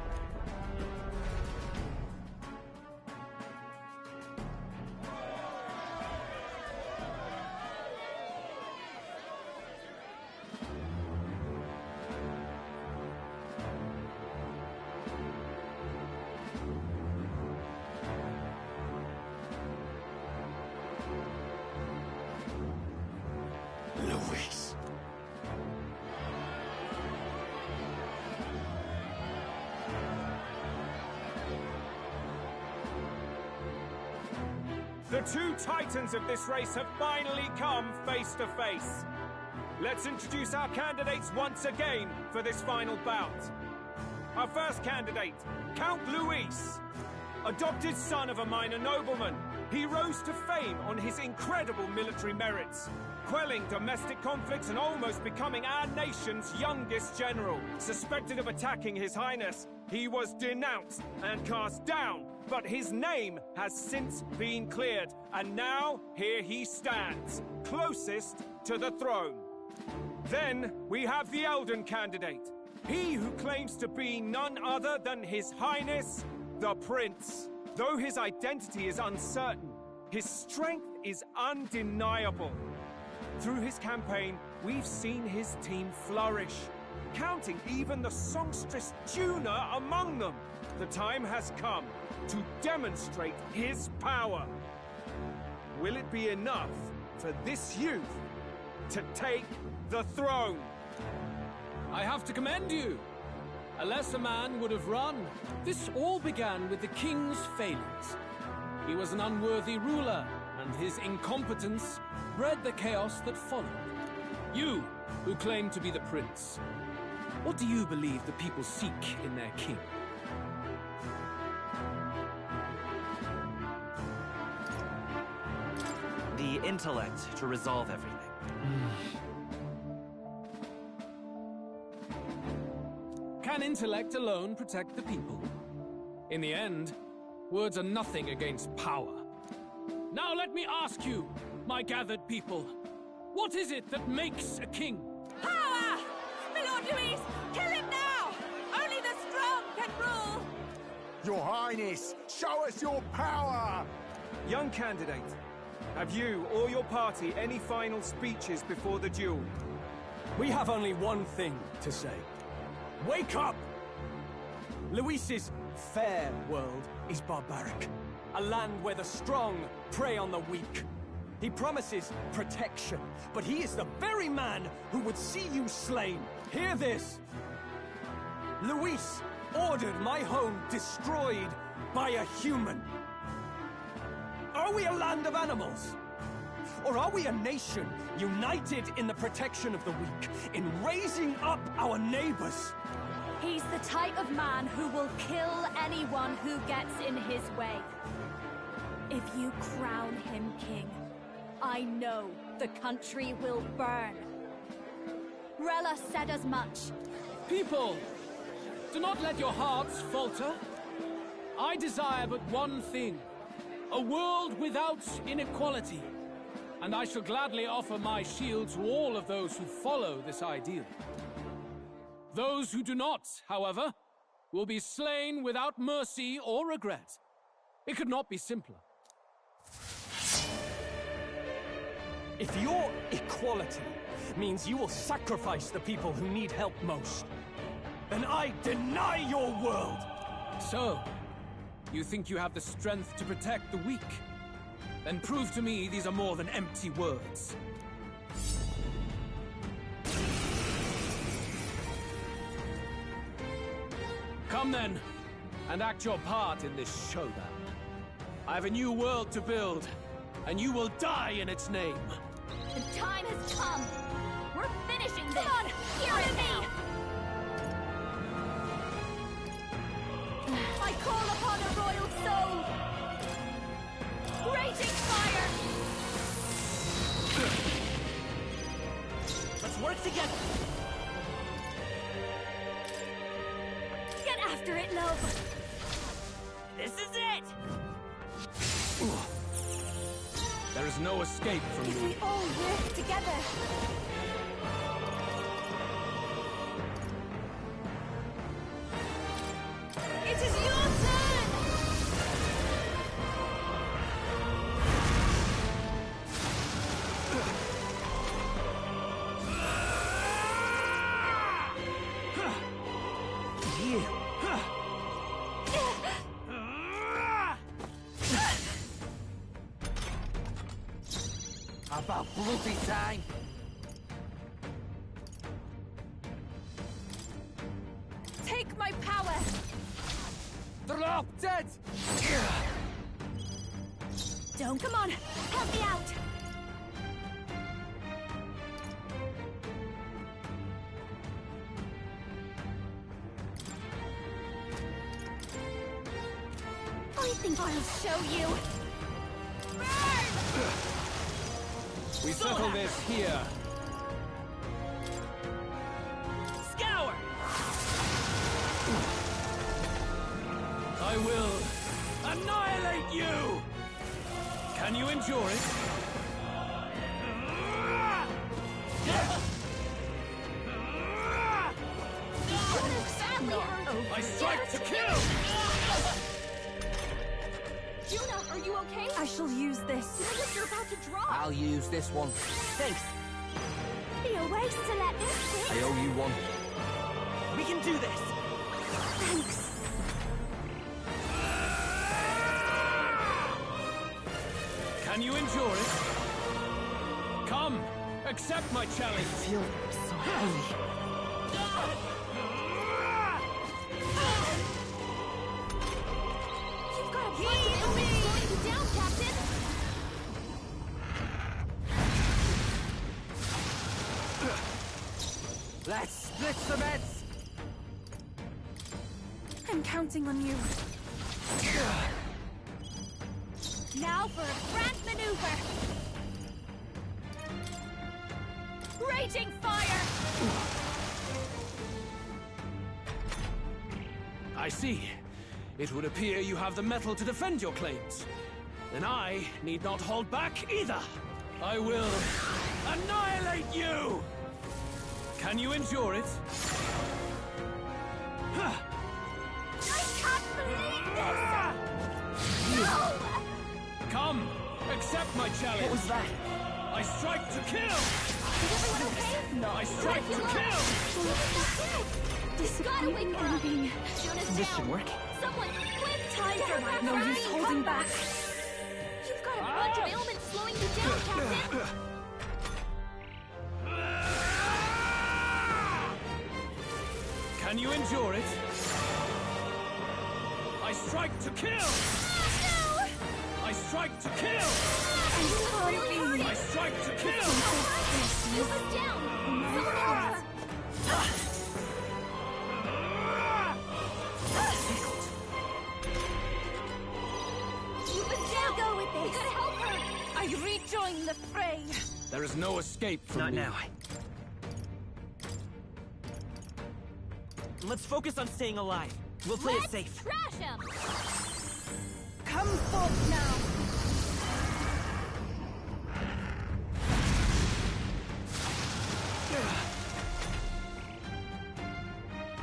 Luis. The two titans of this race have finally come face to face. Let's introduce our candidates once again for this final bout. Our first candidate, Count Luis. Adopted son of a minor nobleman, he rose to fame on his incredible military merits, quelling domestic conflicts and almost becoming our nation's youngest general. Suspected of attacking His Highness, he was denounced and cast down, but his name has since been cleared, and now here he stands, closest to the throne. Then we have the Elden candidate, he who claims to be none other than His Highness, the Prince. Though his identity is uncertain, his strength is undeniable. Through his campaign, we've seen his team flourish, counting even the songstress Juna among them. The time has come to demonstrate his power. Will it be enough for this youth to take the throne? I have to commend you. A lesser man would have run. This all began with the king's failings. He was an unworthy ruler, and his incompetence bred the chaos that followed. You, who claim to be the prince, what do you believe the people seek in their king? The intellect to resolve everything. Can intellect alone protect the people? In the end, words are nothing against power. Now let me ask you, my gathered people, what is it that makes a king? Power! My Lord Louis, kill him now! Only the strong can rule! Your Highness, show us your power! Young candidate, have you or your party any final speeches before the duel? We have only one thing to say. Wake up! Luis's fair world is barbaric. A land where the strong prey on the weak. He promises protection, but he is the very man who would see you slain. Hear this! Luis ordered my home destroyed by a human. Are we a land of animals? Or are we a nation united in the protection of the weak, in raising up our neighbors? He's the type of man who will kill anyone who gets in his way. If you crown him king, I know the country will burn. Rella said as much. People, do not let your hearts falter. I desire but one thing, a world without inequality. And I shall gladly offer my shield to all of those who follow this ideal. Those who do not, however, will be slain without mercy or regret. It could not be simpler. If your equality means you will sacrifice the people who need help most, then I deny your world! So, you think you have the strength to protect the weak? Then prove to me these are more than empty words. Come then, and act your part in this showdown. I have a new world to build, and you will die in its name. The time has come. We're finishing this. Come on, hear it now. I call upon a royal soul. Raging fire. Let's work together. Get after it, love. This is it. There is no escape from If you. we all work together. It is your turn! About bloody time! Take my power! Drop dead! Don't come on! Help me out! I think I'll show you! Burn! We settle this here. Scour! I will annihilate you! Can you endure it? I strike to kill! Juna, are you okay? I shall use this. Look like you're about to drop. I'll use this one. Thanks. Be a waste to let this sit. I owe you one. We can do this. Thanks. Can you endure it? Come, accept my challenge. I feel so heavy. You've got a bunch of elements slowing you down, Captain! Let's split some heads! I'm counting on you. Now for a grand maneuver! Raging fire! I see. It would appear you have the metal to defend your claims. Then I need not hold back either. I will annihilate you! Can you endure it? I can't believe this! No! Come, accept my challenge. What was that? I strike to kill! Is everyone okay? No, I strike to kill! She's gotta wake her up! Juna's This down! should work. Someone, quick! Tiger, Get her no back use free. holding back. You've got a bunch of ailments slowing you down, Captain! Can you endure it? I strike to kill! No! I strike to kill! It's really hurting! I strike to kill! Yuba's down! Someone help her! Yuba's down! Go with this! We gotta help her! I rejoin the fray. There is no escape from Not me. now. Let's focus on staying alive. We'll play it safe. Trash him! Come forth now.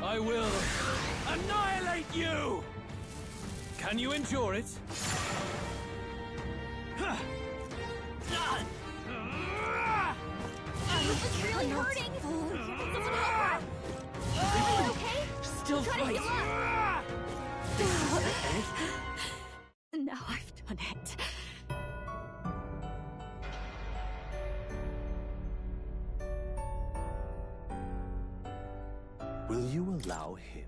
I will annihilate you! Can you endure it? Yuba's really hurting! Someone help her! Everyone okay? Still Gotta fight. heal up! Now I've done it. Will you allow him?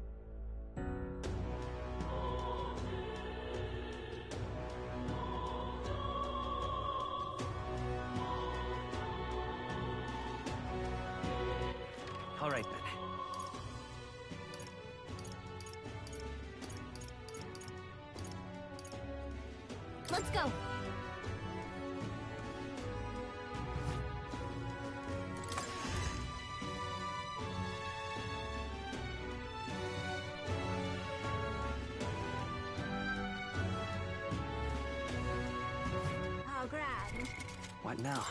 All right, then. Let's go! Oh, grand. What now?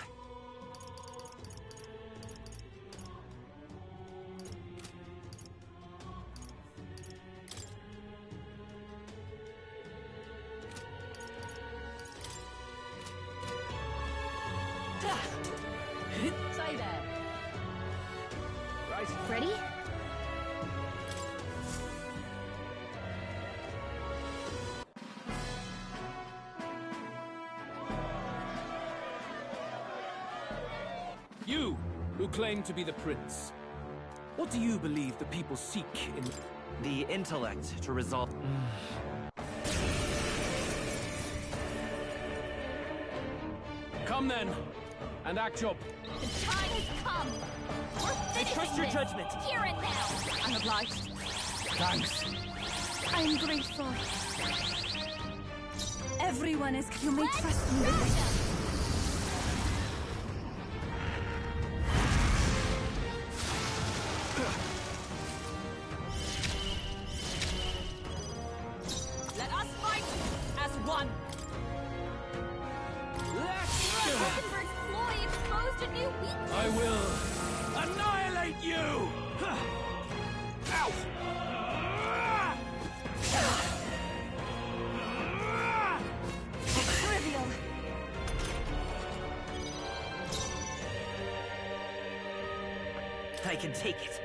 Say there. Right. Ready? You, who claim to be the prince. What do you believe the people seek in... The intellect to resolve... Come then, and act your... The time has come! We're finishing trust your this. judgment. Here and now! I'm obliged. Thanks. I'm grateful. Everyone is... You may Let's trust me. trash him! Let us fight as one. Broken exploit exposed a new weakness! I will annihilate you! Ow! Trivial. I can take it.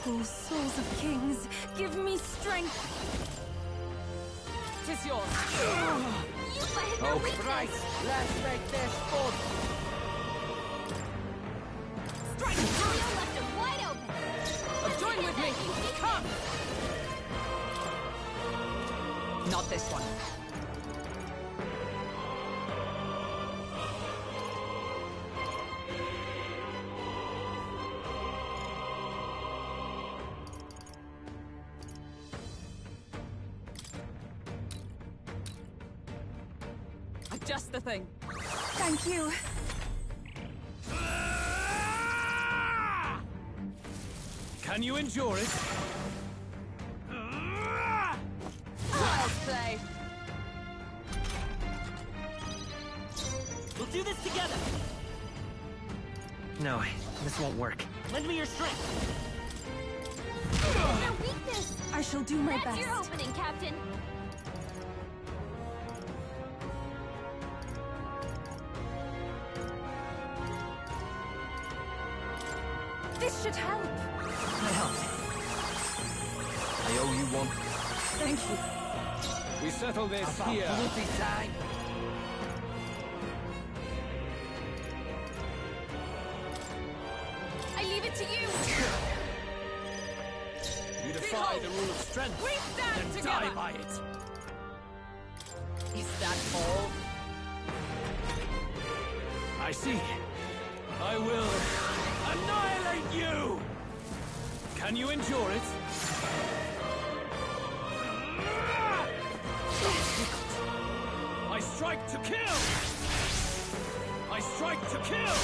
Oh, souls of kings, give me strength. That is yours! Oh, right. Let's make this fun. Strike! Julio left him wide open. Join with me! Come! Not this one. Just the thing. Thank you. Can you endure it? Well played. We'll do this together! No, this won't work. Lend me your strength! Your weakness! I shall do my That's best. your opening, Captain! This should help. That helped. I owe you one. Thank you. We settle this here. Bloody time. I leave it to you. You defy the rule of strength, We stand then together. die by it. Is that all? I see. I will annihilate you! Can you endure it? I strike to kill! I strike to kill!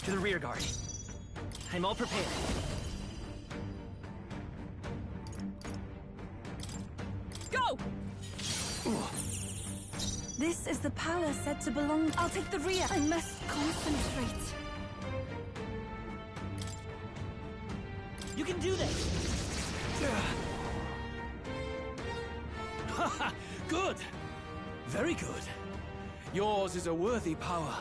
To the rear guard. I'm all prepared. Go! This is the power said to belong. I'll take the rear. I must concentrate. You can do this! Good! Very good. Yours is a worthy power,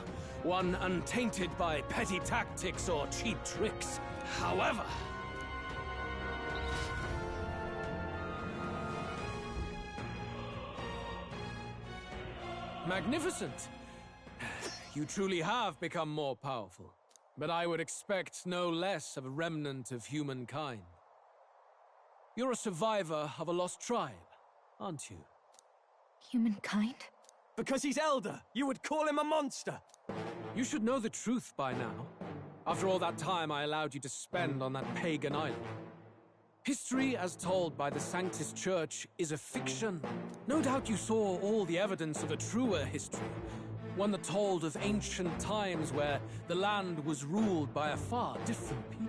one untainted by petty tactics or cheap tricks. However... Magnificent! You truly have become more powerful. But I would expect no less of a remnant of humankind. You're a survivor of a lost tribe, aren't you? Humankind? Because he's elder, you would call him a monster. You should know the truth by now. After all that time I allowed you to spend on that pagan island. History, as told by the Sanctus Church, is a fiction. No doubt you saw all the evidence of a truer history. One that told of ancient times where the land was ruled by a far different people.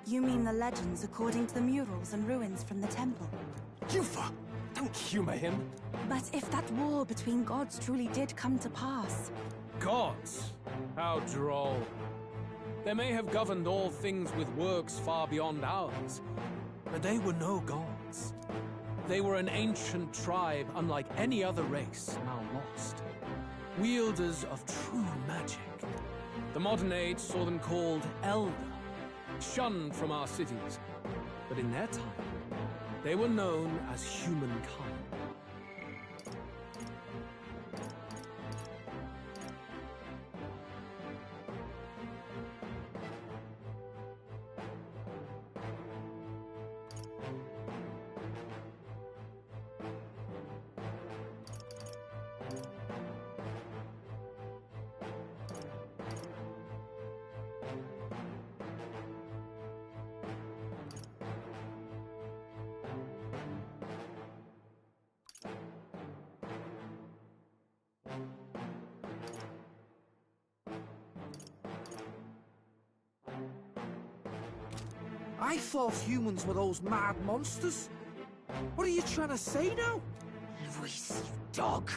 You mean the legends according to the murals and ruins from the temple? Yufa! Don't humor him. But if that war between gods truly did come to pass... Gods? How droll. They may have governed all things with works far beyond ours, but they were no gods. They were an ancient tribe unlike any other race, now lost. Wielders of true magic. The modern age saw them called Elder, shunned from our cities. But in their time, they were known as humankind. I thought humans were those mad monsters. What are you trying to say now? Luis, you dog!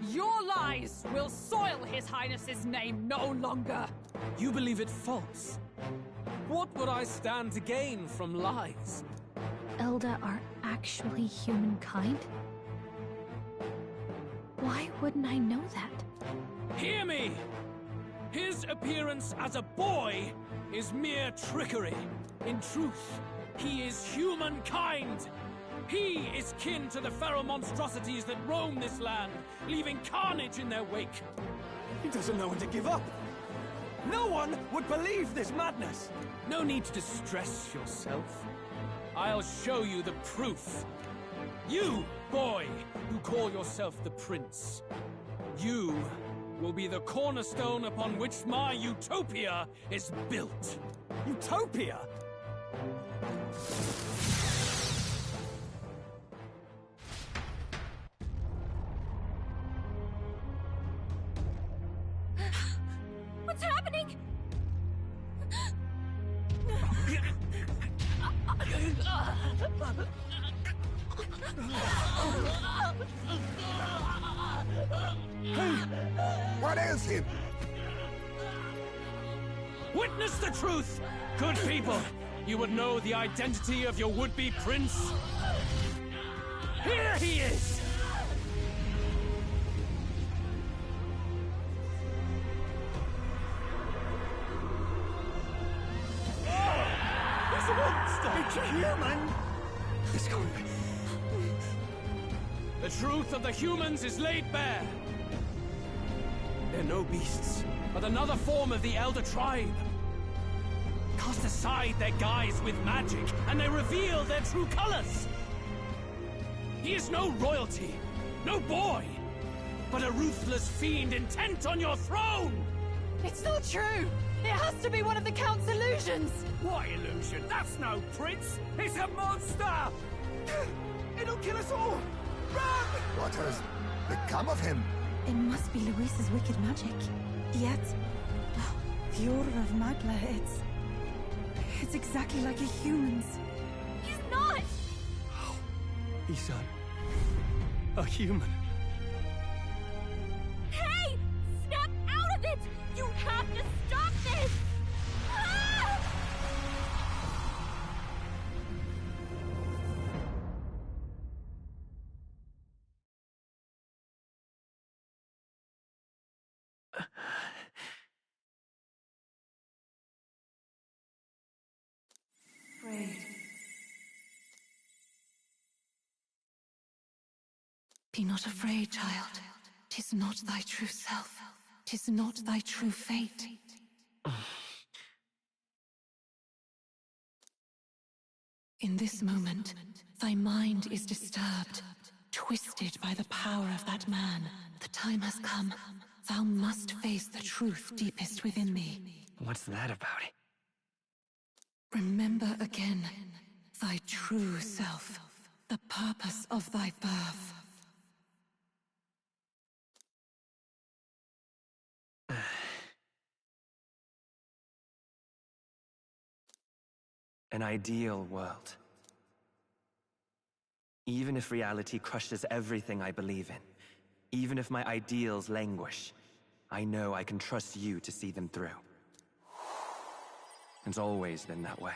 Your lies will soil His Highness's name no longer! You believe it false? What would I stand to gain from lies? Elda are actually humankind? Why wouldn't I know that? Hear me! His appearance as a boy is mere trickery. In truth, he is humankind. He is kin to the feral monstrosities that roam this land, leaving carnage in their wake. He doesn't know when to give up. No one would believe this madness. No need to distress yourself. I'll show you the proof. You, boy, who call yourself the Prince. You will be the cornerstone upon which my utopia is built. Utopia? What's happening? What ails him? Witness the truth! Good people, you would know the identity of your would-be prince. Here he is! It's a monster! It's a human! It's gone. The truth of the humans is laid bare. They're no beasts, but another form of the Elder Tribe. Cast aside their guise with magic, and they reveal their true colors. He is no royalty, no boy, but a ruthless fiend intent on your throne! It's not true! It has to be one of the Count's illusions! What illusion? That's no prince! It's a monster! It'll kill us all! Run! What has become of him? It must be Luis's wicked magic. Yet, the aura of Magla, it's exactly like a human's. He's not! He's a human. Hey! Snap out of it! You have to stop this! Ah! Afraid. Be not afraid, child. 'Tis not thy true self. 'Tis not thy true fate. In this moment, thy mind is disturbed, twisted by the power of that man. The time has come. Thou must face the truth deepest within thee. What's that about? Remember again thy true self, the purpose of thy birth. An ideal world. Even if reality crushes everything I believe in, even if my ideals languish, I know I can trust you to see them through. It's always been that way.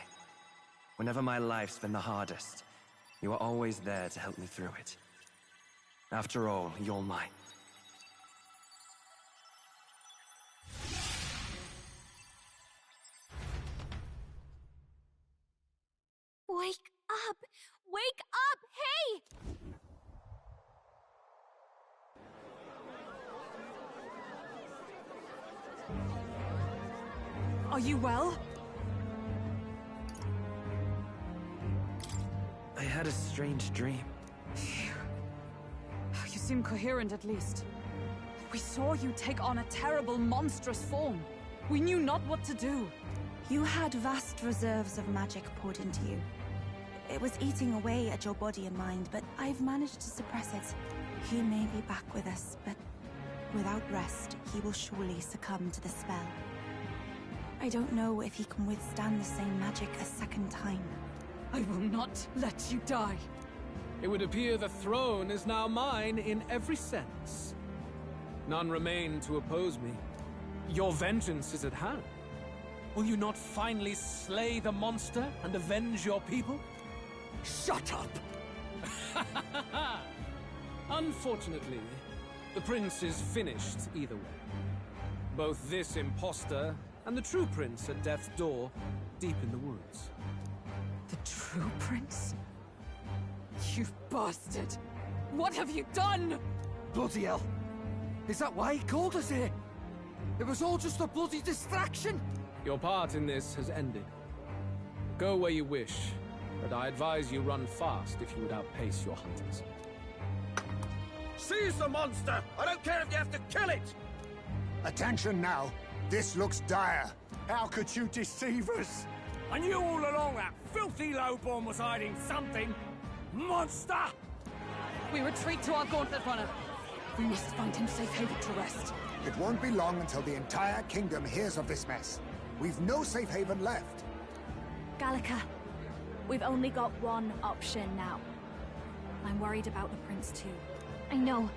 Whenever my life's been the hardest, you are always there to help me through it. After all, you're mine. Wake up! Wake up! Hey! Are you well? I had a strange dream. You seem coherent at least. We saw you take on a terrible, monstrous form. We knew not what to do. You had vast reserves of magic poured into you. It was eating away at your body and mind, but I've managed to suppress it. He may be back with us, but without rest, he will surely succumb to the spell. I don't know if he can withstand the same magic a second time. I will not let you die. It would appear the throne is now mine in every sense. None remain to oppose me. Your vengeance is at hand. Will you not finally slay the monster and avenge your people? Shut up! Unfortunately, The prince is finished either way. Both this imposter and the true prince at death's door, deep in the woods. The true prince? You bastard! What have you done? Bloody hell! Is that why he called us here? It was all just a bloody distraction! Your part in this has ended. Go where you wish, but I advise you run fast if you would outpace your hunters. Seize the monster! I don't care if you have to kill it! Attention now. This looks dire. How could you deceive us? I knew all along that filthy lowborn was hiding something. Monster! We retreat to our gauntlet runner. We must find him safe haven to rest. It won't be long until the entire kingdom hears of this mess. We've no safe haven left. Gallica, we've only got one option now. I'm worried about the prince too. I know.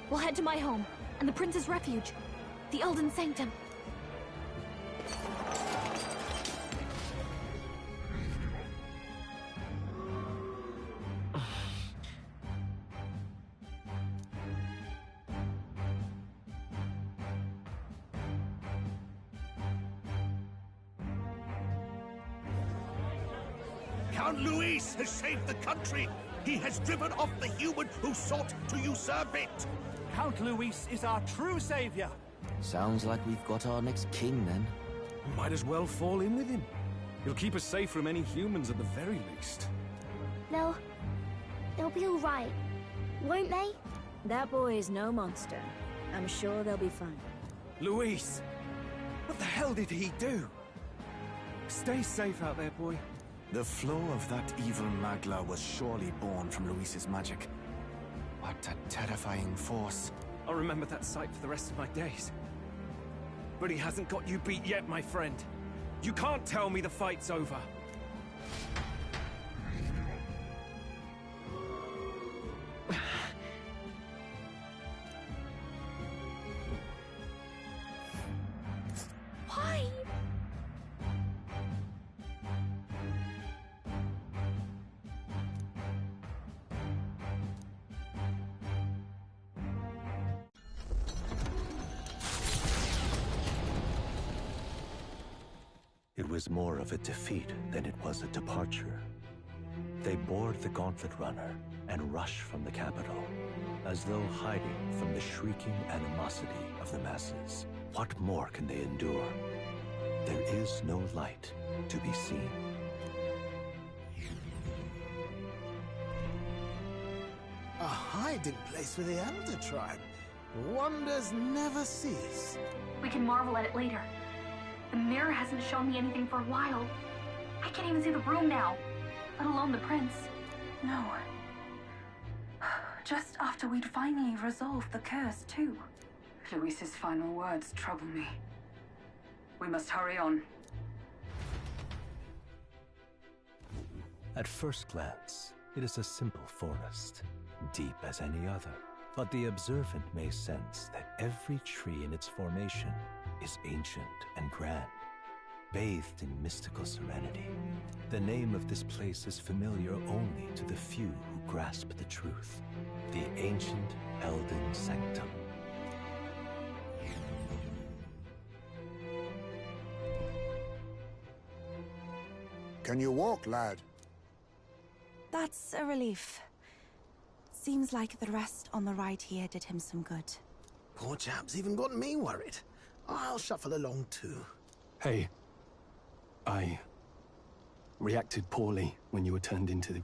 We'll head to my home, and the prince's refuge. The Elden Sanctum. Count Luis has saved the country. He has driven off the human who sought to usurp it. Count Luis is our true savior. Sounds like we've got our next king, then. Might as well fall in with him. He'll keep us safe from any humans at the very least. They'll be all right, won't they? That boy is no monster. I'm sure they'll be fine. Luis! What the hell did he do? Stay safe out there, boy. The flow of that evil Magla was surely born from Luis's magic. What a terrifying force. I'll remember that sight for the rest of my days. But he hasn't got you beat yet, my friend. You can't tell me the fight's over. Why? It was more of a defeat than it was a departure. They board the gauntlet runner and rush from the capital, as though hiding from the shrieking animosity of the masses. What more can they endure? There is no light to be seen. A hiding place for the Elder Tribe. Wonders never cease. We can marvel at it later. The mirror hasn't shown me anything for a while. I can't even see the room now, let alone the prince. No. Just after we'd finally resolved the curse, too. Luis's final words trouble me. We must hurry on. At first glance, it is a simple forest, deep as any other. But the observant may sense that every tree in its formation is ancient and grand, bathed in mystical serenity. The name of this place is familiar only to the few who grasp the truth. The ancient Elden Sanctum. Can you walk, lad? That's a relief. Seems like the rest on the ride here did him some good. Poor chap's even got me worried. I'll shuffle along too. Hey, I reacted poorly when you were turned into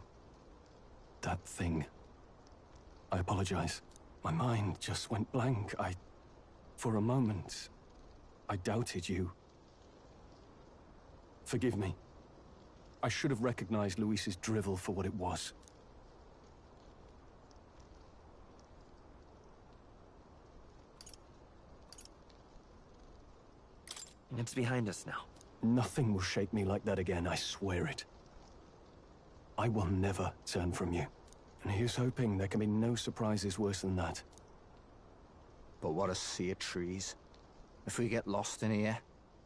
that thing. I apologize. My mind just went blank. For a moment, I doubted you. Forgive me. I should have recognized Luis's drivel for what it was. It's behind us now. Nothing will shake me like that again, I swear it. I will never turn from you. And here's hoping there can be no surprises worse than that. But what a sea of trees. If we get lost in here,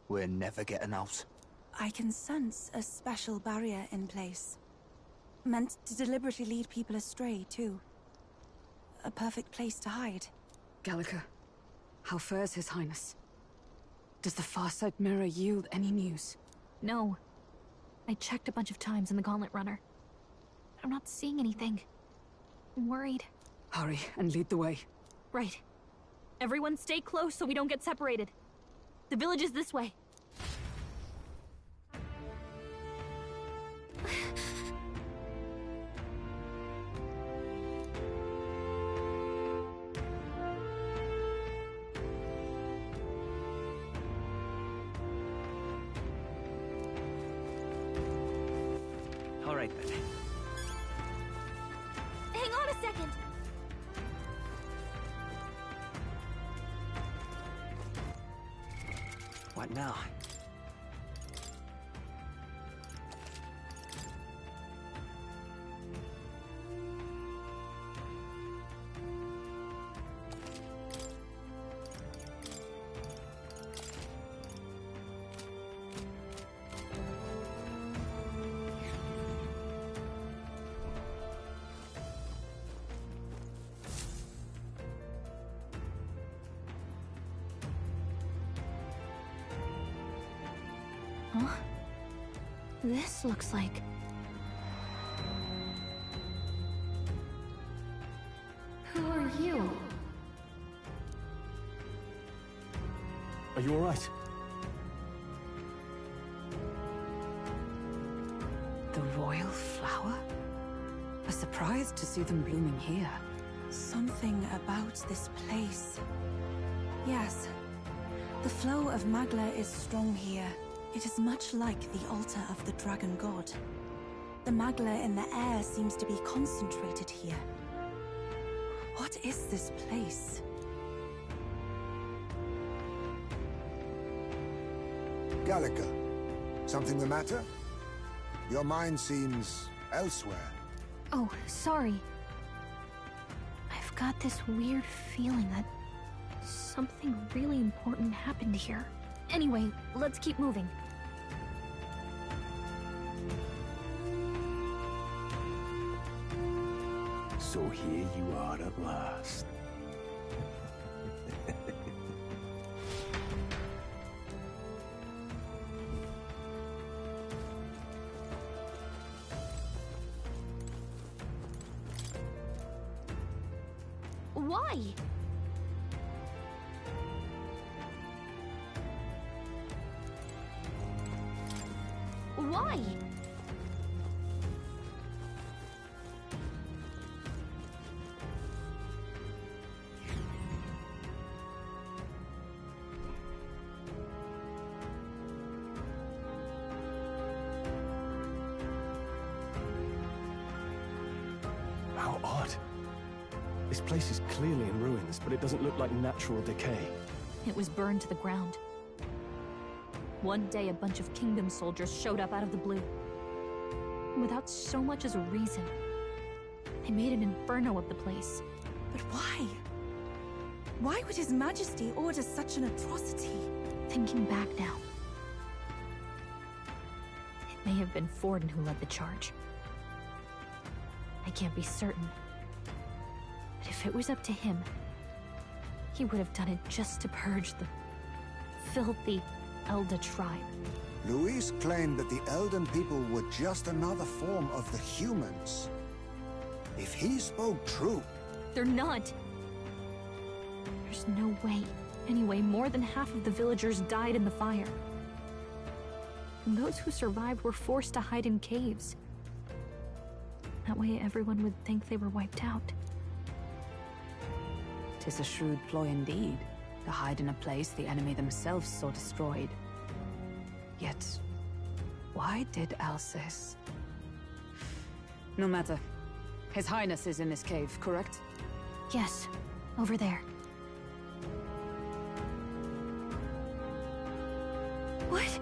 we're never getting out. I can sense a special barrier in place. Meant to deliberately lead people astray, too. A perfect place to hide. Gallica, how fares His Highness? Does the Farsight Mirror yield any news? No. I checked a bunch of times in the Gauntlet Runner. I'm not seeing anything. I'm worried. Hurry and lead the way. Right. Everyone stay close so we don't get separated. The village is this way. All right then. Hang on a second! What now? Huh? This looks like... Who are you? Are you all right? The royal flower? A surprise to see them blooming here. Something about this place. Yes. The flow of Magla is strong here. It is much like the altar of the dragon god. The Magla in the air seems to be concentrated here. What is this place? Gallica, something the matter? Your mind seems elsewhere. Oh, sorry. I've got this weird feeling that something really important happened here. Anyway, let's keep moving. So here you are at last. Why? Why? How odd. This place is clearly in ruins, but it doesn't look like natural decay. It was burned to the ground. One day, a bunch of Kingdom soldiers showed up out of the blue. Without so much as a reason. They made an inferno of the place. But why? Why would His Majesty order such an atrocity? Thinking back now, it may have been Forden who led the charge. I can't be certain. But if it was up to him, he would have done it just to purge the filthy Elder tribe. Luis claimed that the Elden people were just another form of the humans. If he spoke true... They're not. There's no way. Anyway, more than half of the villagers died in the fire. And those who survived were forced to hide in caves. That way everyone would think they were wiped out. 'Tis a shrewd ploy indeed, to hide in a place the enemy themselves saw destroyed. Yet, why did Alcest? No matter. His Highness is in this cave, correct? Yes, over there. What?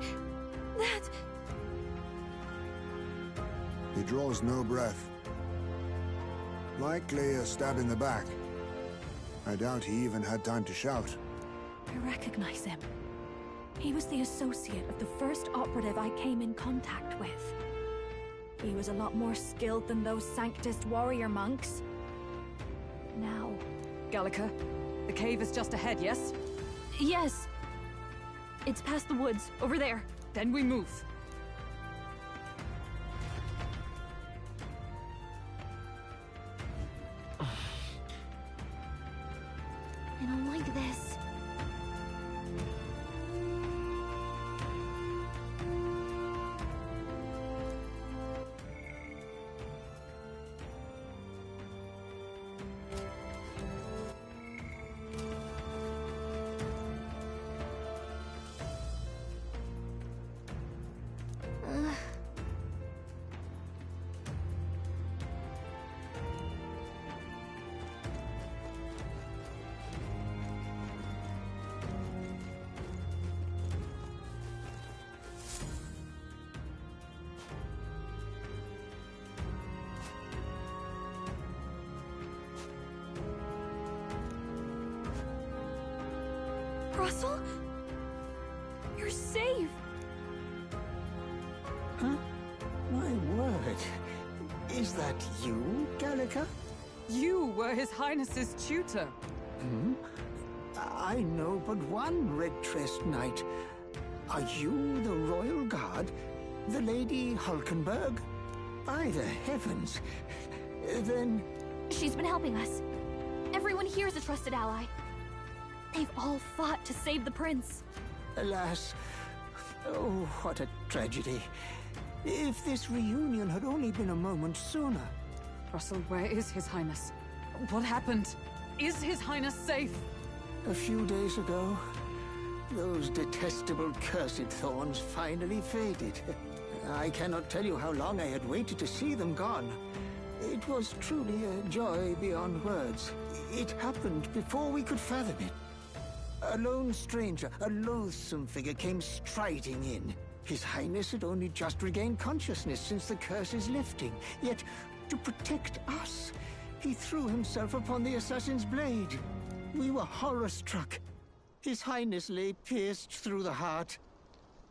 That... He draws no breath. Likely a stab in the back. I doubt he even had time to shout. I recognize him. He was the associate of the first operative I came in contact with. He was a lot more skilled than those Sanctist warrior monks. Now... Gallica, The cave is just ahead, yes? Yes. It's past the woods, over there. Then we move. I don't like this. Russell? You're safe! Huh? My word. Is that you, Gallica? You were His Highness's tutor. Hmm? I know but one red-tressed knight. Are you the royal guard? The Lady Hulkenberg? By the heavens. Then... She's been helping us. Everyone here is a trusted ally. They've all fought to save the prince. Alas. Oh, what a tragedy. If this reunion had only been a moment sooner. Russell, where is His Highness? What happened? Is His Highness safe? A few days ago, those detestable cursed thorns finally faded. I cannot tell you how long I had waited to see them gone. It was truly a joy beyond words. It happened before we could fathom it. A lone stranger, a loathsome figure, came striding in. His Highness had only just regained consciousness since the curse's lifting. Yet, to protect us, he threw himself upon the assassin's blade. We were horror-struck. His Highness lay pierced through the heart,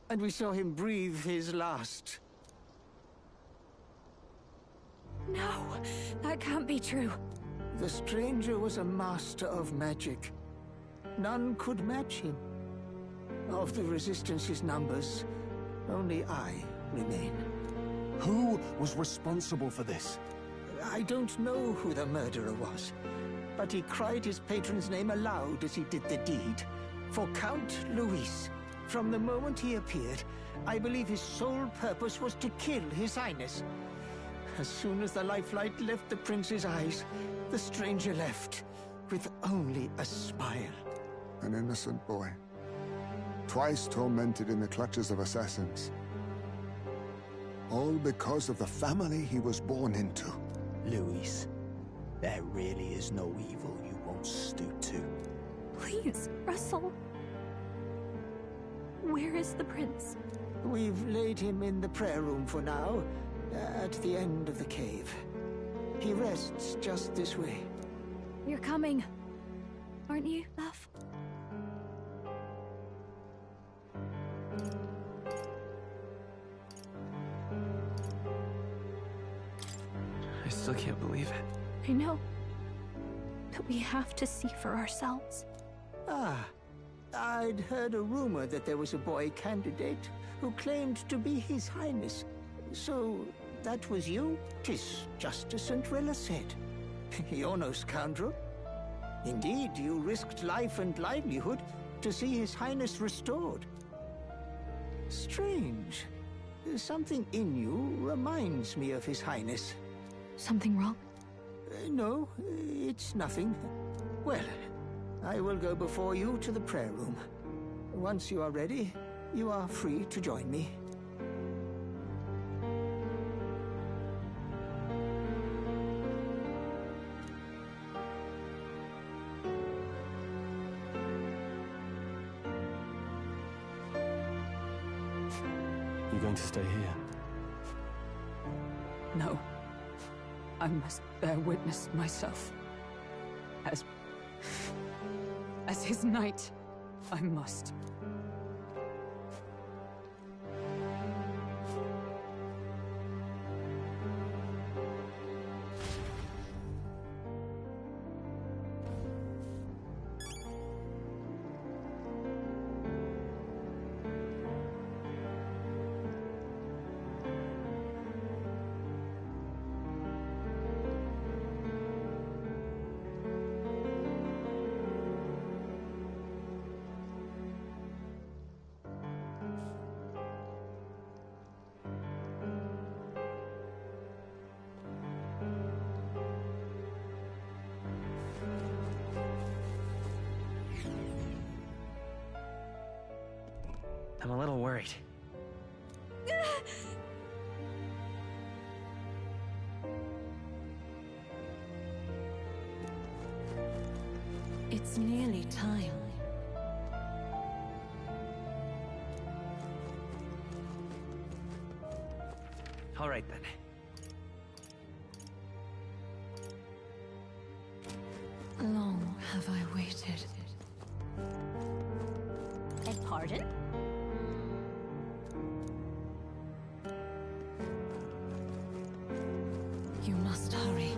and we saw him breathe his last. No, that can't be true. The stranger was a master of magic. None could match him. Of the Resistance's numbers, only I remain. Who was responsible for this? I don't know who the murderer was, but he cried his patron's name aloud as he did the deed. For Count Luis, from the moment he appeared, I believe his sole purpose was to kill His Highness. As soon as the lifelight left the prince's eyes, the stranger left, with only a smile. An innocent boy. Twice tormented in the clutches of assassins. All because of the family he was born into. Luis, there really is no evil you won't stoop to. Please, Russell. Where is the prince? We've laid him in the prayer room for now, at the end of the cave. He rests just this way. You're coming, aren't you, love? I still can't believe it. I know. But we have to see for ourselves. Ah, I'd heard a rumor that there was a boy candidate who claimed to be His Highness. So, that was you? 'Tis just as Cinderella said. You're no scoundrel. Indeed, you risked life and livelihood to see His Highness restored. Strange. Something in you reminds me of His Highness. Something wrong? No, it's nothing. Well, I will go before you to the prayer room. Once you are ready, you are free to join me. You're going to stay here? No. I must bear witness myself. As his knight, I must. I'm a little worried. It's nearly time. All right then. Long have I waited. Beg pardon? You must hurry.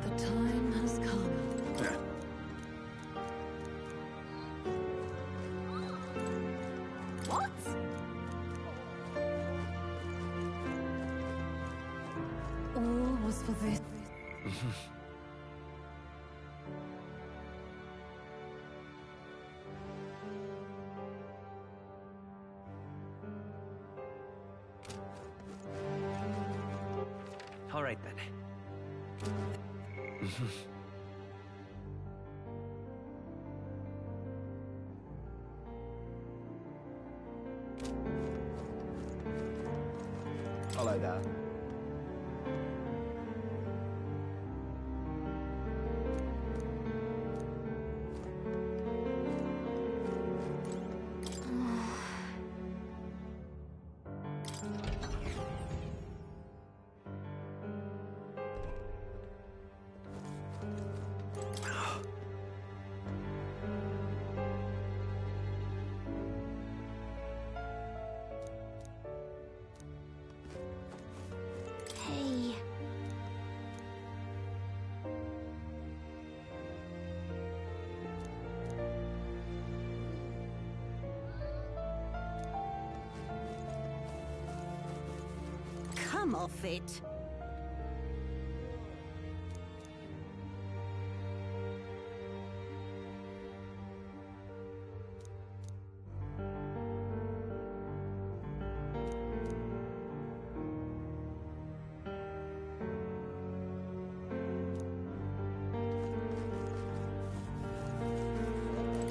The time has come. What? All was for this. All right then. I like that. Hey. Come off it.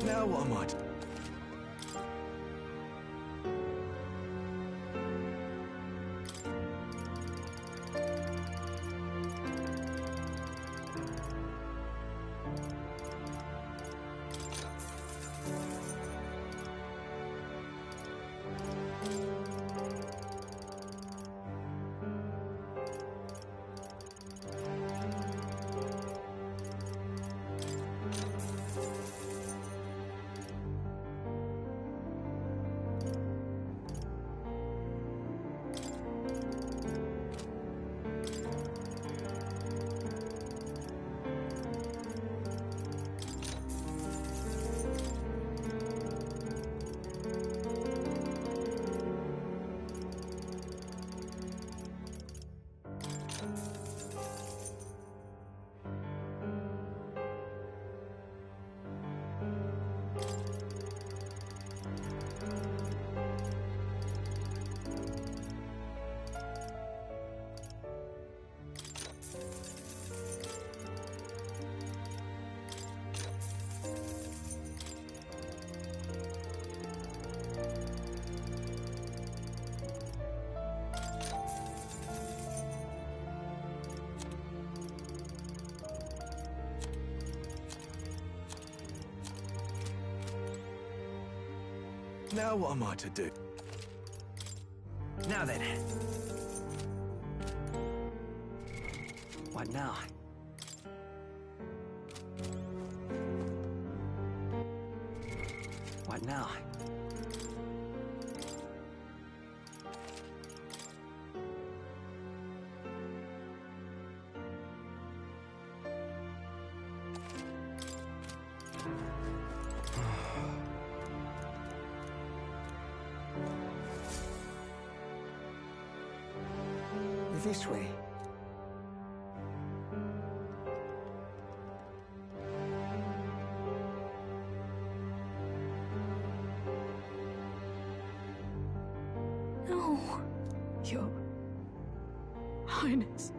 Now what am I to... Now what am I to do? Now then. What now? What now? This way. No. Your Highness.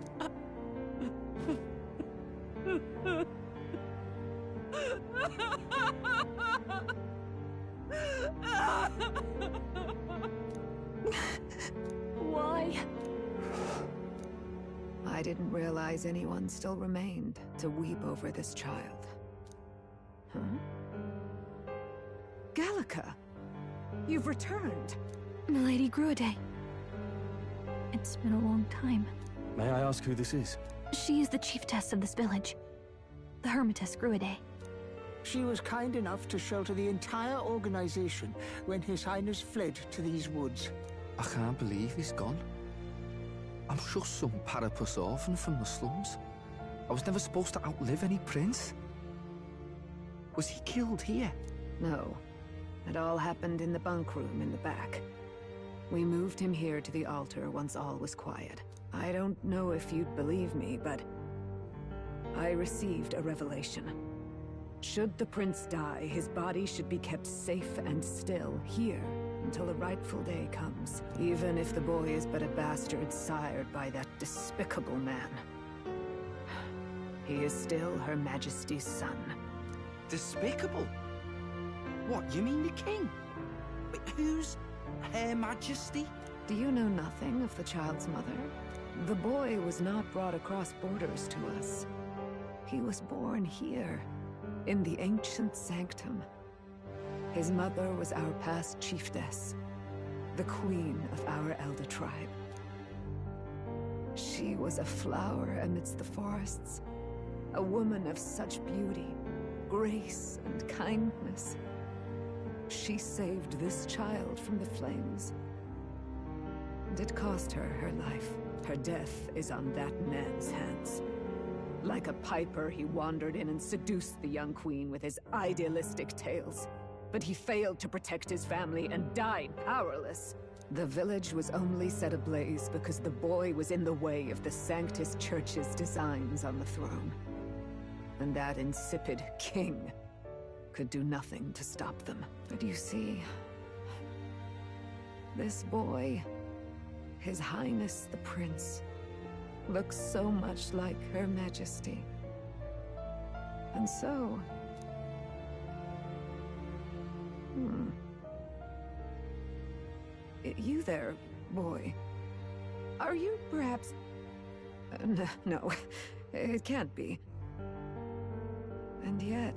I didn't realize anyone still remained to weep over this child. Huh? Gallica! You've returned! Milady Gruade. It's been a long time. May I ask who this is? She is the chiefess of this village. The Hermitess Gruade. She was kind enough to shelter the entire organization when His Highness fled to these woods. I can't believe he's gone. I'm just some parapus orphan from the slums. I was never supposed to outlive any prince. Was he killed here? No. It all happened in the bunk room in the back. We moved him here to the altar once all was quiet. I don't know if you'd believe me, but I received a revelation. Should the prince die, his body should be kept safe and still here until the rightful day comes, even if the boy is but a bastard sired by that despicable man. He is still Her Majesty's son. Despicable? What, you mean the king? Wait, who's Her Majesty? Do you know nothing of the child's mother? The boy was not brought across borders to us. He was born here, in the ancient sanctum. His mother was our past chiefess, the queen of our elder tribe. She was a flower amidst the forests, a woman of such beauty, grace, and kindness. She saved this child from the flames. And it cost her her life. Her death is on that man's hands. Like a piper, he wandered in and seduced the young queen with his idealistic tales. But he failed to protect his family and died powerless. The village was only set ablaze because the boy was in the way of the Sanctus Church's designs on the throne. And that insipid king could do nothing to stop them. But you see, this boy, His Highness the Prince, looks so much like Her Majesty. And so... You there, boy. Are you perhaps... No, it can't be. And yet...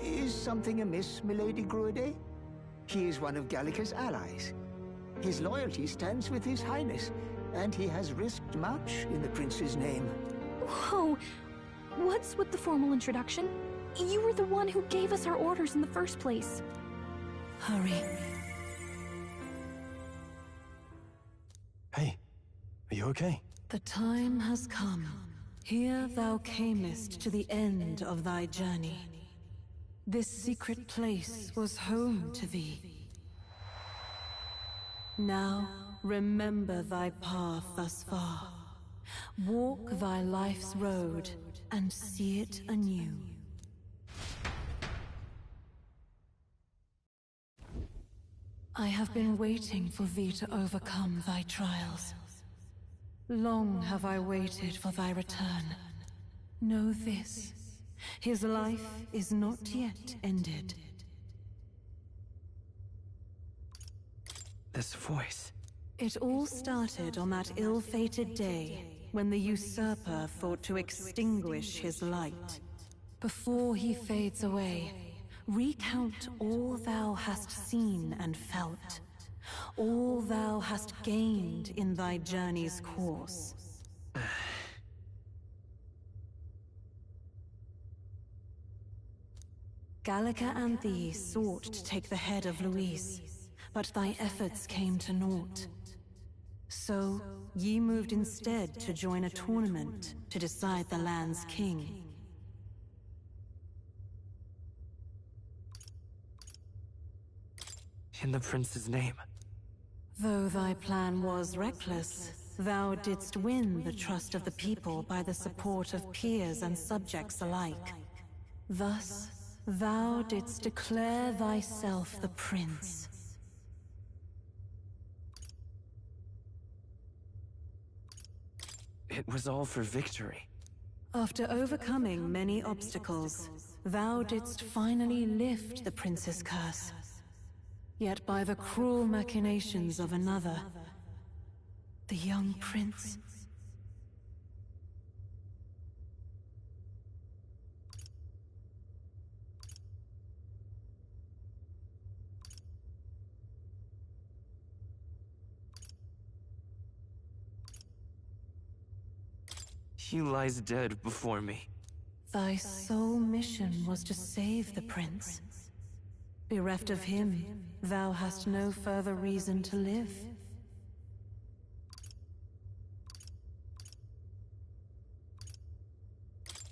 Is something amiss, Milady Gruade? He is one of Gallica's allies. His loyalty stands with His Highness, and he has risked much in the prince's name. Whoa! What's with the formal introduction? You were the one who gave us our orders in the first place. Hurry. Hey, are you okay? The time has come. Here thou camest to the end of thy journey. This secret place was home to thee. Now, remember thy path thus far. Walk thy life's road and see it anew. I have been waiting for thee to overcome thy trials. Long have I waited for thy return. Know this, his life is not yet ended. This voice... It all started on that ill-fated day when the usurper thought to extinguish his light. Before he fades away, recount all thou hast seen and felt, all thou hast gained in thy journey's course. Gallica and thee sought to take the head of Luis, but thy efforts came to naught. So, ye moved instead to join a tournament to decide the land's king. In the prince's name. Though thy plan was reckless, thou didst win the trust of the people by the support of peers and subjects alike. Thus, thou didst declare thyself the prince. It was all for victory. After overcoming many obstacles, thou didst finally lift the prince's curse. Yet by the cruel machinations of another, the young prince, He lies dead before me. Thy sole mission was to save the prince. Bereft of him, thou hast no further reason to live.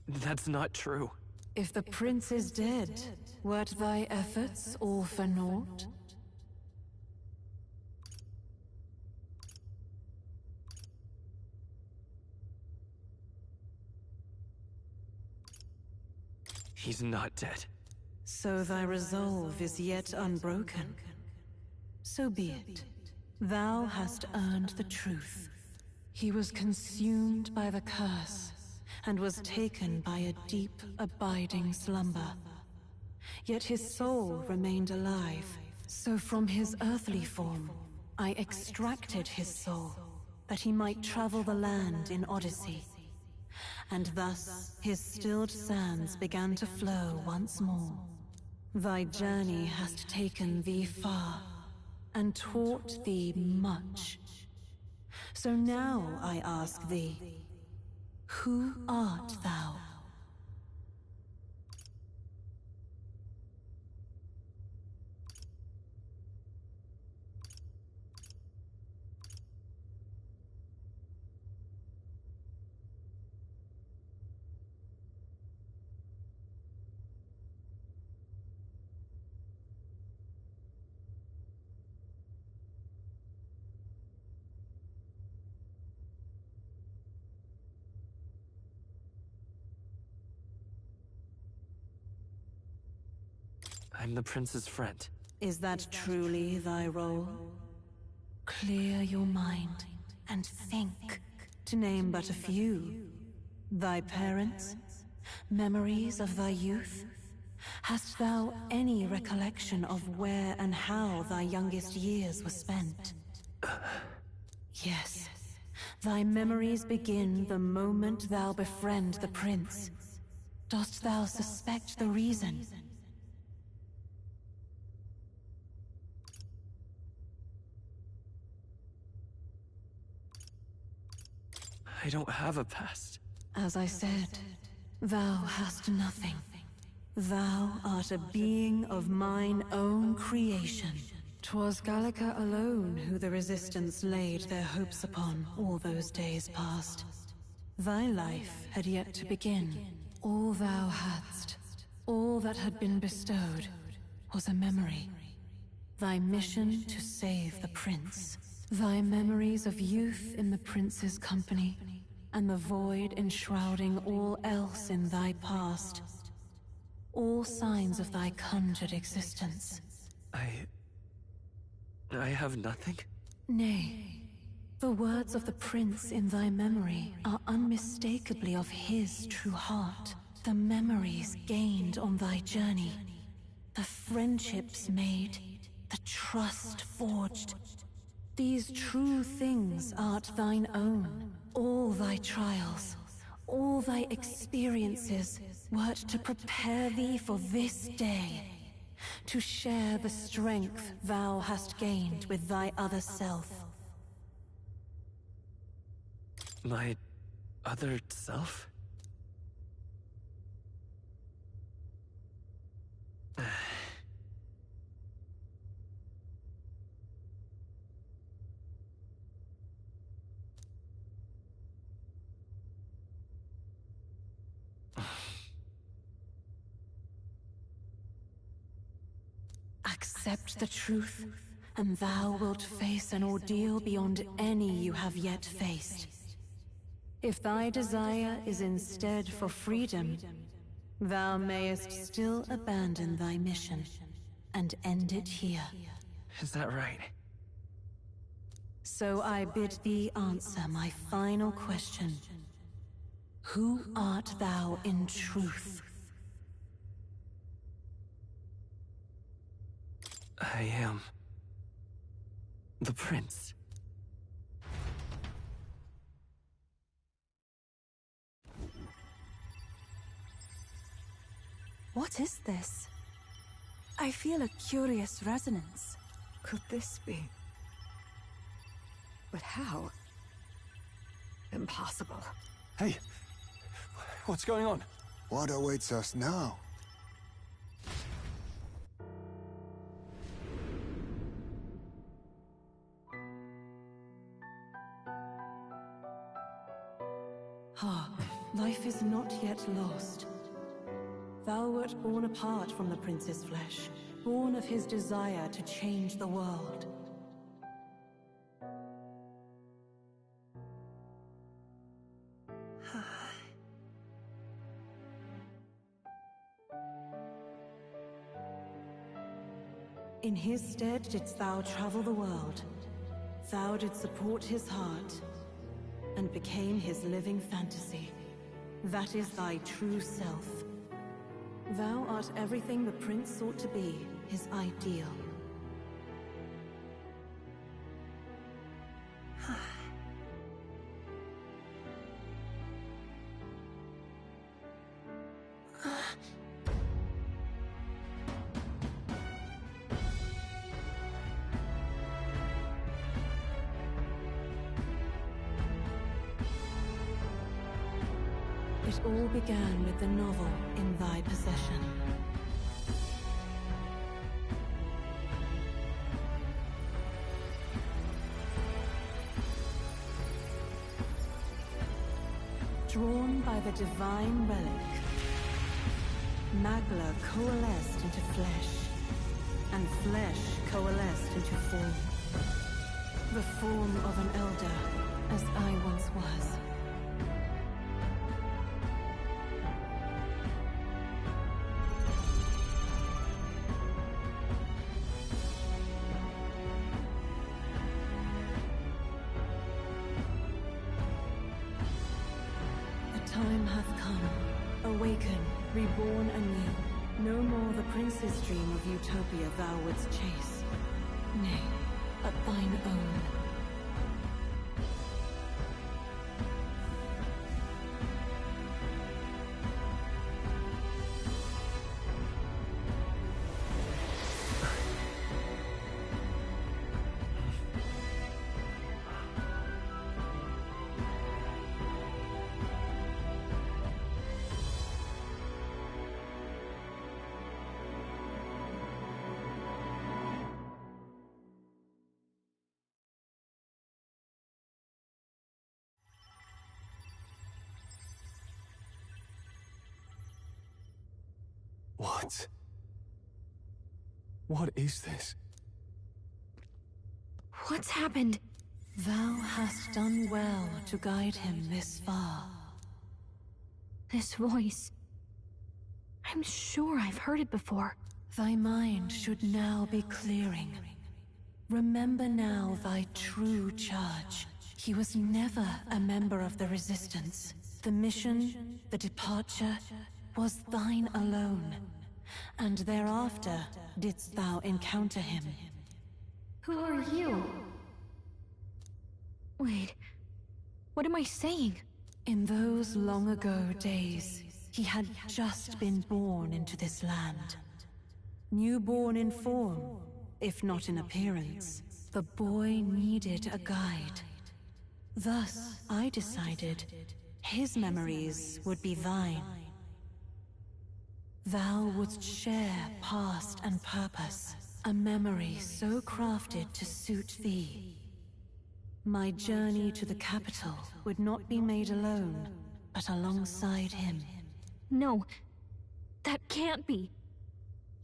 That's not true. If the prince is dead, wert thy efforts all for naught? He's not dead. So thy resolve is yet unbroken. So be it. Thou hast earned the truth. He was consumed by the curse, and was taken by a deep, abiding slumber. Yet his soul remained alive, so from his earthly form, I extracted his soul, that he might travel the land in Odyssey. And thus his stilled sands began to flow once more. Thy journey hast taken thee far, and taught thee much. So now I ask thee, who art thou? I'm the prince's friend. Is that truly thy role? Clear your mind and think, to name but a few. Thy parents? Memories of thy youth? Hast thou any recollection of where and how thy youngest years were spent? Yes. Thy memories begin the moment thou befriend the prince. Dost thou suspect the reason? I don't have a past. As I said, thou hast nothing. Thou art a being of mine own creation. 'Twas Gallica alone who the Resistance laid their hopes upon all those days past. Thy life had yet to begin. All thou hadst, all that had been bestowed, was a memory. Thy mission to save the prince. Thy memories of youth in the prince's company, and the void enshrouding all else in thy past. All signs of thy conjured existence. I have nothing? Nay, the words of the prince in thy memory are unmistakably of his true heart. The memories gained on thy journey, the friendships made, the trust forged. These true things art thine own. All thy trials, all thy experiences, wert to prepare thee for this day. To share the strength thou hast gained with thy other self. My other self? Accept the truth, and thou wilt face an ordeal beyond any you have yet faced. If thy desire is instead for freedom, thou mayest still abandon thy mission, and end it here. Is that right? So I bid thee answer my final question. Who art thou in truth? I am the prince. What is this? I feel a curious resonance. Could this be? But how? Impossible. Hey, what's going on? What awaits us now? Ah, life is not yet lost. Thou wert born apart from the prince's flesh, born of his desire to change the world. In his stead didst thou travel the world. Thou didst support his heart, and became his living fantasy. That is thy true self. Thou art everything the prince sought to be, his ideal. It all began with the novel in thy possession. Drawn by the divine relic, Magla coalesced into flesh, and flesh coalesced into form. The form of an elder, as I once was. Time hath come. Awaken, reborn anew. No more the prince's dream of utopia thou wouldst chase. Nay, but thine own. What? What is this? What's happened? Thou hast done well to guide him this far. This voice. I'm sure I've heard it before. Thy mind should now be clearing. Remember now thy true charge. He was never a member of the Resistance. The mission, the departure, was thine alone. And thereafter didst thou encounter him. Who are you? Wait, what am I saying? In those long ago days, he had just been born into this land. Newborn in form, if not in appearance, the boy needed a guide. Thus, I decided his memories would be thine. Thou wouldst share past and purpose, a memory so crafted to suit thee. My journey to the capital would not be made alone, but alongside him. No, that can't be.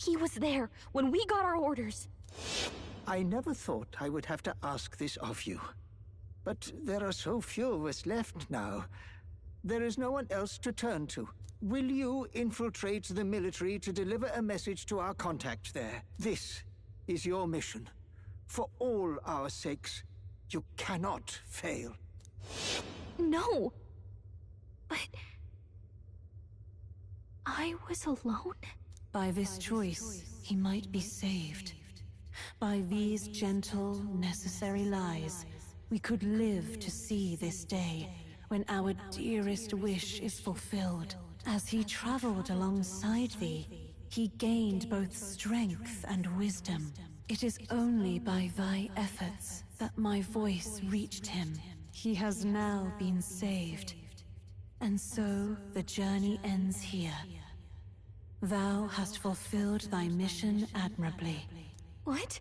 He was there when we got our orders. I never thought I would have to ask this of you. But there are so few of us left now. There is no one else to turn to. Will you infiltrate the military to deliver a message to our contact there? This is your mission. For all our sakes, you cannot fail. No! But... I was alone? By this choice, he might be saved. By these gentle, necessary lies, we could live to see this day, when our dearest wish is fulfilled. As he traveled alongside thee, he gained both strength and wisdom. It is only by thy efforts that my voice reached him. He has now been saved. And so the journey ends here. Thou hast fulfilled thy mission admirably. What?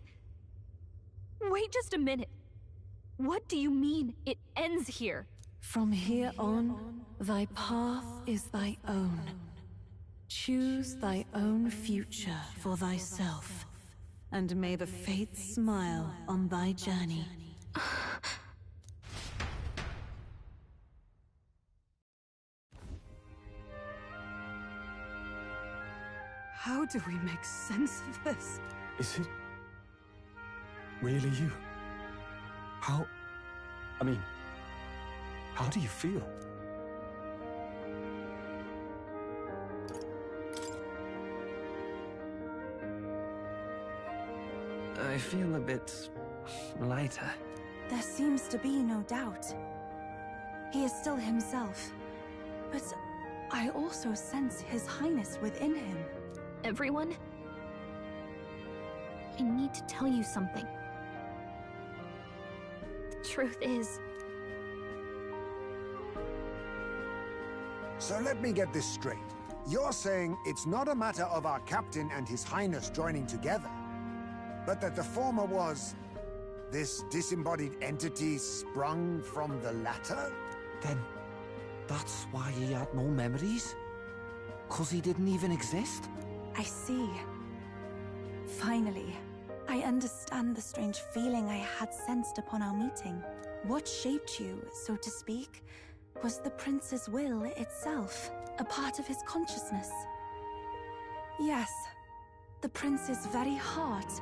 Wait just a minute. What do you mean, it ends here? From here on, thy path is thy own. Choose thy own future for thyself, and may the fates smile on thy journey. How do we make sense of this? Is it really you? How do you feel? I feel a bit lighter. There seems to be no doubt. He is still himself. But I also sense His Highness within him. Everyone? I need to tell you something. The truth is... So let me get this straight. You're saying it's not a matter of our captain and His Highness joining together, but that the former was this disembodied entity sprung from the latter? Then that's why he had no memories? 'Cause he didn't even exist? I see. Finally, I understand the strange feeling I had sensed upon our meeting. What shaped you, so to speak, was the prince's will itself, a part of his consciousness. Yes, the prince's very heart.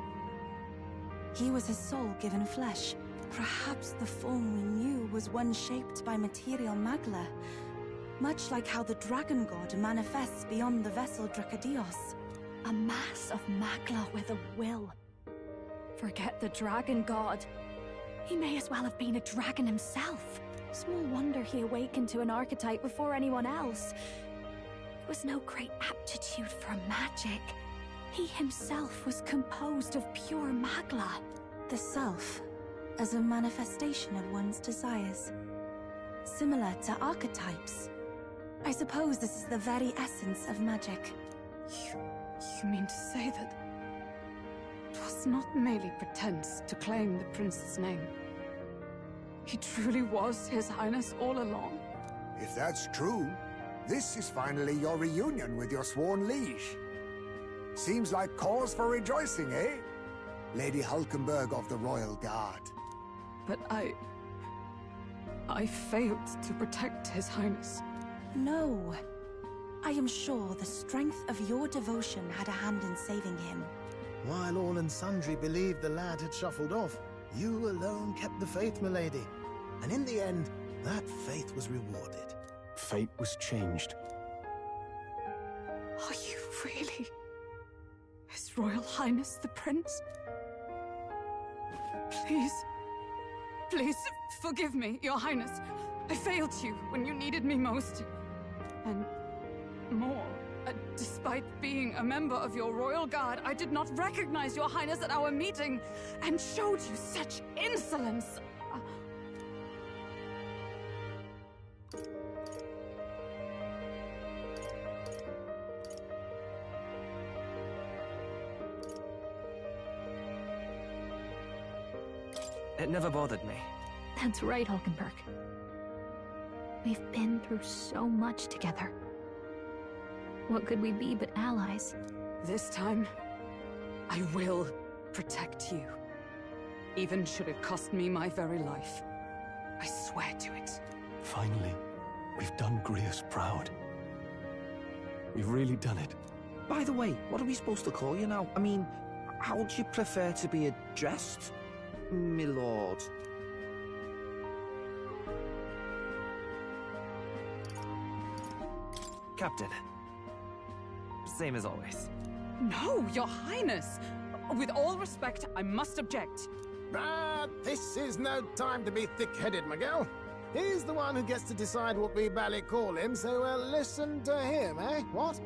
He was his soul given flesh. Perhaps the form we knew was one shaped by material magla, much like how the dragon god manifests beyond the vessel Dracadios. A mass of magla with a will. Forget the dragon god. He may as well have been a dragon himself. Small wonder he awakened to an archetype before anyone else. It was no great aptitude for magic. He himself was composed of pure magla. The self, as a manifestation of one's desires. Similar to archetypes. I suppose this is the very essence of magic. You mean to say that... it was not merely pretense to claim the prince's name? He truly was His Highness all along? If that's true, this is finally your reunion with your sworn liege. Seems like cause for rejoicing, eh? Lady Hulkenberg of the Royal Guard. But I failed to protect His Highness. No. I am sure the strength of your devotion had a hand in saving him. While all and sundry believed the lad had shuffled off, you alone kept the faith, milady. And in the end, that faith was rewarded. Fate was changed. Are you really His Royal Highness the Prince? Please, forgive me, Your Highness. I failed you when you needed me most. And more, despite being a member of your Royal Guard, I did not recognize Your Highness at our meeting and showed you such insolence. It never bothered me. That's right, Hulkenberg. We've been through so much together. What could we be but allies? This time, I will protect you. Even should it cost me my very life. I swear to it. Finally, we've done Grius proud. We've really done it. By the way, what are we supposed to call you now? I mean, how would you prefer to be addressed, my lord? Captain. Same as always. No, Your Highness! With all respect, I must object. But this is no time to be thick-headed, Miguel. He's the one who gets to decide what we bally call him, so listen to him, eh? What?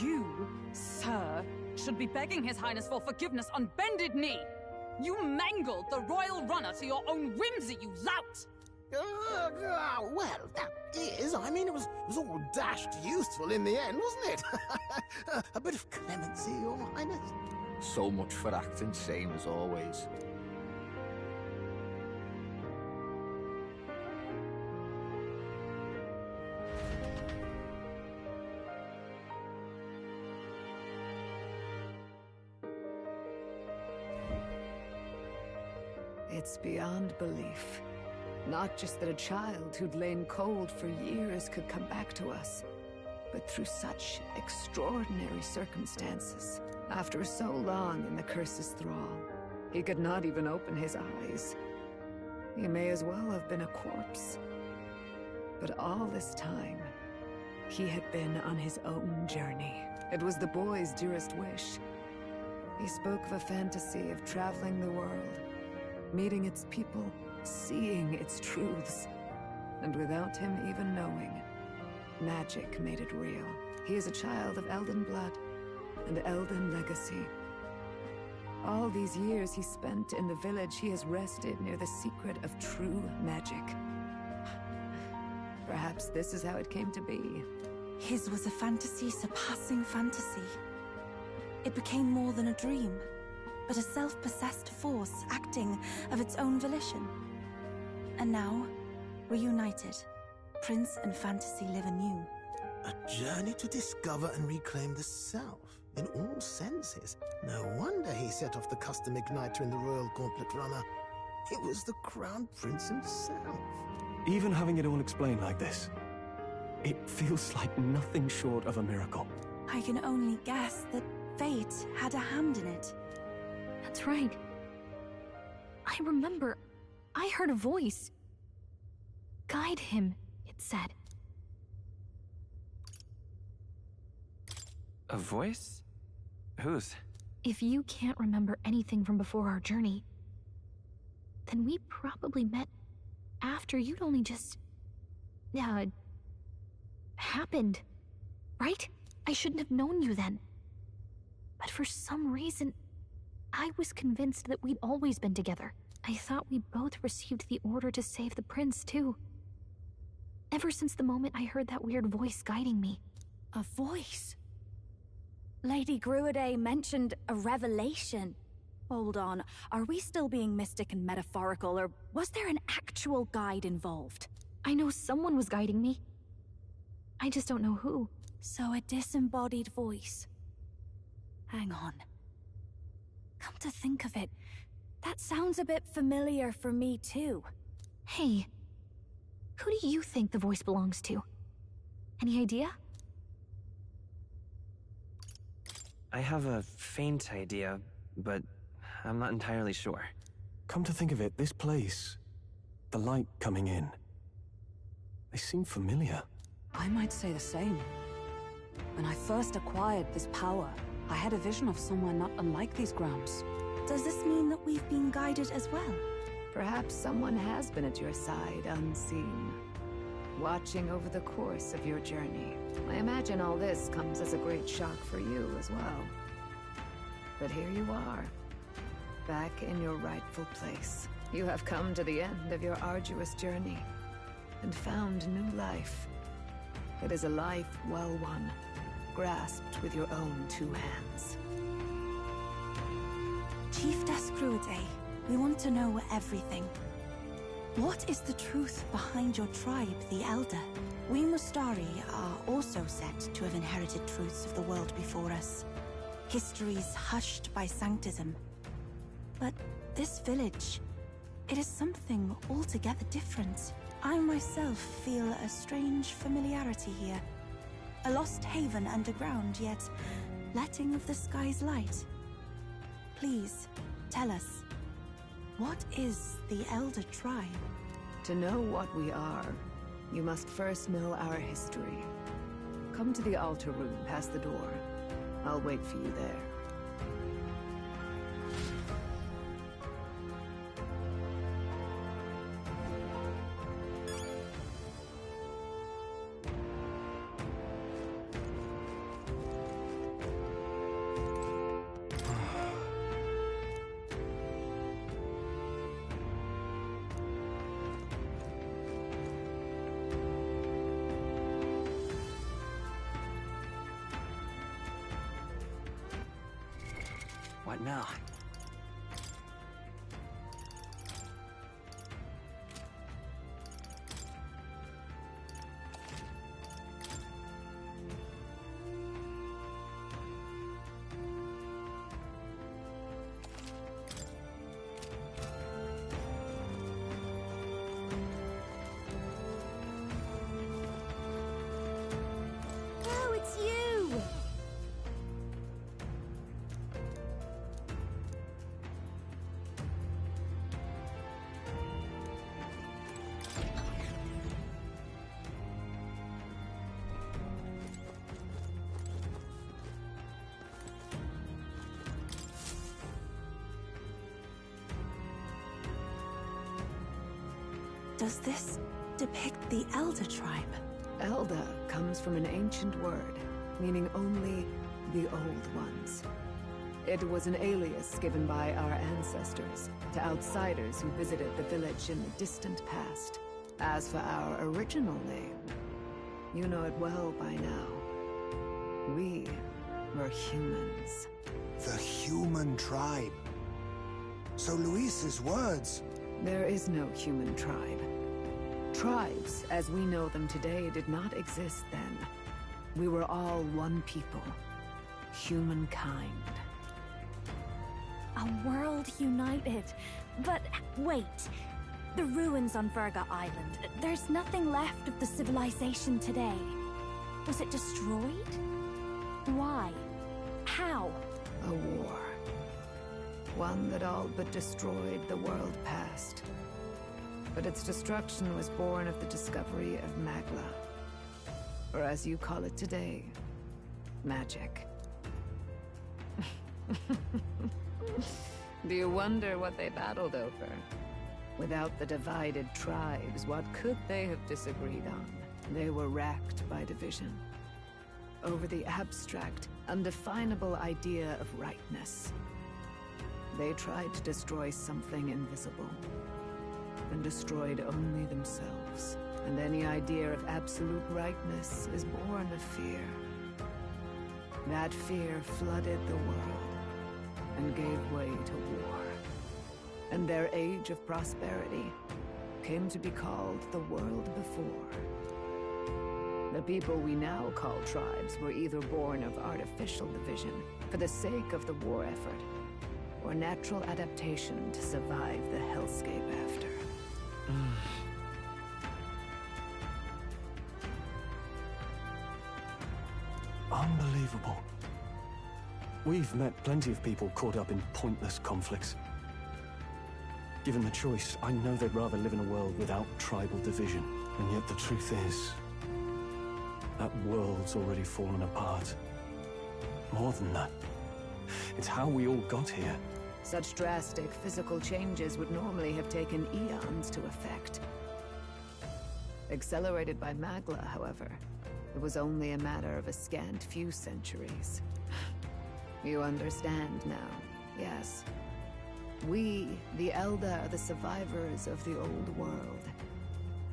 You, sir, should be begging His Highness for forgiveness on bended knee. You mangled the royal runner to your own whimsy, you lout! Well, that is, I mean, it was all dashed useful in the end, wasn't it? A bit of clemency, Your Highness. So much for acting same as always. It's beyond belief. Not just that a child who'd lain cold for years could come back to us, but through such extraordinary circumstances. After so long in the curse's thrall, he could not even open his eyes. He may as well have been a corpse. But all this time, he had been on his own journey. It was the boy's dearest wish. He spoke of a fantasy of traveling the world, meeting its people, seeing its truths. And without him even knowing, magic made it real. He is a child of Elden blood and Elden legacy. All these years he spent in the village, he has rested near the secret of true magic. Perhaps this is how it came to be. His was a fantasy surpassing fantasy. It became more than a dream, but a self-possessed force acting of its own volition. And now, reunited, Prince and fantasy live anew. A journey to discover and reclaim the self, in all senses. No wonder he set off the custom igniter in the Royal Gauntlet Runner. It was the Crown Prince himself. Even having it all explained like this, it feels like nothing short of a miracle. I can only guess that fate had a hand in it. That's right. I remember, I heard a voice. Guide him, it said. A voice? Whose? If you can't remember anything from before our journey, then we probably met after you'd only just... happened, right? I shouldn't have known you then. But for some reason, I was convinced that we'd always been together. I thought we both received the order to save the prince, too. Ever since the moment I heard that weird voice guiding me. A voice? Lady Gruaday mentioned a revelation. Hold on, are we still being mystic and metaphorical, or was there an actual guide involved? I know someone was guiding me. I just don't know who. So a disembodied voice. Hang on. Come to think of it, that sounds a bit familiar for me too. Hey, who do you think the voice belongs to? Any idea? I have a faint idea, but I'm not entirely sure. Come to think of it, this place, the light coming in, they seem familiar. I might say the same. When I first acquired this power, I had a vision of somewhere not unlike these grounds. Does this mean that we've been guided as well? Perhaps someone has been at your side unseen, watching over the course of your journey. I imagine all this comes as a great shock for you as well. But here you are, back in your rightful place. You have come to the end of your arduous journey and found new life. It is a life well won, grasped with your own two hands. Chiefess Gruaday, we want to know everything. What is the truth behind your tribe, the Elder? We Mustari are also said to have inherited truths of the world before us. Histories hushed by sanctism. But this village, it is something altogether different. I myself feel a strange familiarity here. A lost haven underground, yet letting of the sky's light. Please, tell us, what is the Elder Tribe? To know what we are, you must first know our history. Come to the altar room past the door. I'll wait for you there. What now? Oh, it's you! Does this depict the Elder tribe? Elder comes from an ancient word, meaning only the old ones. It was an alias given by our ancestors to outsiders who visited the village in the distant past. As for our original name, you know it well by now. We were humans. The human tribe. So Luis's words... There is no human tribe. Tribes, as we know them today, did not exist then. We were all one people. Humankind. A world united. But wait. The ruins on Virga Island. There's nothing left of the civilization today. Was it destroyed? Why? How? A war. One that all but destroyed the world past. But its destruction was born of the discovery of Magla. Or as you call it today, magic. Do you wonder what they battled over? Without the divided tribes, what could they have disagreed on? They were racked by division. Over the abstract, undefinable idea of rightness. They tried to destroy something invisible, and destroyed only themselves. And any idea of absolute rightness is born of fear. That fear flooded the world, and gave way to war. And their age of prosperity came to be called the world before. The people we now call tribes were either born of artificial division for the sake of the war effort, or natural adaptation to survive the hellscape after. Unbelievable. We've met plenty of people caught up in pointless conflicts. Given the choice, I know they'd rather live in a world without tribal division. And yet the truth is, that world's already fallen apart. More than that, it's how we all got here. Such drastic physical changes would normally have taken eons to effect. Accelerated by Magla, however, it was only a matter of a scant few centuries. You understand now, yes. We, the Elder, are the survivors of the old world.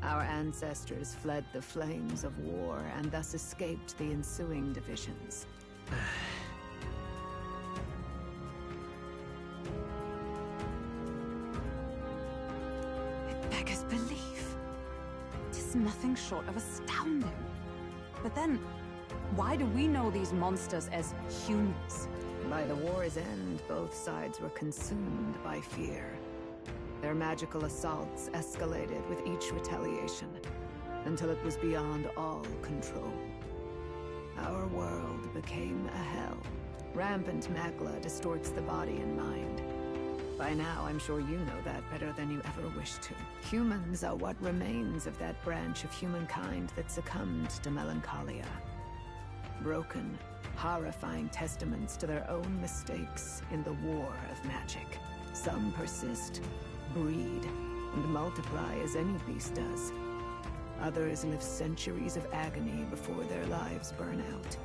Our ancestors fled the flames of war and thus escaped the ensuing divisions. It beggars belief. It is nothing short of astounding. But then, why do we know these monsters as humans? By the war's end, both sides were consumed by fear. Their magical assaults escalated with each retaliation, until it was beyond all control. Our world became a hell. Rampant Magla distorts the body and mind. By now, I'm sure you know that better than you ever wished to. Humans are what remains of that branch of humankind that succumbed to melancholia. Broken, horrifying testaments to their own mistakes in the war of magic. Some persist, breed, and multiply as any beast does. Others live centuries of agony before their lives burn out.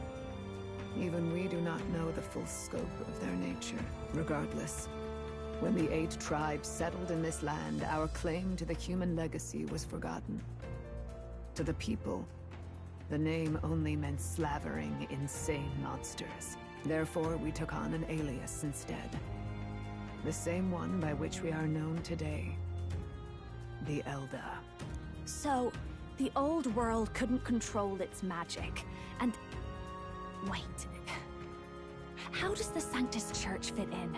Even we do not know the full scope of their nature. Regardless, when the 8 tribes settled in this land, our claim to the human legacy was forgotten. To the people, the name only meant slavering, insane monsters. Therefore, we took on an alias instead. The same one by which we are known today. The Elder. So, the old world couldn't control its magic, and... Wait. How does the Sanctus Church fit in?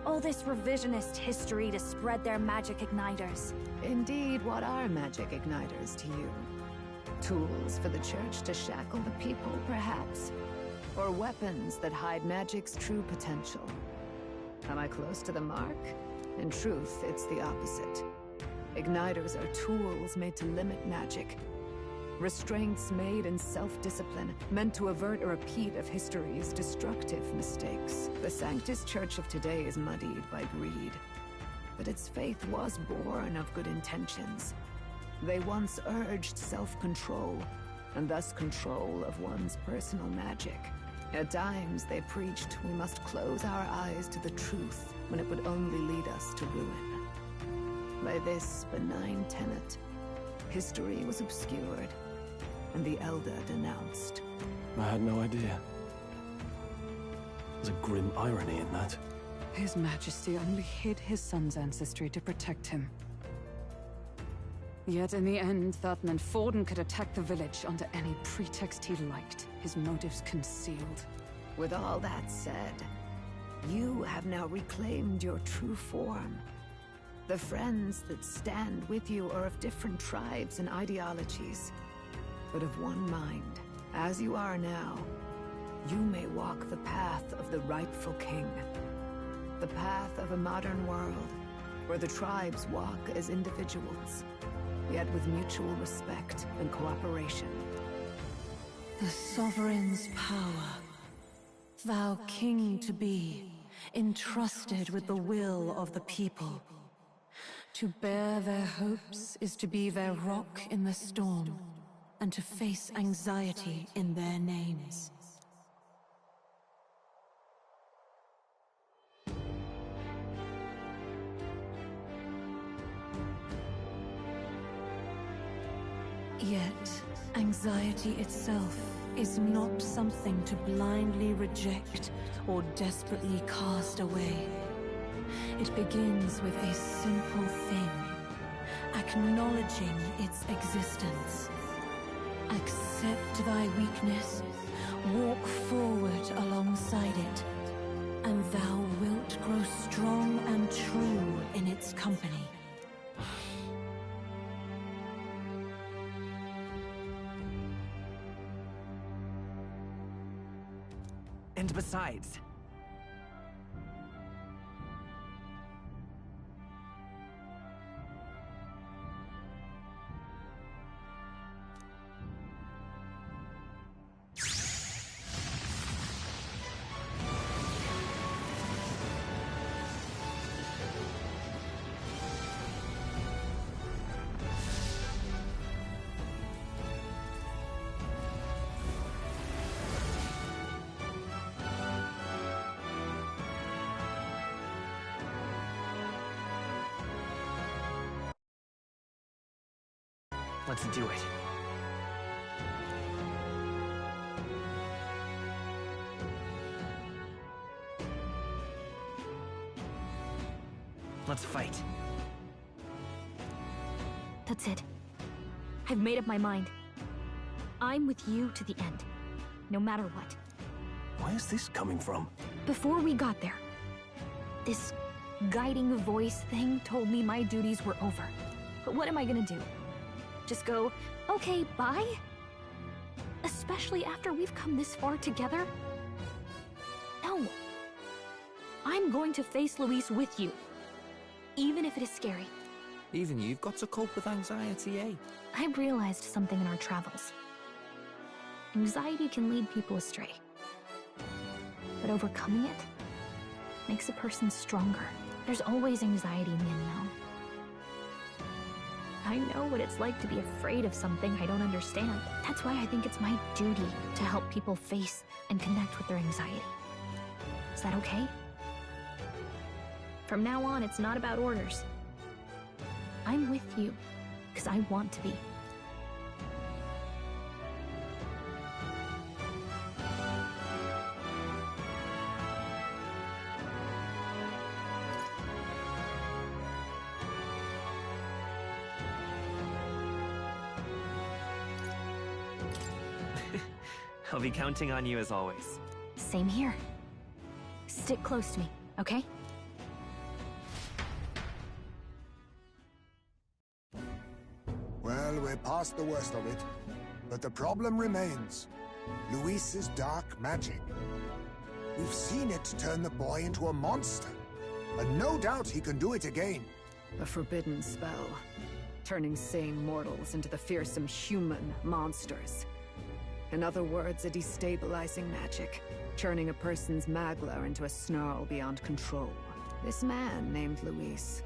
All this revisionist history to spread their magic igniters. Indeed, what are magic igniters to you? Tools for the Church to shackle the people, perhaps? Or weapons that hide magic's true potential? Am I close to the mark? In truth, it's the opposite. Igniters are tools made to limit magic. Restraints made in self-discipline, meant to avert a repeat of history's destructive mistakes. The Sanctus Church of today is muddied by greed. But its faith was born of good intentions. They once urged self-control, and thus control of one's personal magic. At times, they preached we must close our eyes to the truth when it would only lead us to ruin. By this benign tenet, history was obscured, and the Elder denounced. I had no idea. There's a grim irony in that. His Majesty only hid his son's ancestry to protect him. Yet in the end, that meant Forden could attack the village under any pretext he liked, his motives concealed. With all that said, you have now reclaimed your true form. The friends that stand with you are of different tribes and ideologies, but of one mind. As you are now, you may walk the path of the rightful king. The path of a modern world, where the tribes walk as individuals, yet with mutual respect and cooperation. The sovereign's power, thou king to be, entrusted with the will of the people. To bear their hopes is to be their rock in the storm, and to face anxiety in their names. Yet, anxiety itself is not something to blindly reject or desperately cast away. It begins with a simple thing, acknowledging its existence. Accept thy weakness, walk forward alongside it, and thou wilt grow strong and true in its company. And besides... Let's do it. Let's fight. That's it. I've made up my mind. I'm with you to the end, no matter what. Where is this coming from? Before we got there, this guiding voice thing told me my duties were over. But what am I gonna do? Just go, okay, bye? Especially after we've come this far together? No. I'm going to face Luis with you. Even if it is scary. Even you've got to cope with anxiety, eh? I realized something in our travels. Anxiety can lead people astray. But overcoming it makes a person stronger. There's always anxiety in the unknown. I know what it's like to be afraid of something I don't understand. That's why I think it's my duty to help people face and connect with their anxiety. Is that okay? From now on, it's not about orders. I'm with you, because I want to be. I'll be counting on you as always. Same here. Stick close to me, okay? Well, we're past the worst of it. But the problem remains. Luis's dark magic. We've seen it turn the boy into a monster. And no doubt he can do it again. A forbidden spell. Turning sane mortals into the fearsome human monsters. In other words, a destabilizing magic. Turning a person's magla into a snarl beyond control. This man named Luis.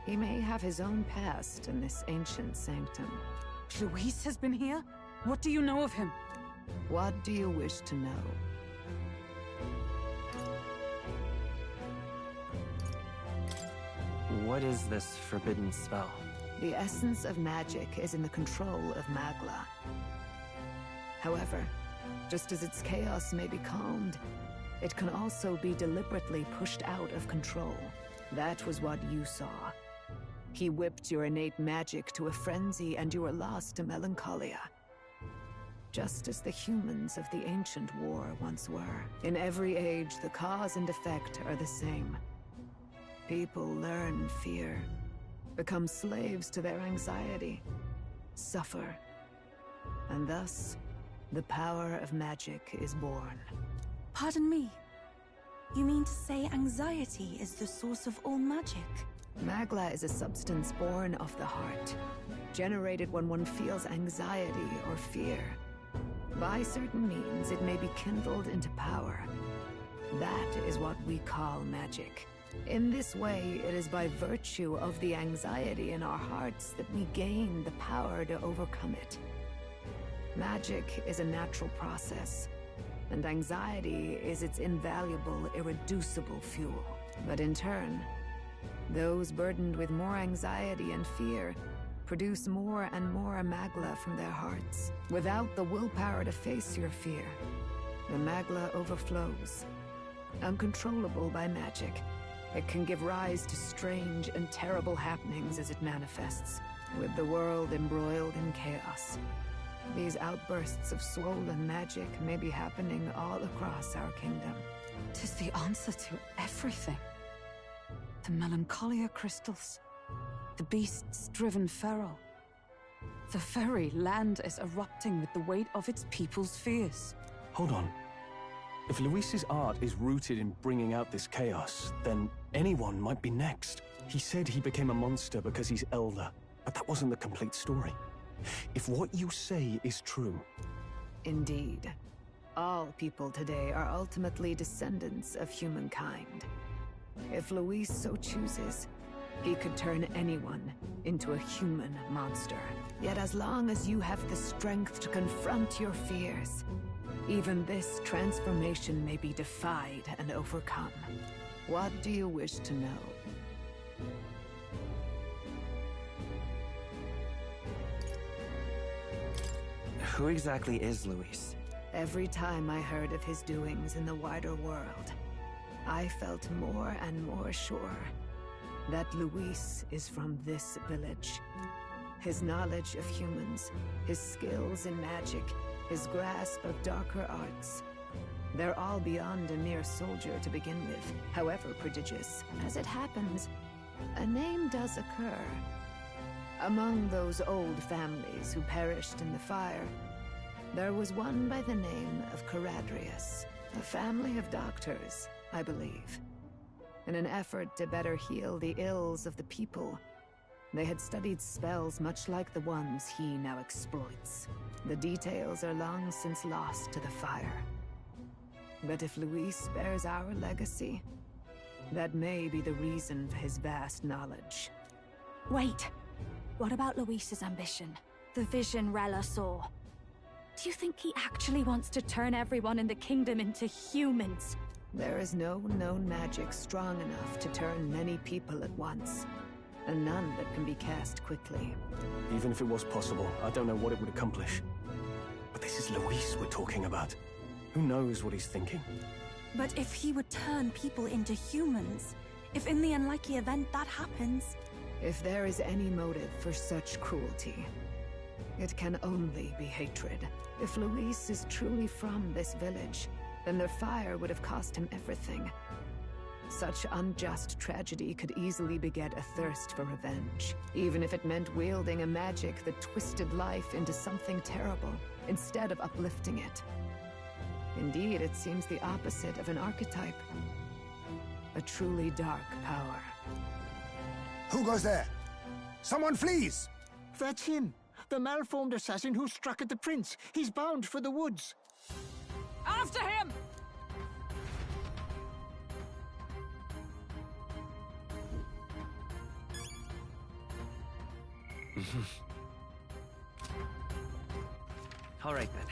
He may have his own past in this ancient sanctum. Luis has been here? What do you know of him? What do you wish to know? What is this forbidden spell? The essence of magic is in the control of magla. However, just as its chaos may be calmed, it can also be deliberately pushed out of control. That was what you saw. He whipped your innate magic to a frenzy and you were lost to melancholia. Just as the humans of the ancient war once were. In every age, the cause and effect are the same. People learn fear, become slaves to their anxiety, suffer, and thus, the power of magic is born. Pardon me. You mean to say anxiety is the source of all magic? Magla is a substance born of the heart, generated when one feels anxiety or fear. By certain means, it may be kindled into power. That is what we call magic. In this way, it is by virtue of the anxiety in our hearts that we gain the power to overcome it. Magic is a natural process, and anxiety is its invaluable, irreducible fuel. But in turn, those burdened with more anxiety and fear produce more and more magla from their hearts. Without the willpower to face your fear, the magla overflows. Uncontrollable by magic, it can give rise to strange and terrible happenings as it manifests, with the world embroiled in chaos. These outbursts of swollen magic may be happening all across our kingdom. 'Tis the answer to everything. The melancholia crystals, the beasts driven feral. The very land is erupting with the weight of its people's fears. Hold on. If Luis's art is rooted in bringing out this chaos, then anyone might be next. He said he became a monster because he's elder, but that wasn't the complete story. If what you say is true... Indeed. All people today are ultimately descendants of humankind. If Luis so chooses, he could turn anyone into a human monster. Yet as long as you have the strength to confront your fears, even this transformation may be defied and overcome. What do you wish to know? Who exactly is Luis? Every time I heard of his doings in the wider world, I felt more and more sure that Luis is from this village. His knowledge of humans, his skills in magic, his grasp of darker arts, they're all beyond a mere soldier to begin with, however prodigious. As it happens, a name does occur. Among those old families who perished in the fire, there was one by the name of Caradrius, a family of doctors, I believe. In an effort to better heal the ills of the people, they had studied spells much like the ones he now exploits. The details are long since lost to the fire. But if Luis bears our legacy, that may be the reason for his vast knowledge. Wait! What about Luis's ambition? The vision Rella saw? Do you think he actually wants to turn everyone in the kingdom into humans? There is no known magic strong enough to turn many people at once, and none that can be cast quickly. Even if it was possible, I don't know what it would accomplish. But this is Luis we're talking about. Who knows what he's thinking? But if he would turn people into humans, if in the unlikely event that happens... If there is any motive for such cruelty, It can only be hatred. If Luis is truly from this village, then their fire would have cost him everything. Such unjust tragedy could easily beget a thirst for revenge, even if it meant wielding a magic that twisted life into something terrible, instead of uplifting it. Indeed, it seems the opposite of an archetype. A truly dark power. Who goes there? Someone flees! That's him! The malformed assassin who struck at the prince. He's bound for the woods. After him! All right, then.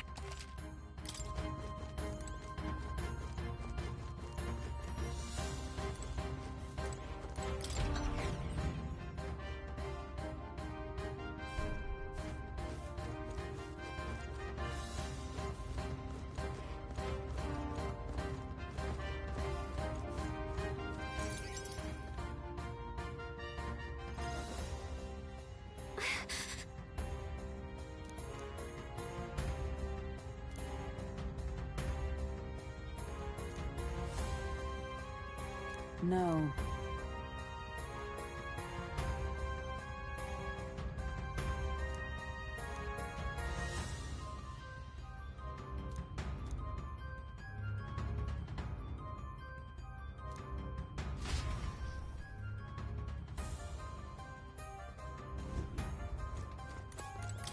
No.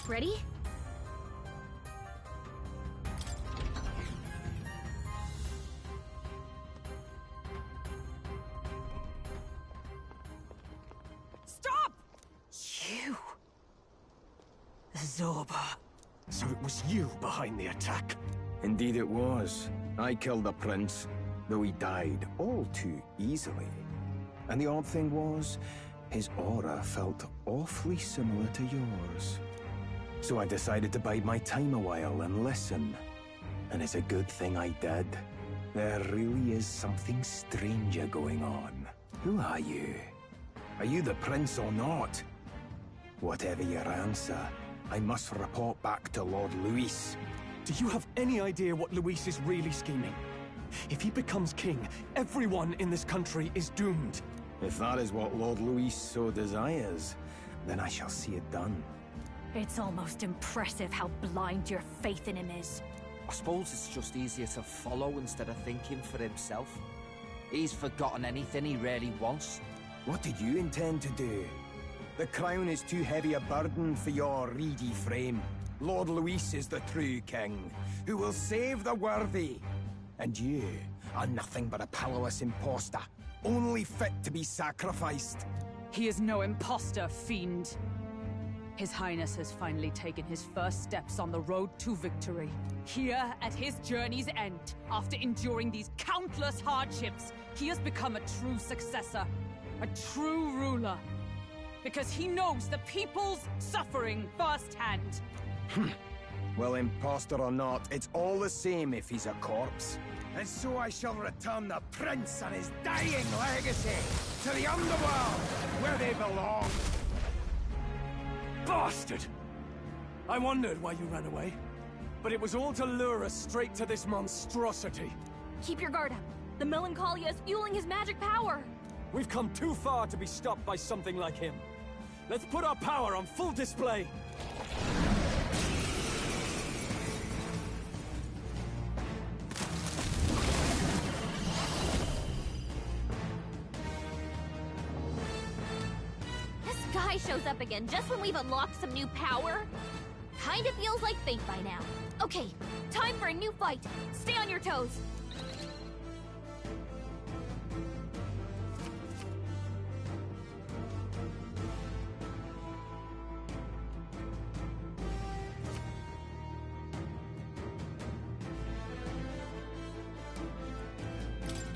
Ready? Stop! You... Zorba. So it was you behind the attack? Indeed it was. I killed the prince, though he died all too easily. And the odd thing was, his aura felt awfully similar to yours. So I decided to bide my time a while and listen. And it's a good thing I did. There really is something stranger going on. Who are you? Are you the prince or not? Whatever your answer, I must report back to Lord Luis. Do you have any idea what Luis is really scheming? If he becomes king, everyone in this country is doomed. If that is what Lord Luis so desires, then I shall see it done. It's almost impressive how blind your faith in him is. I suppose it's just easier to follow instead of thinking for himself. He's forgotten anything he really wants. What did you intend to do? The crown is too heavy a burden for your reedy frame. Lord Luis is the true king, who will save the worthy. And you are nothing but a powerless imposter, only fit to be sacrificed. He is no imposter, fiend. His Highness has finally taken his first steps on the road to victory. Here, at his journey's end, after enduring these countless hardships, he has become a true successor, a true ruler. Because he knows the people's suffering firsthand. Well, imposter or not, it's all the same if he's a corpse. And so I shall return the prince and his dying legacy to the underworld, where they belong. Bastard! I wondered why you ran away, but it was all to lure us straight to this monstrosity. Keep your guard up. The Melancholia is fueling his magic power. We've come too far to be stopped by something like him. Let's put our power on full display. This guy shows up again just when we've unlocked some new power. Kinda feels like fate by now. Okay, time for a new fight. Stay on your toes.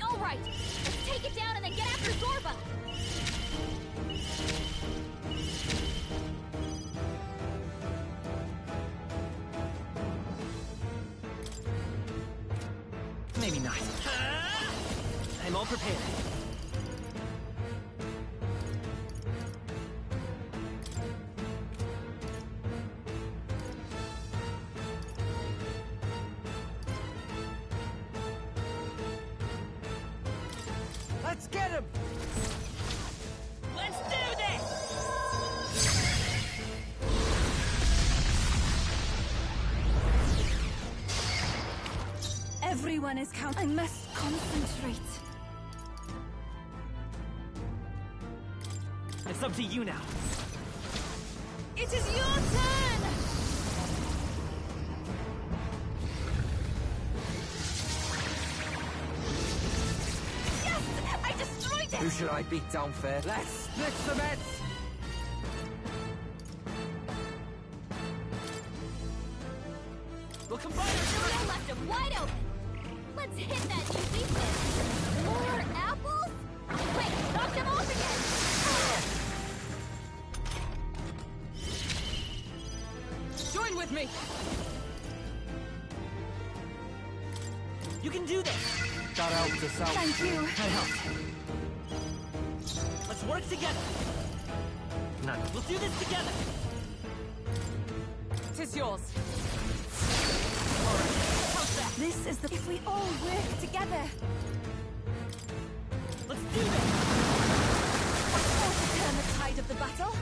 All right, let's take it down and then get after Zorba. Maybe not. I'm all prepared. Everyone is I must concentrate. It's up to you now. It is your turn! Yes! I destroyed it! Who should I beat down first? Let's split some heads! We'll combine our Juno left him wide open. Let's hit that new weakness. More apples? Quick, knock them off again! Join with me! You can do this! That helped us out. Thank you. That helps. Let's work together. None. We'll do this together. Tis yours. How's that? This is the... If we all work together. Let's do this! Or to turn the tide of the battle.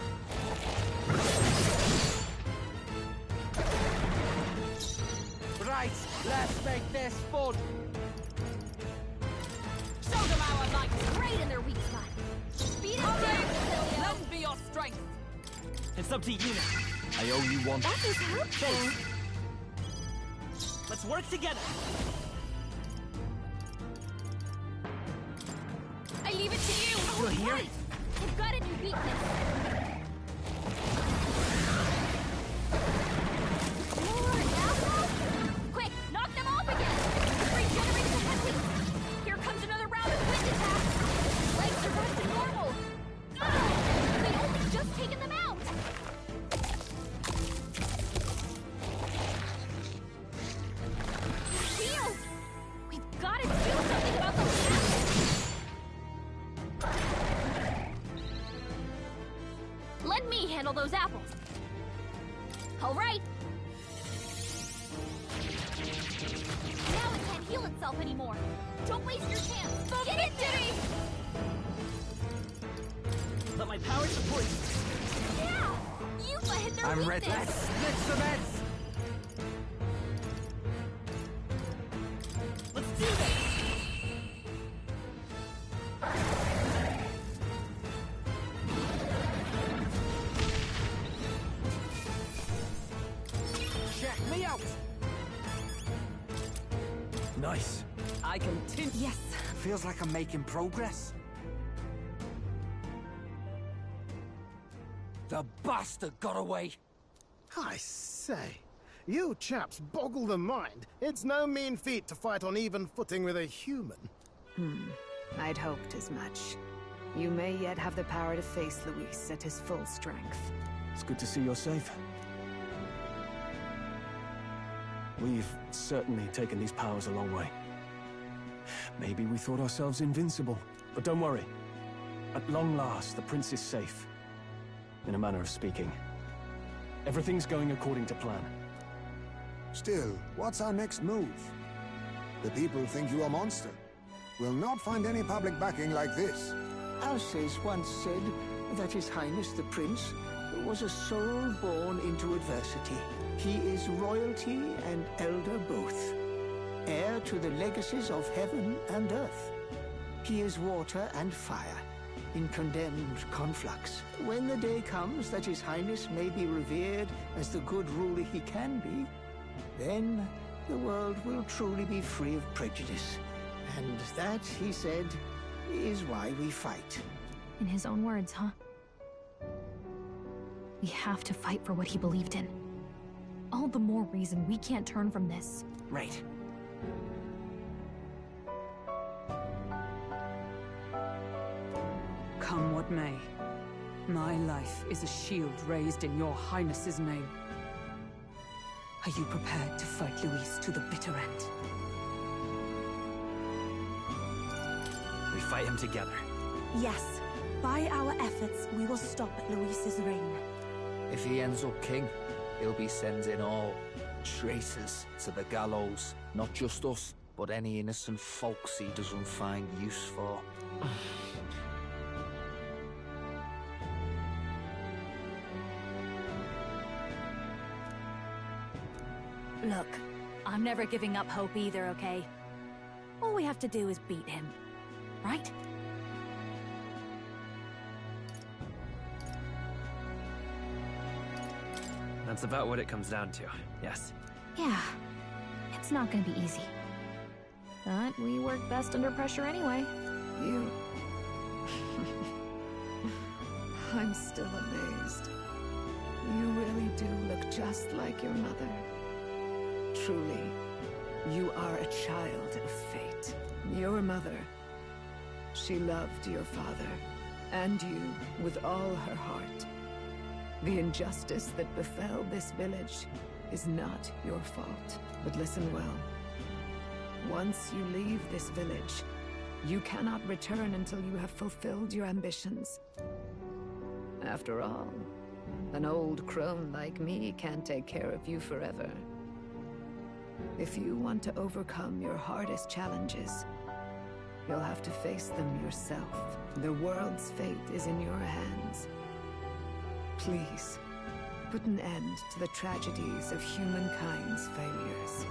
Right, let's make this fun. Show them our might. Right in their weak spot. Beat it down, Cecilio. Lend me your strength. It's up to you now. I owe you one. That is helpful. Thanks. Let's work together. I leave it to you. You're here? Right. You've got a new weakness. More apples? Quick, knock them off again. Regenerate the heavy. Here comes another round of wind attacks. Legs are back to normal. Oh, we only just taken them out. Shield! We've got to do something about those apples. Let me handle those apples. All right. Now it can't heal itself anymore. Don't waste your chance. Get it, Diddy! Let my power support you. Yeah! You've hit their I'm weakness. ready. Let's split some heads. Let's do this! Check me out. Nice. I continue. Yes. Feels like I'm making progress. The bastard got away. I say, you chaps boggle the mind. It's no mean feat to fight on even footing with a human. I'd hoped as much. You may yet have the power to face Luis at his full strength. It's good to see you're safe. We've certainly taken these powers a long way. Maybe we thought ourselves invincible, but don't worry. At long last, the prince is safe. In a manner of speaking. Everything's going according to plan. Still, what's our next move? The people think you a monster. We'll not find any public backing like this. Alces once said that His Highness the Prince was a soul born into adversity. He is royalty and elder both, heir to the legacies of heaven and earth. He is water and fire, in condemned conflux. When the day comes that His Highness may be revered as the good ruler he can be, then the world will truly be free of prejudice. And that, he said, is why we fight. In his own words, huh? We have to fight for what he believed in. All the more reason we can't turn from this. Right. Come what may, my life is a shield raised in your highness's name. Are you prepared to fight Luis to the bitter end? We fight him together. Yes. By our efforts, we will stop Luis's reign. If he ends up king, he'll be sending all traitors to the gallows. Not just us, but any innocent folks he doesn't find use for. Look, I'm never giving up hope either, okay? All we have to do is beat him, right? That's about what it comes down to, yes. Yeah, it's not gonna be easy. But we work best under pressure anyway. You... I'm still amazed. You really do look just like your mother. Truly, you are a child of fate. Your mother, she loved your father, and you with all her heart. The injustice that befell this village is not your fault. But listen well. Once you leave this village, you cannot return until you have fulfilled your ambitions. After all, an old crone like me can't take care of you forever. If you want to overcome your hardest challenges, you'll have to face them yourself. The world's fate is in your hands. Please, put an end to the tragedies of humankind's failures.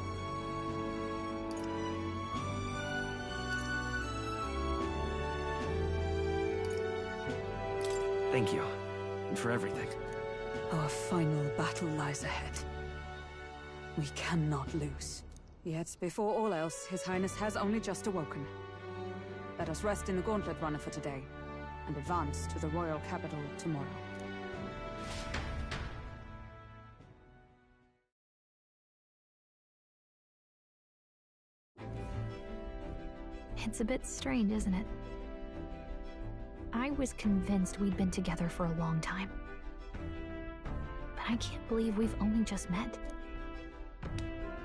Thank you. For everything. Our final battle lies ahead. We cannot lose. Yet, before all else, His Highness has only just awoken. Let us rest in the Gauntlet Runner for today, and advance to the royal capital tomorrow. It's a bit strange, isn't it? I was convinced we'd been together for a long time. But I can't believe we've only just met.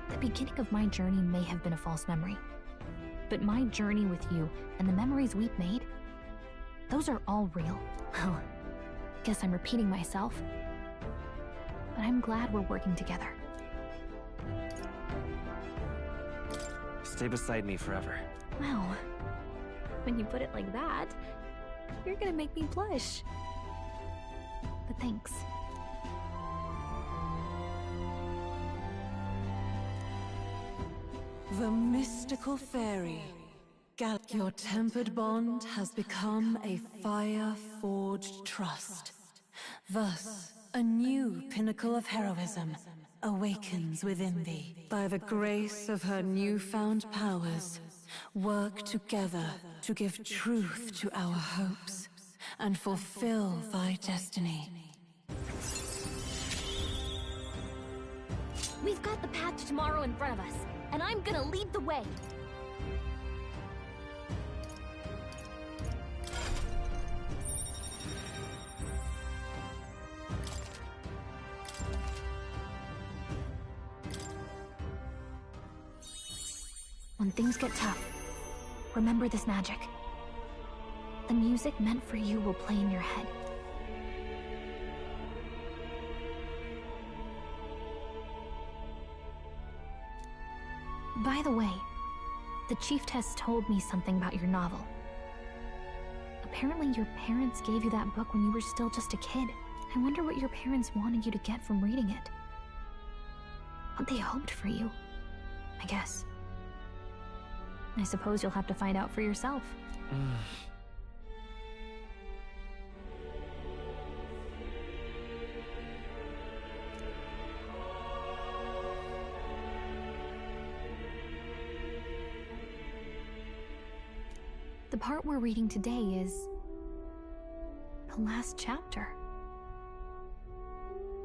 The beginning of my journey may have been a false memory. But my journey with you and the memories we've made, those are all real. Well, guess I'm repeating myself. But I'm glad we're working together. Stay beside me forever. Well, when you put it like that, you're gonna make me blush. But thanks. The mystical fairy. Your tempered bond has become a fire-forged trust. Thus, a new pinnacle of heroism awakens within thee. By the grace of her newfound powers, work together to give truth to our hopes and fulfill thy destiny. We've got the path to tomorrow in front of us, and I'm gonna lead the way. When things get tough, remember this magic. The music meant for you will play in your head. By the way, the Chieftess told me something about your novel. Apparently your parents gave you that book when you were still just a kid. I wonder what your parents wanted you to get from reading it. What they hoped for you, I guess. I suppose you'll have to find out for yourself. The part we're reading today is the last chapter.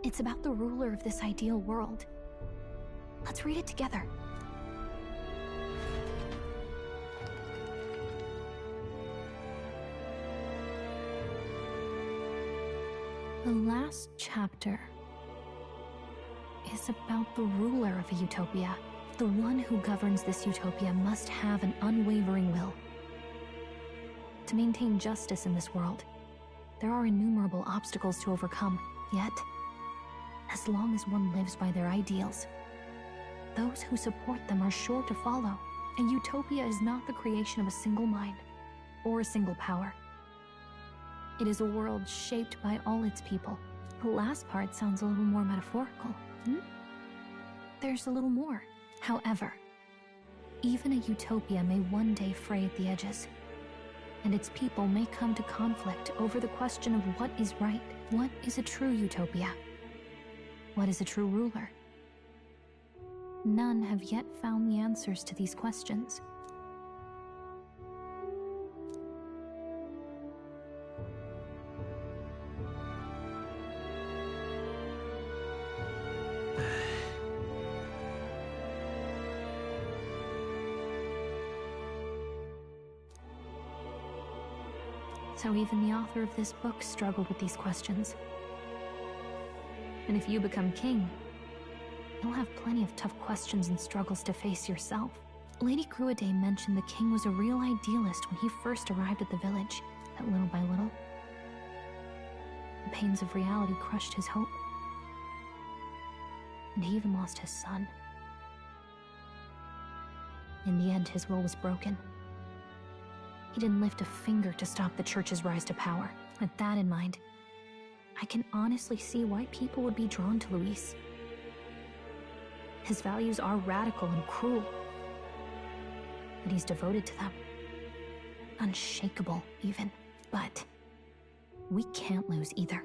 It's about the ruler of this ideal world. Let's read it together. The last chapter is about the ruler of a utopia. The one who governs this utopia must have an unwavering will. To maintain justice in this world, there are innumerable obstacles to overcome. Yet, as long as one lives by their ideals, those who support them are sure to follow. A utopia is not the creation of a single mind or a single power. It is a world shaped by all its people. The last part sounds a little more metaphorical. There's a little more. However, Even a utopia may one day fray at the edges, and its people may come to conflict over the question of what is right. What is a true utopia? What is a true ruler? None have yet found the answers to these questions. So even the author of this book struggled with these questions. And if you become king, you'll have plenty of tough questions and struggles to face yourself. Lady Gruaday mentioned the king was a real idealist when he first arrived at the village, that little by little, the pains of reality crushed his hope. And he even lost his son. In the end, his will was broken. He didn't lift a finger to stop the church's rise to power. With that in mind, I can honestly see why people would be drawn to Luis. His values are radical and cruel, but he's devoted to them. Unshakable, even. But we can't lose either.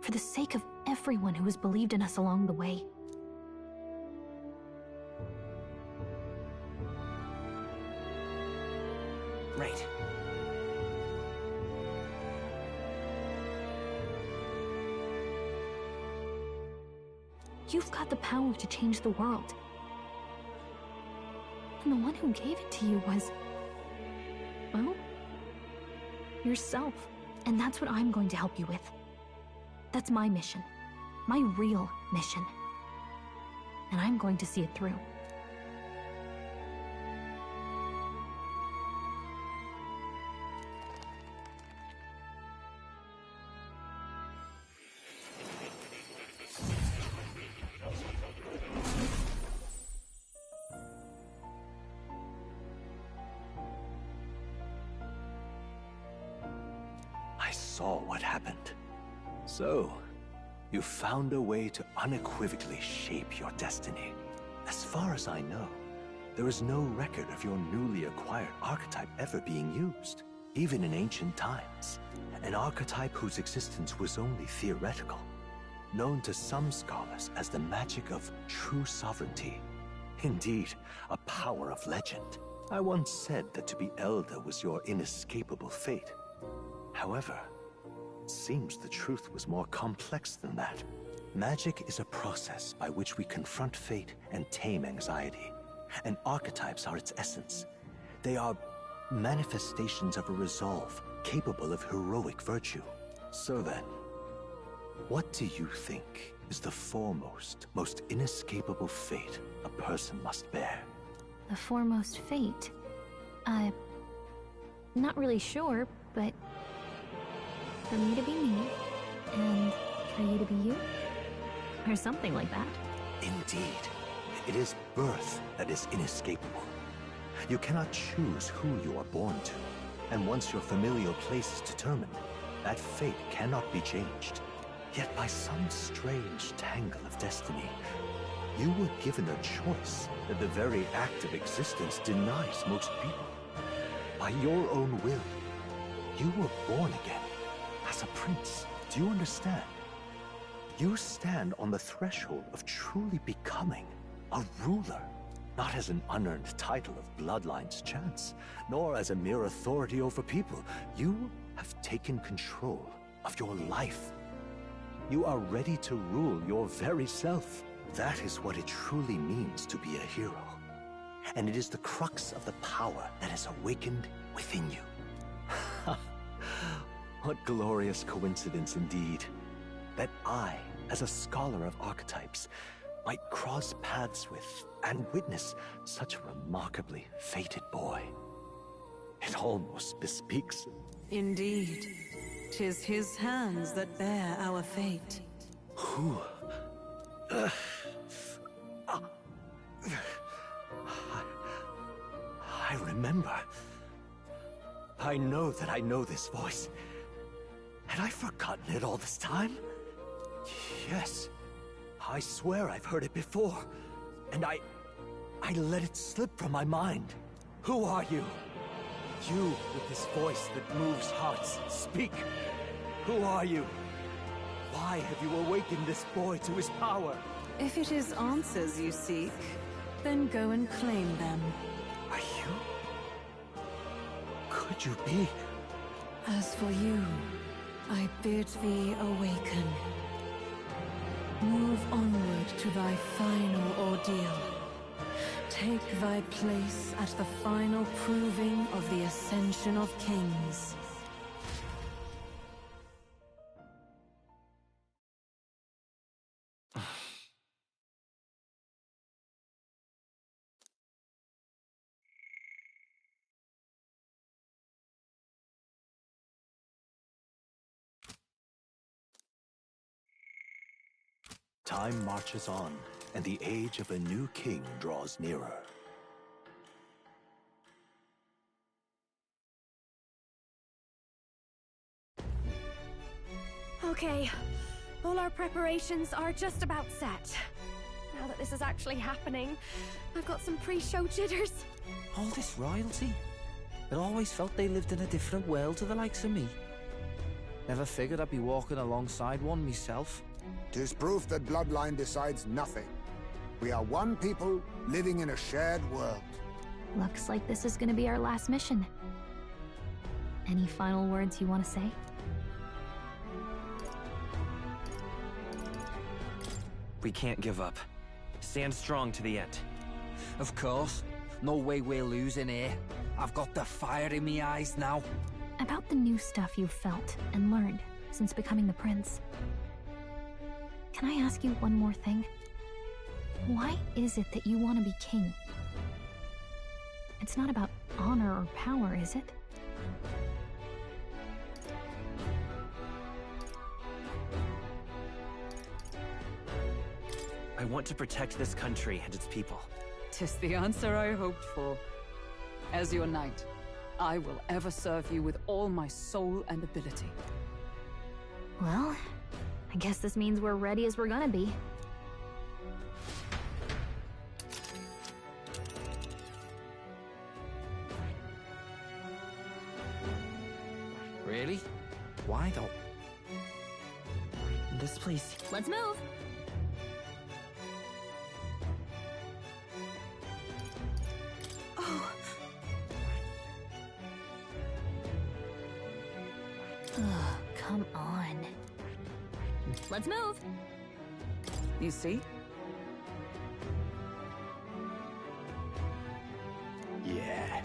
For the sake of everyone who has believed in us along the way. Right. You've got the power to change the world. And the one who gave it to you was, well, yourself. And that's what I'm going to help you with. That's my mission. My real mission. And I'm going to see it through. I saw what happened. So, you found a way to unequivocally shape your destiny. As far as I know, there is no record of your newly acquired archetype ever being used, even in ancient times. An archetype whose existence was only theoretical, known to some scholars as the magic of true sovereignty. Indeed, a power of legend. I once said that to be elder was your inescapable fate. However, it seems the truth was more complex than that. Magic is a process by which we confront fate and tame anxiety, and archetypes are its essence. They are manifestations of a resolve capable of heroic virtue. So then, what do you think is the foremost, most inescapable fate a person must bear? The foremost fate? Not really sure, but for me to be me, and for you to be you? Or something like that. Indeed. It is birth that is inescapable. You cannot choose who you are born to, and once your familial place is determined, that fate cannot be changed. Yet by some strange tangle of destiny, you were given a choice that the very act of existence denies most people. By your own will, you were born again as a prince. Do you understand? You stand on the threshold of truly becoming a ruler, not as an unearned title of bloodline's chance, nor as a mere authority over people. You have taken control of your life. You are ready to rule your very self. That is what it truly means to be a hero. And it is the crux of the power that is awakened within you. What glorious coincidence indeed, that I, as a scholar of archetypes, might cross paths with and witness such a remarkably fated boy. It almost bespeaks... Indeed. 'Tis his hands that bear our fate. Who? I remember. I know that I know this voice. Had I forgotten it all this time? Yes. I swear I've heard it before. And I let it slip from my mind. Who are you? You with this voice that moves hearts, speak. Who are you? Why have you awakened this boy to his power? If it is answers you seek, then go and claim them. Are you? Could you be? As for you, I bid thee awaken. Move onward to thy final ordeal. Take thy place at the final proving of the Ascension of Kings. Time marches on, and the age of a new king draws nearer. Okay, all our preparations are just about set. Now that this is actually happening, I've got some pre-show jitters. All this royalty? I always felt they lived in a different world to the likes of me. Never figured I'd be walking alongside one myself. 'Tis proof that bloodline decides nothing. We are one people living in a shared world. Looks like this is gonna be our last mission. Any final words you want to say? We can't give up. Stand strong to the end. Of course. No way we're losing here. I've got the fire in my eyes now. About the new stuff you've felt and learned since becoming the prince. Can I ask you one more thing? Why is it that you want to be king? It's not about honor or power, is it? I want to protect this country and its people. 'Tis the answer I hoped for. As your knight, I will ever serve you with all my soul and ability. Well, I guess this means we're ready as we're gonna be. Really? Why though? This place... Let's move! Oh. Ugh, come on. Let's move! You see? Yeah.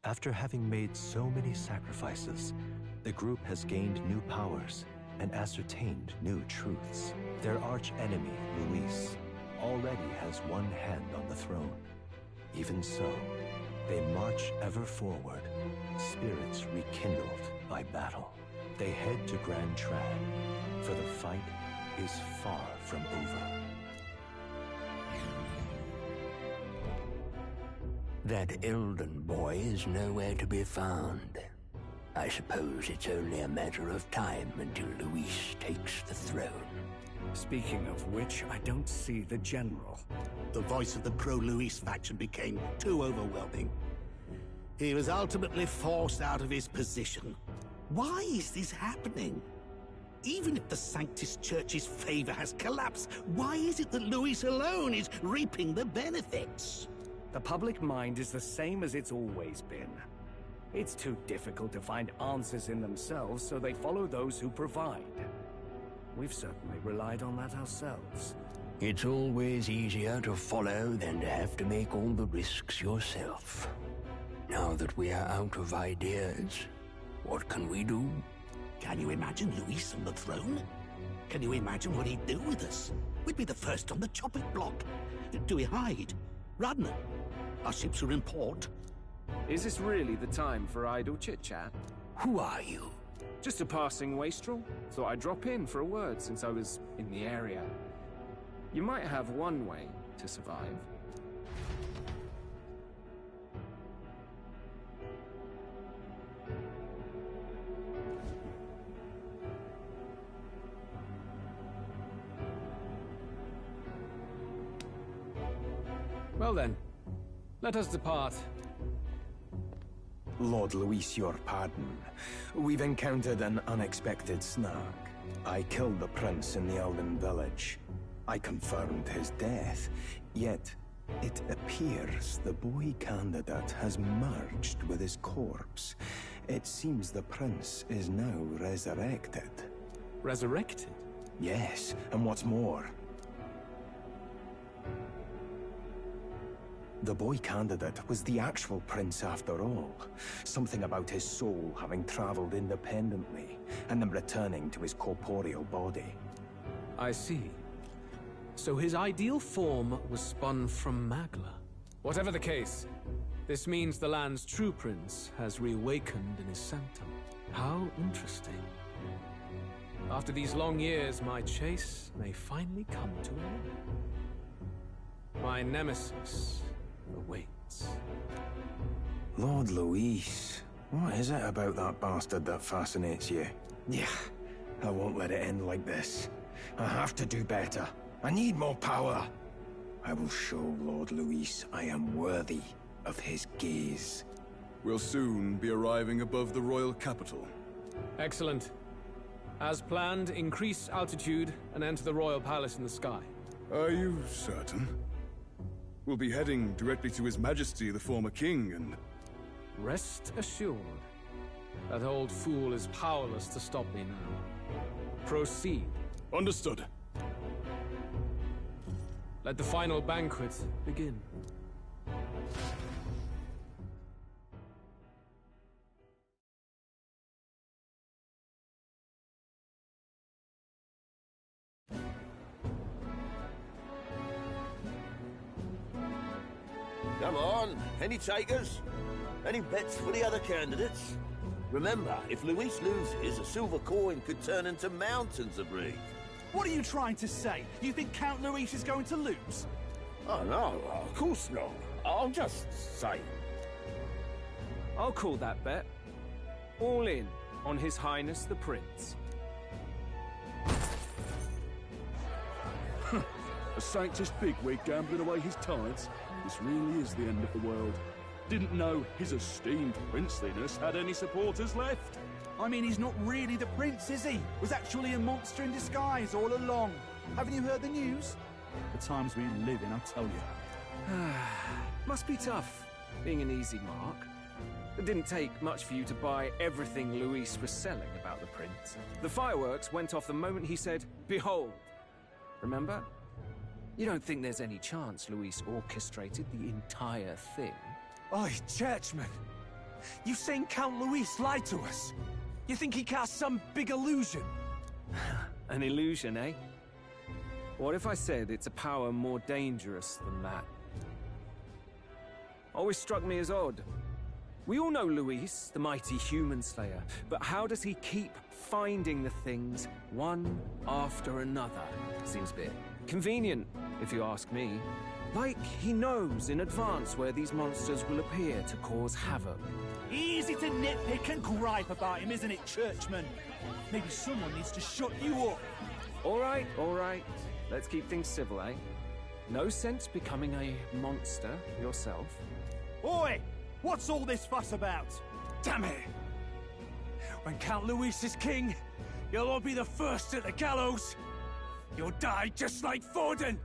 After having made so many sacrifices, the group has gained new powers and ascertained new truths. Their arch-enemy, Luis, already has one hand on the throne. Even so, they march ever forward, spirits rekindled by battle. They head to Grand Trad, for the fight is far from over. That Elden boy is nowhere to be found. I suppose it's only a matter of time until Luis takes the throne. Speaking of which, I don't see the general. The voice of the pro-Luis faction became too overwhelming. He was ultimately forced out of his position. Why is this happening? Even if the Sanctus Church's favor has collapsed, why is it that Luis alone is reaping the benefits? The public mind is the same as it's always been. It's too difficult to find answers in themselves, so they follow those who provide. We've certainly relied on that ourselves. It's always easier to follow than to have to make all the risks yourself. Now that we are out of ideas, what can we do? Can you imagine Luis on the throne? Can you imagine what he'd do with us? We'd be the first on the chopping block. Do we hide? Run? Our ships are in port. Is this really the time for idle chit-chat? Who are you? Just a passing wastrel. Thought I'd drop in for a word since I was in the area. You might have one way to survive. Well then, let us depart. Lord Luis, your pardon. We've encountered an unexpected snag. I killed the prince in the Elden village. I confirmed his death, yet it appears the boy candidate has merged with his corpse. It seems the prince is now resurrected. Resurrected? Yes, and what's more, the boy candidate was the actual prince after all. Something about his soul having traveled independently, and then returning to his corporeal body. I see. So his ideal form was spun from Magla. Whatever the case, this means the land's true prince has reawakened in his sanctum. How interesting. After these long years, my chase may finally come to an end. My nemesis awaits. Lord Luis, what is it about that bastard that fascinates you? Yeah, I won't let it end like this. I have to do better. I need more power. I will show Lord Luis I am worthy of his gaze. We'll soon be arriving above the royal capital. Excellent. As planned, increase altitude and enter the royal palace in the sky. Are you certain? We'll be heading directly to His Majesty, the former king, and... Rest assured, that old fool is powerless to stop me now. Proceed. Understood. Let the final banquet begin. Come on, any takers? Any bets for the other candidates? Remember, if Luis loses, a silver coin could turn into mountains of reef. What are you trying to say? You think Count Luis is going to lose? Oh, no, of course not. I'm just saying. I'll call that bet. All in on His Highness the Prince. A sanctus bigwig gambling away his tithes? This really is the end of the world. Didn't know his esteemed princeliness had any supporters left. I mean, he's not really the prince, is he? Was actually a monster in disguise all along. Haven't you heard the news? The times we live in, I tell you. Must be tough, being an easy mark. It didn't take much for you to buy everything Luis was selling about the prince. The fireworks went off the moment he said, "Behold." Remember? You don't think there's any chance Luis orchestrated the entire thing? Oi, churchman! You saying Count Luis lied to us? You think he cast some big illusion? An illusion, eh? What if I said it's a power more dangerous than that? Always struck me as odd. We all know Luis, the mighty human slayer, but how does he keep finding the things one after another? Seems a bit convenient, if you ask me. Like he knows in advance where these monsters will appear to cause havoc. Easy to nitpick and gripe about him, isn't it, churchman? Maybe someone needs to shut you up. All right. Let's keep things civil, eh? No sense becoming a monster yourself. Oi! What's all this fuss about? Damn it! When Count Luis is king, you'll all be the first at the gallows. You'll die just like Forden.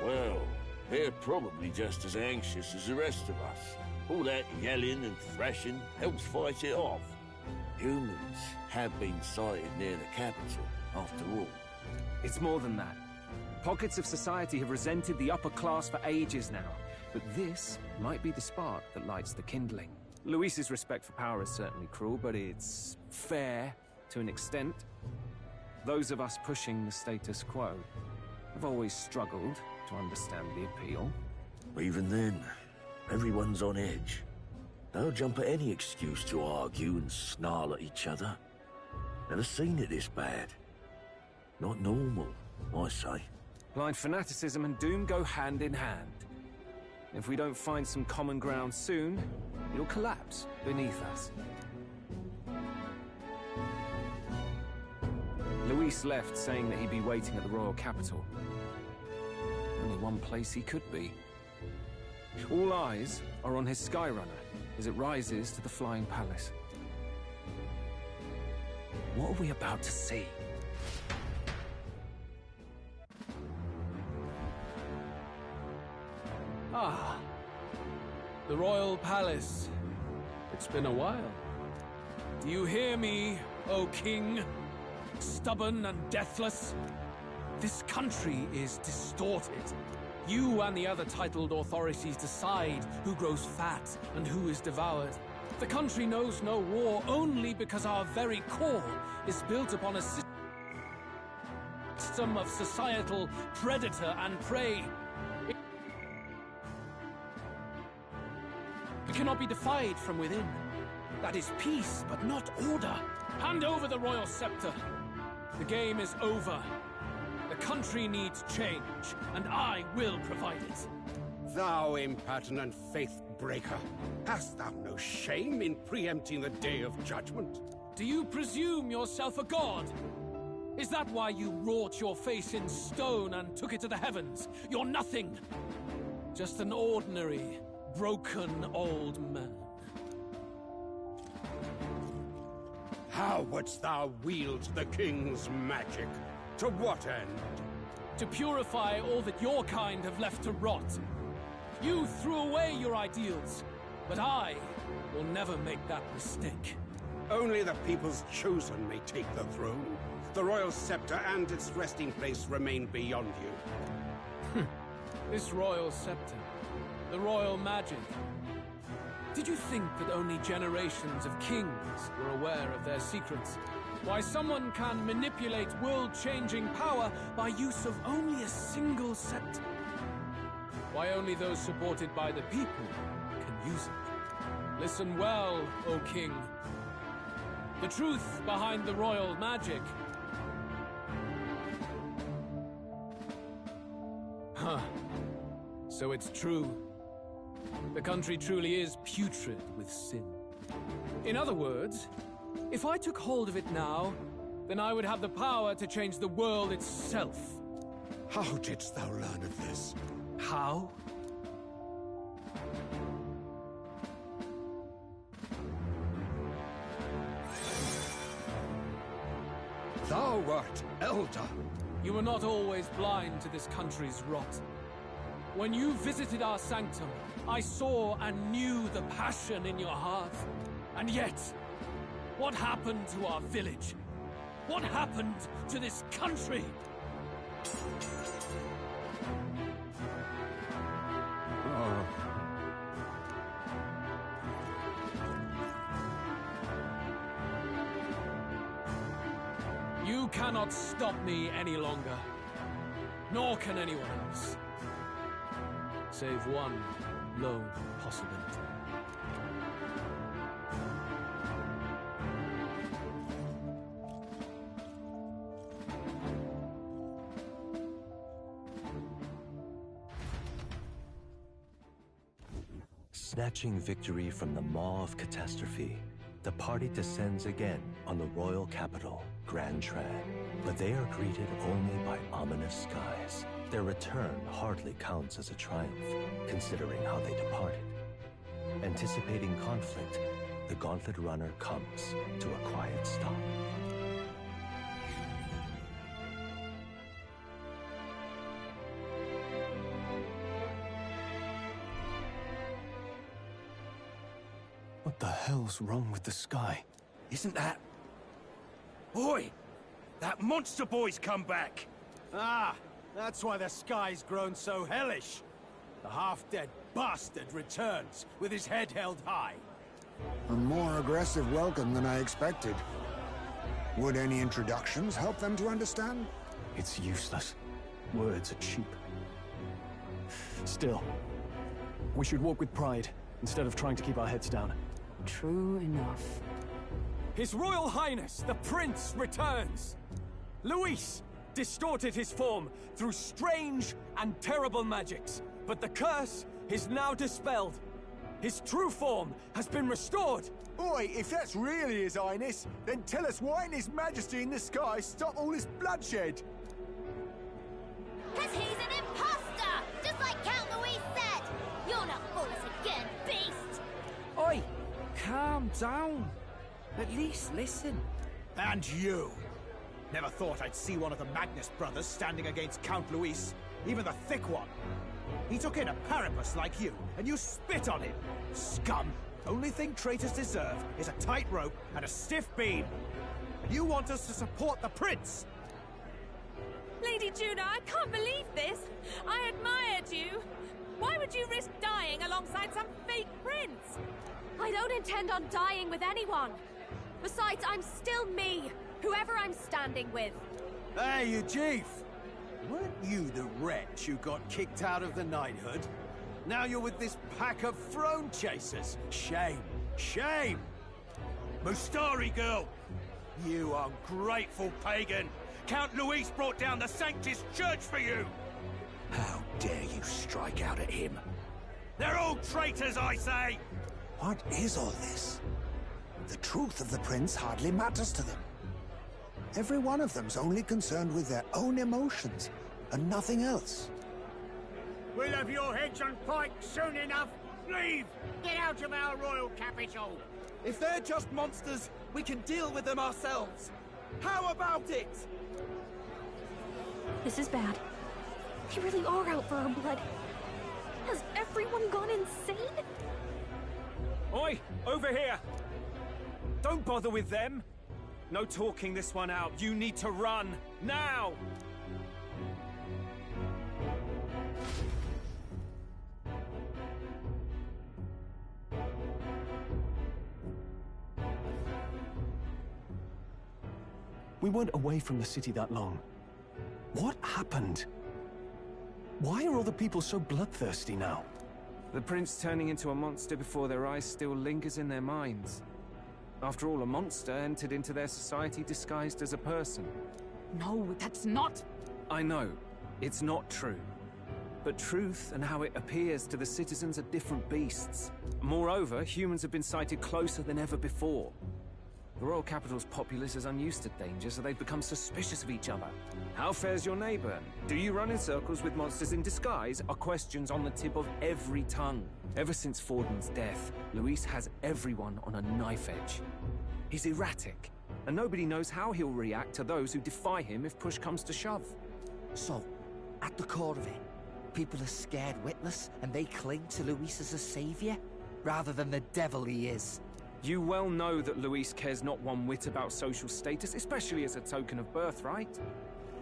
Well, they're probably just as anxious as the rest of us. All that yelling and thrashing helps fight it off. Humans have been sighted near the capital, after all. It's more than that. Pockets of society have resented the upper class for ages now, but this might be the spark that lights the kindling. Luis's respect for power is certainly cruel, but it's fair to an extent. Those of us pushing the status quo have always struggled to understand the appeal. Even then, everyone's on edge. They'll jump at any excuse to argue and snarl at each other. Never seen it this bad. Not normal, I say. Blind fanaticism and doom go hand in hand. If we don't find some common ground soon, it'll collapse beneath us. Luis left saying that he'd be waiting at the royal capital. Only one place he could be. All eyes are on his Skyrunner as it rises to the flying palace. What are we about to see? Ah, the royal palace. It's been a while. Do you hear me, O king? Stubborn and deathless? This country is distorted. You and the other titled authorities decide who grows fat and who is devoured. The country knows no war only because our very core is built upon a system of societal predator and prey. It cannot be defied from within. That is peace, but not order. Hand over the royal scepter. The game is over. The country needs change, and I will provide it. Thou impertinent faith-breaker, hast thou no shame in preempting the day of judgment? Do you presume yourself a god? Is that why you wrought your face in stone and took it to the heavens? You're nothing. Just an ordinary, broken old man. How wouldst thou wield the king's magic? To what end? To purify all that your kind have left to rot. You threw away your ideals, but I will never make that mistake. Only the people's chosen may take the throne. The royal scepter and its resting place remain beyond you. This royal scepter, the royal magic. Did you think that only generations of kings were aware of their secrets? Why someone can manipulate world-changing power by use of only a single scepter? Why only those supported by the people can use it? Listen well, O king. The truth behind the royal magic. Huh. So it's true. The country truly is putrid with sin. In other words, if I took hold of it now, then I would have the power to change the world itself. How didst thou learn of this? How? Thou wert elder. You were not always blind to this country's rot. When you visited our sanctum, I saw and knew the passion in your heart. And yet, what happened to our village? What happened to this country? You cannot stop me any longer. Nor can anyone else. Save one lone possibility. Snatching victory from the maw of catastrophe, the party descends again on the royal capital, Grand Tran. But they are greeted only by ominous skies. Their return hardly counts as a triumph, considering how they departed. Anticipating conflict, the Gauntlet Runner comes to a quiet stop. What the hell's wrong with the sky? Isn't that... Oi! That monster boy's come back! Ah, that's why the sky's grown so hellish. The half-dead bastard returns with his head held high. A more aggressive welcome than I expected. Would any introductions help them to understand? It's useless. Words are cheap. Still, we should walk with pride instead of trying to keep our heads down. True enough. His Royal Highness, the Prince, returns! Luis distorted his form through strange and terrible magics, but the curse is now dispelled. His true form has been restored! Oi, if that's really His Highness, then tell us why in His Majesty in the sky stop all this bloodshed? 'Cause he's an imposter! Just like Count Louis said! You'll not fool us again, beast! Oi! Calm down. At least listen. And you! Never thought I'd see one of the Magnus brothers standing against Count Luis, even the thick one. He took in a Paripus like you, and you spit on him! Scum! Only thing traitors deserve is a tight rope and a stiff beam. And you want us to support the prince! Lady Juna, I can't believe this! I admired you! Why would you risk dying alongside some fake prince? I don't intend on dying with anyone. Besides, I'm still me, whoever I'm standing with. Hey, you chief! Weren't you the wretch who got kicked out of the knighthood? Now you're with this pack of throne chasers. Shame. Shame! Mustari girl! You ungrateful pagan! Count Luis brought down the Sanctus Church for you! How dare you strike out at him? They're all traitors, I say! What is all this? The truth of the prince hardly matters to them. Every one of them's only concerned with their own emotions, and nothing else. We'll have your heads on pike soon enough. Leave! Get out of our royal capital! If they're just monsters, we can deal with them ourselves. How about it? This is bad. They really are out for our blood. Has everyone gone insane? Oi! Over here! Don't bother with them! No talking this one out. You need to run! Now! We weren't away from the city that long. What happened? Why are all the people so bloodthirsty now? The prince turning into a monster before their eyes still lingers in their minds. After all, a monster entered into their society disguised as a person. No, that's not... I know, it's not true. But truth and how it appears to the citizens are different beasts. Moreover, humans have been sighted closer than ever before. The royal capital's populace is unused to danger, so they've become suspicious of each other. How fares your neighbor? Do you run in circles with monsters in disguise? Are questions on the tip of every tongue. Ever since Fordman's death, Luis has everyone on a knife edge. He's erratic, and nobody knows how he'll react to those who defy him if push comes to shove. So, at the core of it, people are scared witless, and they cling to Luis as a savior, rather than the devil he is. You well know that Luis cares not one whit about social status, especially as a token of birthright.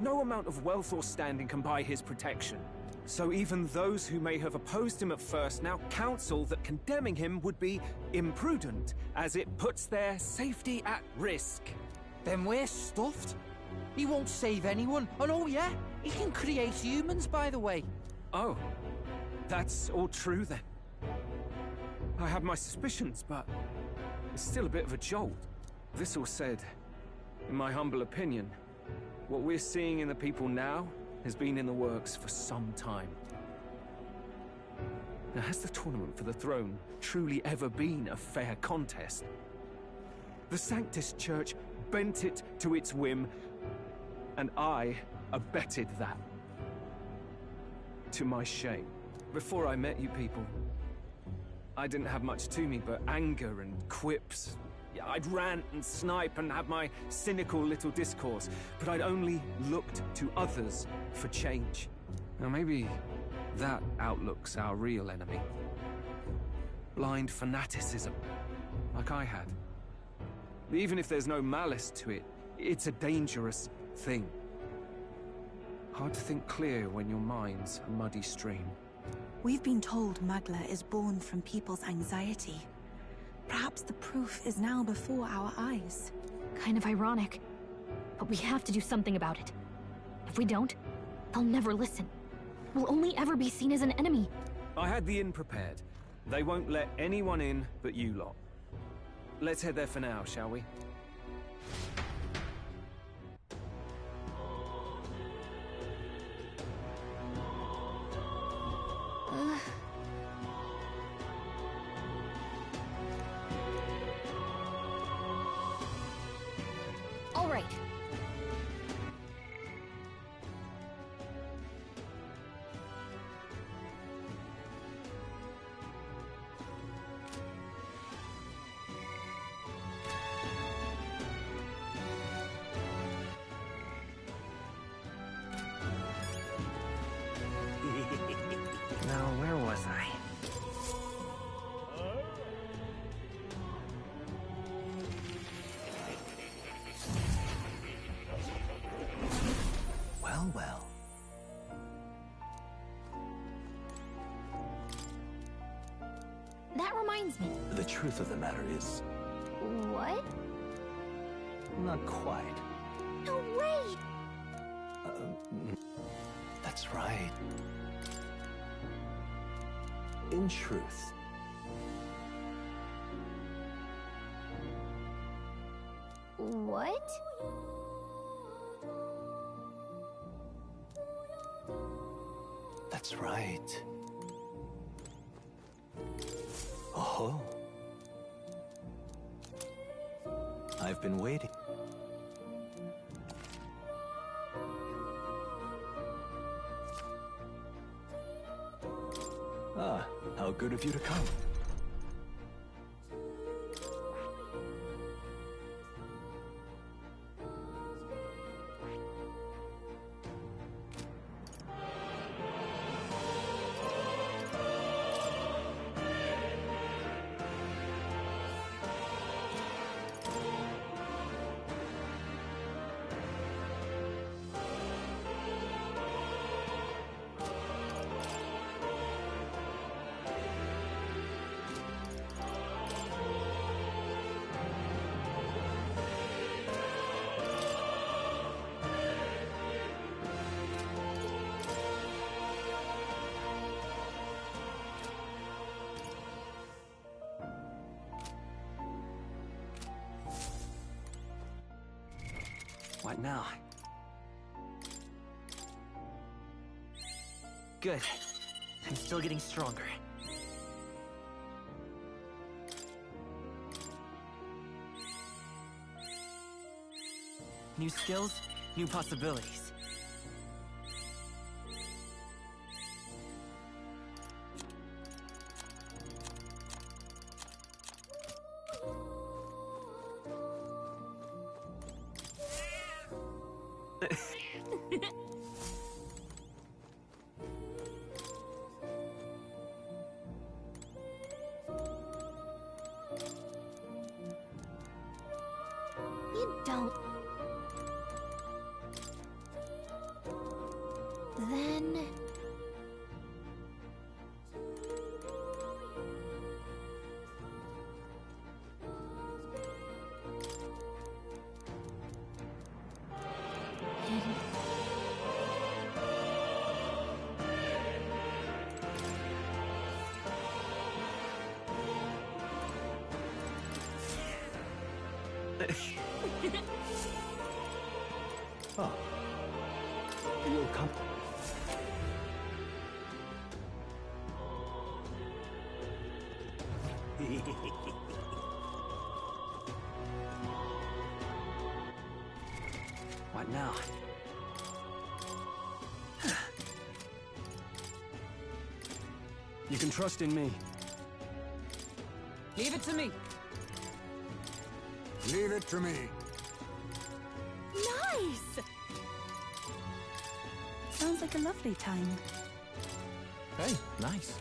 No amount of wealth or standing can buy his protection. So even those who may have opposed him at first now counsel that condemning him would be imprudent, as it puts their safety at risk. Then we're stuffed. He won't save anyone, and oh yeah, he can create humans, by the way. Oh, that's all true then. I have my suspicions, but it's still a bit of a jolt. This all said, in my humble opinion, what we're seeing in the people now has been in the works for some time. Now, has the tournament for the throne truly ever been a fair contest? The Sanctus Church bent it to its whim, and I abetted that. To my shame. Before I met you people, I didn't have much to me but anger and quips. Yeah, I'd rant and snipe and have my cynical little discourse, but I'd only looked to others for change. Now maybe that outlook's our real enemy. Blind fanaticism, like I had. Even if there's no malice to it, it's a dangerous thing. Hard to think clear when your mind's a muddy stream. We've been told Magla is born from people's anxiety. Perhaps the proof is now before our eyes. Kind of ironic. But we have to do something about it. If we don't, they'll never listen. We'll only ever be seen as an enemy. I had the inn prepared. They won't let anyone in but you lot. Let's head there for now, shall we? Right. Now, where was I? Well, well. That reminds me. The truth of the matter is, What? not quite. No, wait! That's right. In truth, What? that's right. Oh. I've been waiting. Ah, how good of you to come. What now? Good. I'm still getting stronger. New skills, new possibilities. You don't. Then... Oh. You'll come. What now? You can trust in me. Leave it to me. Leave it to me. Nice! Sounds like a lovely time. Hey, nice.